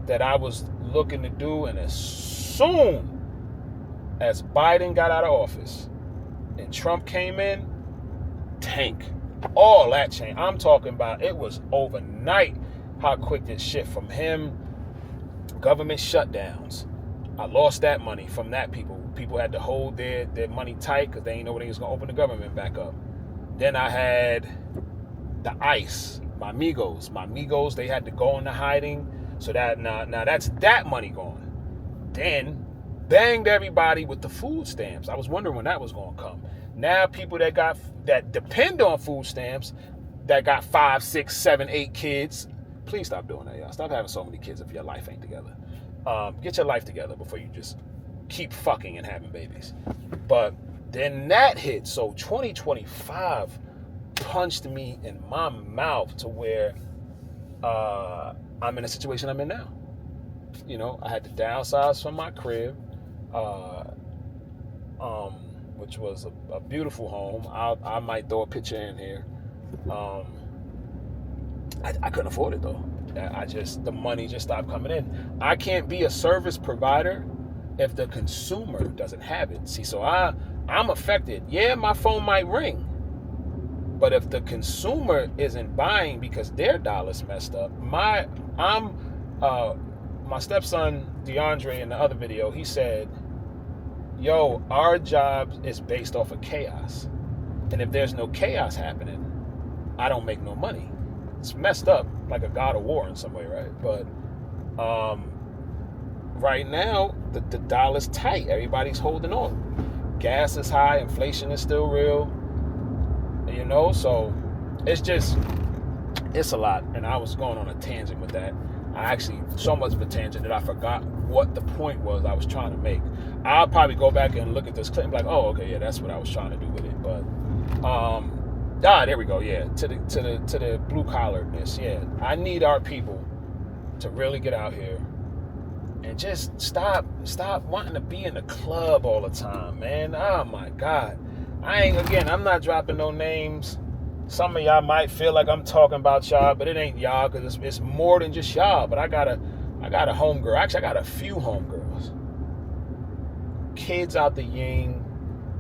A: that I was looking to do, and as soon as Biden got out of office and Trump came in, tank. All that changed. I'm talking about, it was overnight how quick this shit from him. Government shutdowns. I lost that money from that people. People had to hold their money tight because they ain't know when they was going to open the government back up. Then I had the ICE, my Migos, they had to go into hiding. So that now that's that money gone. Then banged everybody with the food stamps. I was wondering when that was going to come. Now people that depend on food stamps, that got 5, 6, 7, 8 kids. Please stop doing that, y'all. Stop having so many kids if your life ain't together. Get your life together before you just keep fucking and having babies. But then that hit. So 2025 punched me in my mouth to where I'm in a situation I'm in now. You know, I had to downsize from my crib, which was a beautiful home. I might throw a picture in here. I couldn't afford it though. The money just stopped coming in. I can't be a service provider if the consumer doesn't have it. See, so I'm affected. Yeah, my phone might ring. But if the consumer isn't buying because their dollar's messed up, my stepson DeAndre in the other video, he said, yo, our job is based off of chaos. And if there's no chaos happening, I don't make no money. It's messed up, like a God of War in some way, right? But right now, the dollar's tight. Everybody's holding on. Gas is high. Inflation is still real. You know, so it's a lot. And I was going on a tangent with that. I actually, so much of a tangent that I forgot what the point was I was trying to make. I'll probably go back and look at this clip and be like, oh, okay, yeah, that's what I was trying to do with it. But, there we go, yeah, to the blue collaredness, yeah. I need our people to really get out here and just stop wanting to be in the club all the time, man. Oh my God. I'm not dropping no names. Some of y'all might feel like I'm talking about y'all, but it ain't y'all, because it's more than just y'all. But I got a homegirl. Actually, I got a few homegirls. Kids out the ying,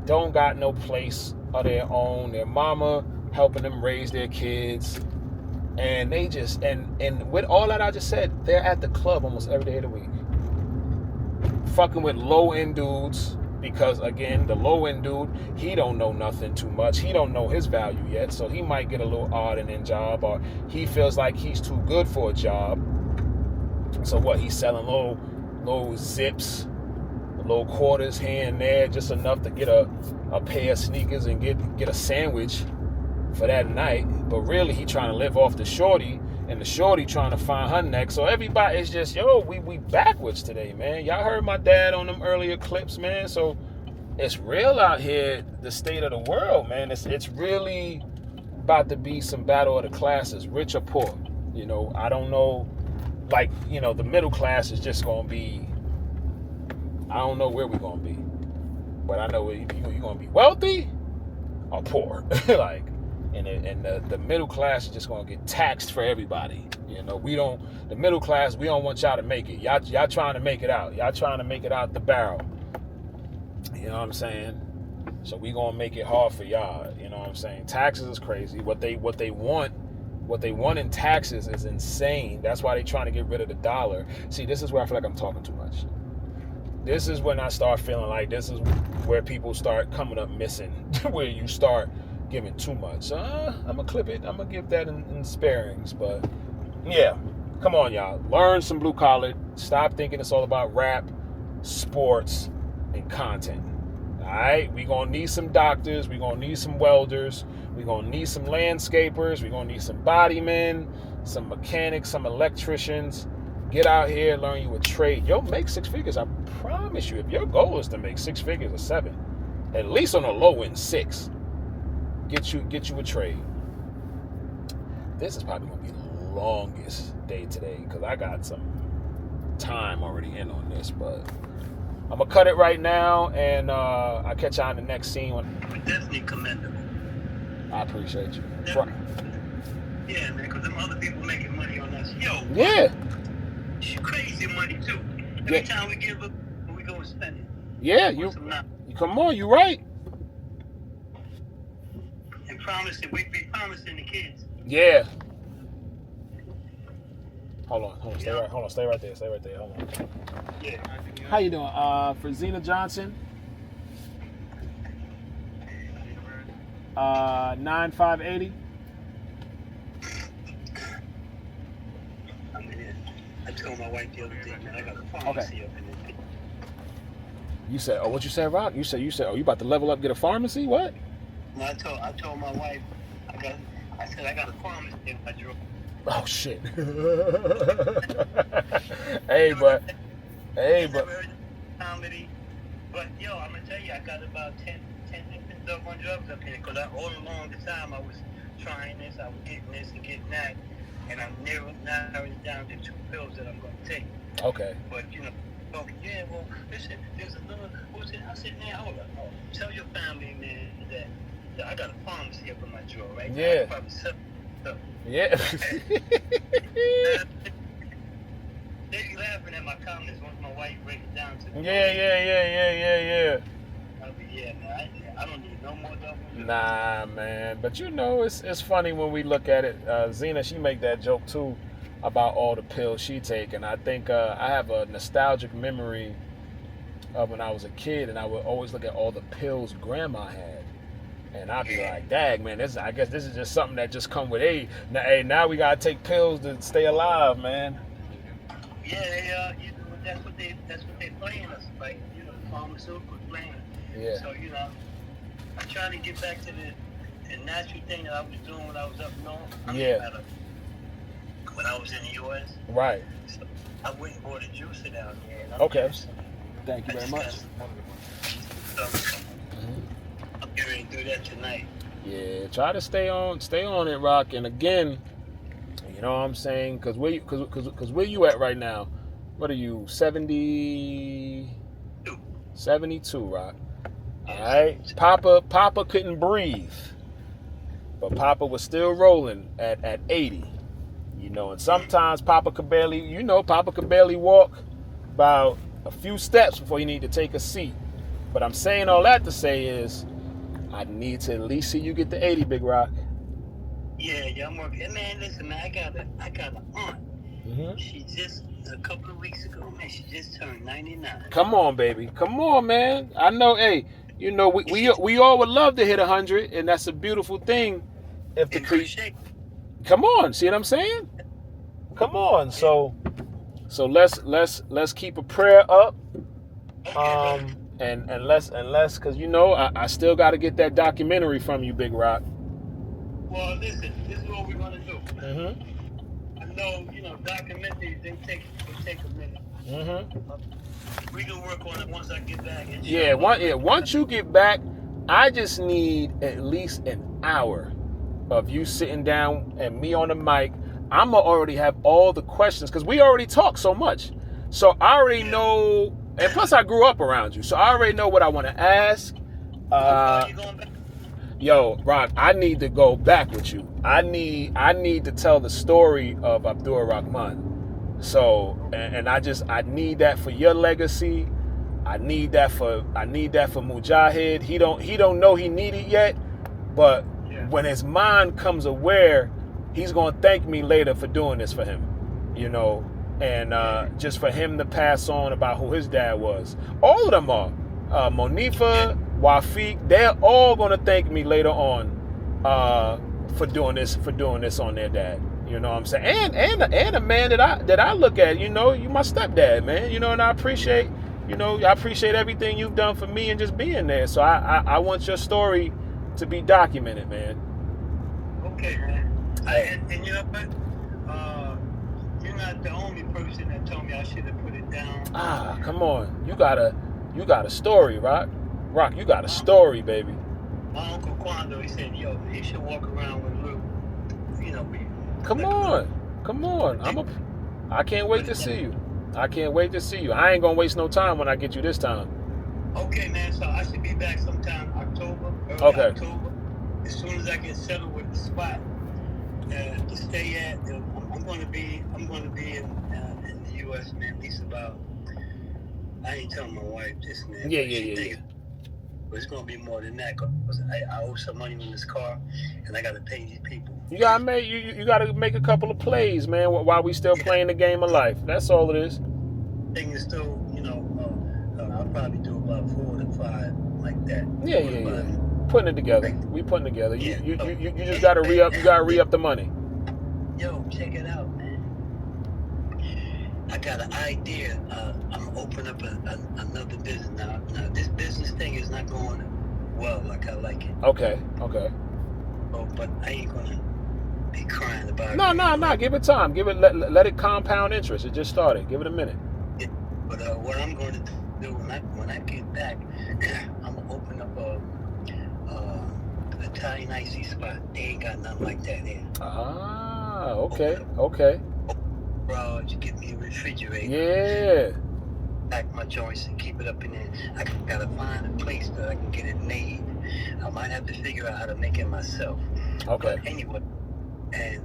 A: don't got no place of their own. Their mama helping them raise their kids. And they just, and with all that I just said, they're at the club almost every day of the week. Fucking with low-end dudes. Because, again, the low-end dude, he don't know nothing too much. He don't know his value yet, so he might get a little odd-end job, or he feels like he's too good for a job. So what, he's selling little zips, little quarters here and there, just enough to get a pair of sneakers and get a sandwich for that night. But really, he trying to live off the shorty, and the shorty trying to find her neck. So everybody is just, we backwards today, man. Y'all heard my dad on them earlier clips, man. So it's real out here, the state of the world, man. It's really about to be some battle of the classes, rich or poor. You know, I don't know, like, you know, the middle class is just going to be, I don't know where we're going to be. But I know you're going to be wealthy or poor. Like, and the middle class is just gonna get taxed for everybody. You know, the middle class, we don't want y'all to make it. Y'all trying to make it out. Y'all trying to make it out the barrel. You know what I'm saying? So we gonna make it hard for y'all. You know what I'm saying? Taxes is crazy. What they want in taxes is insane. That's why they trying to get rid of the dollar. See, this is where I feel like I'm talking too much. This is when I start feeling like this is where people start coming up missing, where you start giving too much. I'm gonna clip it. I'm gonna give that in sparings. But yeah, come on, y'all. Learn some blue collar. Stop thinking it's all about rap, sports, and content. All right, we gonna need some doctors. We gonna need some welders. We gonna need some landscapers. We gonna need some body men, some mechanics, some electricians. Get out here, learn you a trade. Yo, make 6 figures. I promise you. If your goal is to make 6 figures or 7, at least on the low end 6. Get you a trade. This is probably gonna be the longest day today because I got some time already in on this, but I'm gonna cut it right now, and I'll catch y'all in the next scene.
I: Definitely commendable.
A: I appreciate you.
I: Yeah, man, because them other people making money on us. Yo,
A: yeah,
I: crazy money too. Every time we give up, we go and spend it.
A: Yeah, you come on, you right.
I: We be promising the kids.
A: Yeah. Hold on, stay right there. Hold on.
I: Yeah.
A: How you doing? For Zena Johnson. 9580.
I: I told my wife the other day, man, I got a pharmacy up in this.
A: You said, what you said, Rock? You said, you about to level up, get a pharmacy? What?
I: No, I told my wife, I said I got a pharmacy in my drawer.
A: Oh shit. Hey, but
I: comedy. But yo, I'm gonna tell you, I got about 10 different stuff on drugs up here, because all along the time I was trying this, I was getting this and getting that, and I'm narrowing it down to 2 pills that I'm gonna take.
A: Okay.
I: But you know, yeah, well, listen, there's another. What's it? I said, man, hold on. Tell your family, man, that I got a pharmacy up in my drawer, right?
A: Yeah.
I: Probably 7 stuff.
A: Yeah.
I: They be laughing at my comments once my
H: why you break it down to the
A: Yeah.
H: I mean, yeah, man. I don't need no more double.
A: Nah, man. But you know, it's funny when we look at it. Zena, she make that joke too about all the pills she take, and I think I have a nostalgic memory of when I was a kid, and I would always look at all the pills Grandma had, and I'd be like, "Dag, man, I guess this is just something that just come with age. Now we gotta take pills to stay alive, man."
H: Yeah, you know, that's what they playing us, like, you know, pharmaceutical playing.
A: Yeah.
H: So, you know, I'm trying to get back to the natural thing that I was doing when I was up north. When I was in the U.S.
A: Right.
H: So I went and bought a juicer down here. And I'm
A: Okay.
H: juicing.
A: Thank you very much.
H: So, I'm getting ready to do that tonight.
A: Yeah, try to stay on it, Rock. And again, you know what I'm saying? Because where you at right now? What are you, 70? 72, Rock. All right. Papa couldn't breathe, but Papa was still rolling at 80. You know, and sometimes Papa could barely walk about a few steps before he need to take a seat. But I'm saying all that to say is, I need to at least see you get to 80, Big Rock.
H: Yeah, I'm working. Man, listen, man, I got an aunt.
A: Mm-hmm.
H: She just, a couple of weeks ago, man, she just turned 99.
A: Come on, baby. Come on, man. I know, hey, you know, we all would love to hit 100, and that's a beautiful thing. If the come on, see what I'm saying? Come on. So let's keep a prayer up. And let's cause you know I still gotta get that documentary from you, Big Rock.
H: Well, listen, this is what we're gonna do.
A: Mm-hmm.
H: I know, you know, documentaries they take a minute.
A: Mm-hmm.
H: We can work on it once I get back.
A: Once you get back, I just need at least an hour of you sitting down and me on the mic. I'ma already have all the questions because we already talk so much. So I already know, and plus I grew up around you, so I already know what I want to ask. Yo, Rock, I need to go back with you. I need to tell the story of Abdur Rahman. So, and I need that for your legacy. I need that for Mujahid. He don't know he need it yet, but when his mind comes aware, he's gonna thank me later for doing this for him. You know, and just for him to pass on about who his dad was. All of them are. Monifa, Wafiq, they're all gonna thank me later on for doing this on their dad. You know what I'm saying? And a man that I look at, you know, you my stepdad, man. You know, and I appreciate everything you've done for me and just being there. So I want your story to be documented, man.
H: Okay, man. And you know what? You're not the only person that told me I should have put it down.
A: Come on. You got a story, Rock. Rock, you got a story, baby.
H: My Uncle Quando, he said, yo, you should walk around with Lou. You know,
A: Come on. I can't wait to see you. I ain't gonna waste no time when I get you this time.
H: Okay, man. So I should be back sometime October. October. As soon as I get settled with the spot to stay at, I'm going to be in the U.S., man. At least about. I ain't telling my wife this, man.
A: Yeah.
H: But it's going to be more than that because I owe some money on this car, and I got to pay these people.
A: You gotta make a couple of plays, man, while we still playing the game of life. That's all it is.
H: Thing is still, you know, I'll probably do about 4 to 5 like that.
A: Yeah. Putting it together. We putting it together. You just gotta re-up. You gotta re-up the money.
H: Yo, check it out, man. I got an idea. I'm gonna open up another business now. Now this business thing is not going well like I like it.
A: Okay.
H: Oh, but I ain't gonna be crying about it.
A: No. Give it time. Let it compound interest. It just started. Give it a minute.
H: Yeah, but what I'm going to do when I get back, I'm gonna open up a Italian icy spot. They ain't got nothing like that here.
A: Okay.
H: Garage, get me a refrigerator.
A: Yeah.
H: Pack my joints and keep it up in there. I gotta find a place that I can get it made. I might have to figure out how to make it myself.
A: Okay.
H: But anyway, and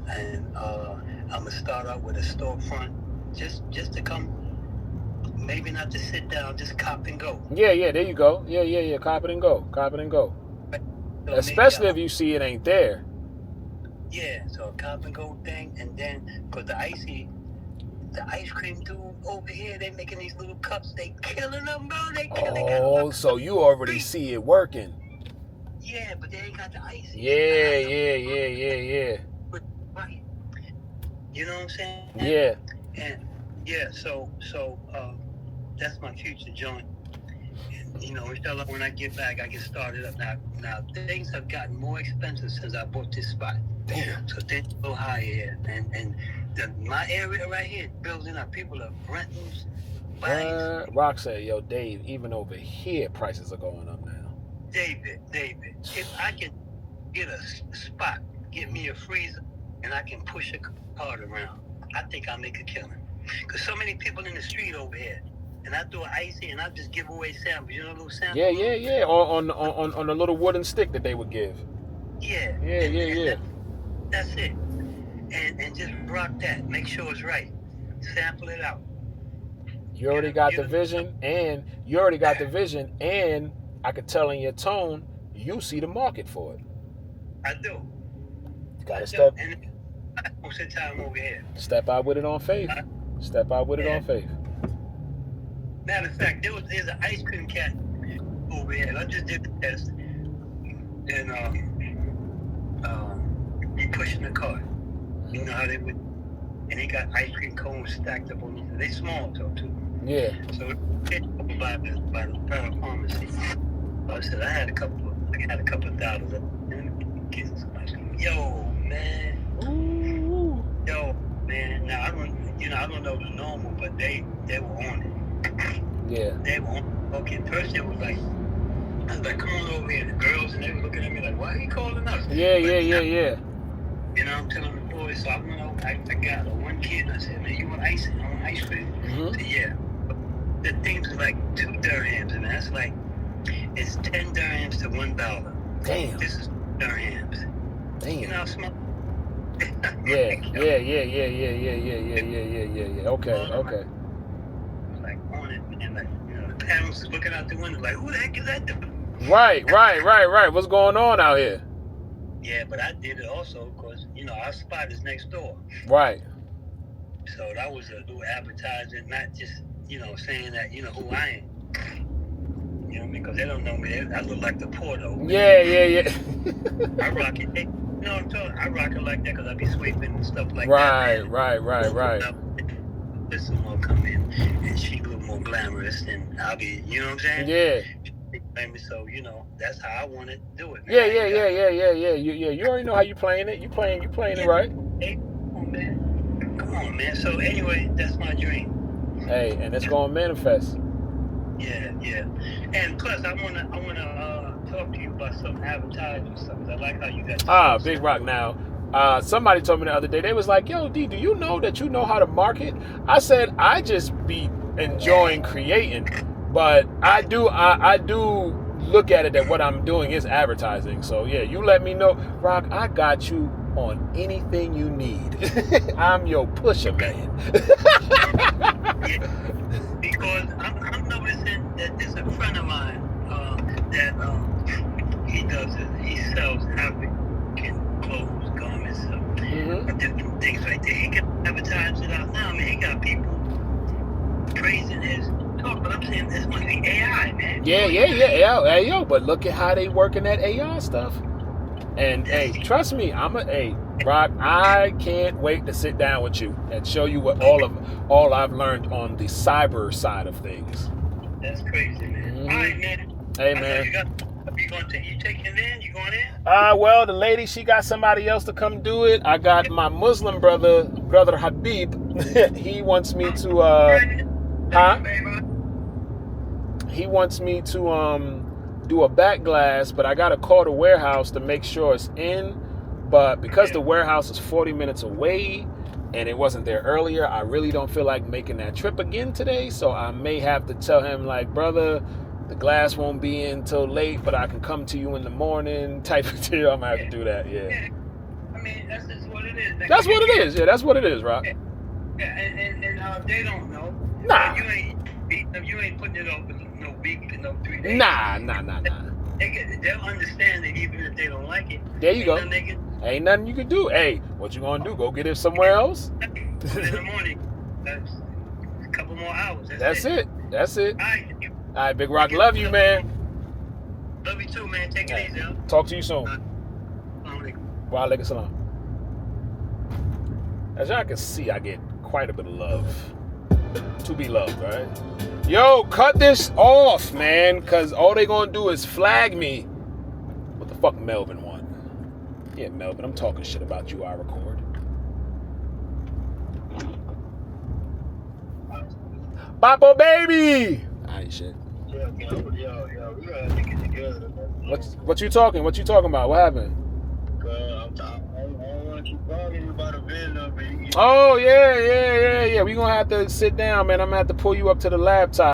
H: I'm gonna start out with a storefront, just to come maybe not to sit down, just cop and go.
A: Yeah, there you go. Yeah. Cop it and go.
H: So
A: Especially if
H: maybe
A: you see it ain't there.
H: yeah, so a cop and go thing, and then cause the ice cream dude over here, they making these little cups. They killing them, bro. They killing them.
A: Oh, so you already see it working.
H: Yeah, but they ain't got the ice.
A: Yeah.
H: Right. You know what I'm saying?
A: Yeah.
H: And yeah, so that's my future joint. And, you know, inshallah, when I get back, I get started up now. Now things have gotten more expensive since I bought this spot.
A: Damn.
H: So things go higher here, and my area right here, building up. People are renting, buying.
A: Rock said, yo, Dave, even over here, prices are going up now.
H: David, if I can get a spot, get me a freezer, and I can push a cart around, I think I'll make a killing. Because so many people in the street over here, and I do an icy, and I just give away samples. You know, little samples?
A: Yeah. On the little wooden stick that they would give.
H: Yeah.
A: Yeah.
H: That's it. And just rock that. Make sure it's right. Sample it out.
A: You already got the vision, and I could tell in your tone, you see the market for it.
H: I do.
A: You gotta step.
H: And most of the time over here.
A: Step out with it on faith.
H: Matter of fact, there's an ice cream cat over here. I just did the test, and he pushing the cart. You know how they would, and they got ice cream cones stacked up on them. They small though too.
A: Yeah.
H: So it's by the pharmacy. I said I had a couple of dollars. And get some ice cream. Yo man. Now I don't know the normal, but they were on it.
A: Yeah.
H: They were on it. Okay, first it was like, I was like, come on over here. The girls, and they were looking at me like, why are you calling us?
A: Yeah.
H: You know, I'm telling the boys, so I went over, I got one kid, and I said, man, you want ice cream?
A: Mm-hmm.
H: I said, yeah. But the things are like 2 dirhams, and that's like, it's 10 dirhams to $1.
A: Damn.
H: This is dirhams.
A: Damn.
H: You know how small?
A: Yeah. Okay.
H: Like on it, and like, you know, the parents is looking out the window like, who the heck is that doing?
A: Right. What's going on out here?
H: Yeah, but I did it also because, you know, our spot is next door.
A: Right.
H: So that was a little advertising, not just, you know, saying that, you know, who I am. You know, because they don't know me. I look like the Porto.
A: Yeah.
H: I rock it. You know what I'm talking? I rock it like that because I be sweeping and stuff like
A: right,
H: that.
A: Right.
H: This one will come in, and she a little more glamorous, and I'll be, you know what I'm saying?
A: Yeah.
H: So, you know, that's how I want to do it. Man.
A: Yeah. You already know how you playing it. You playing it right.
H: Hey, come on, man. So anyway, that's my dream.
A: Hey, and it's gonna manifest.
H: Yeah. And plus, I wanna talk to you about some advertising stuff. I like how you got.
A: Big Rock now. Somebody told me the other day, they was like, yo, D, do you know that you know how to market? I said, I just be enjoying creating, but I do look at it that what I'm doing is advertising. So yeah, you let me know. Rock, I got you on anything you need. I'm your pusher, man.
H: Yeah, because I'm noticing that there's a friend of mine that he sells African clothes, garments, different things right there. He can advertise it out now. I mean, he got people praising his talk, but I'm saying this must be AI, man.
A: Yeah. Hey, yo, but look at how they working that AI stuff. And hey, trust me, Rock, I can't wait to sit down with you and show you what all I've learned on the cyber side of things.
H: That's crazy, man. All right, man.
A: Hey, man.
H: You taking it in? You going in?
A: Well, the lady, she got somebody else to come do it. I got my Muslim brother Habib. He wants me to, He wants me to, do a back glass, but I got to call the warehouse to make sure it's in. But because the warehouse is 40 minutes away and it wasn't there earlier, I really don't feel like making that trip again today. So I may have to tell him, like, brother, the glass won't be in till late, but I can come to you in the morning type of deal. I'm going to have to do that, yeah.
H: I mean, that's just what it is.
A: That's what it is. Yeah, that's what it is, Rock.
H: Yeah, and they don't know.
A: Nah.
H: You ain't
J: If you ain't putting it up in no week, no 3 days.
A: Nah.
J: They'll understand it even if they don't like it.
A: There you go.
J: Then they can
A: Ain't nothing you can do. Hey, what you gonna do? Go get it somewhere else?
J: put it in the morning. That's a couple more hours.
A: That's it.
J: All right.
A: All right, Big Rock. Love you, man.
J: Love you too, man. Take it easy, huh?
A: Talk to you soon. Wa alaikum salam. As y'all can see, I get quite a bit of love. To be loved, right? Yo, cut this off, man, because all they gonna do is flag me. What the fuck Melvin want? Yeah, Melvin, I'm talking shit about you, I record. Papo baby! Alright, shit.
J: Yo, we gotta have to get together.
A: What you talking about? What happened?
J: I don't want to keep talking about a VIN number.
A: Oh, yeah. We gonna have to sit down, man. I'm gonna have to pull you up to the laptop.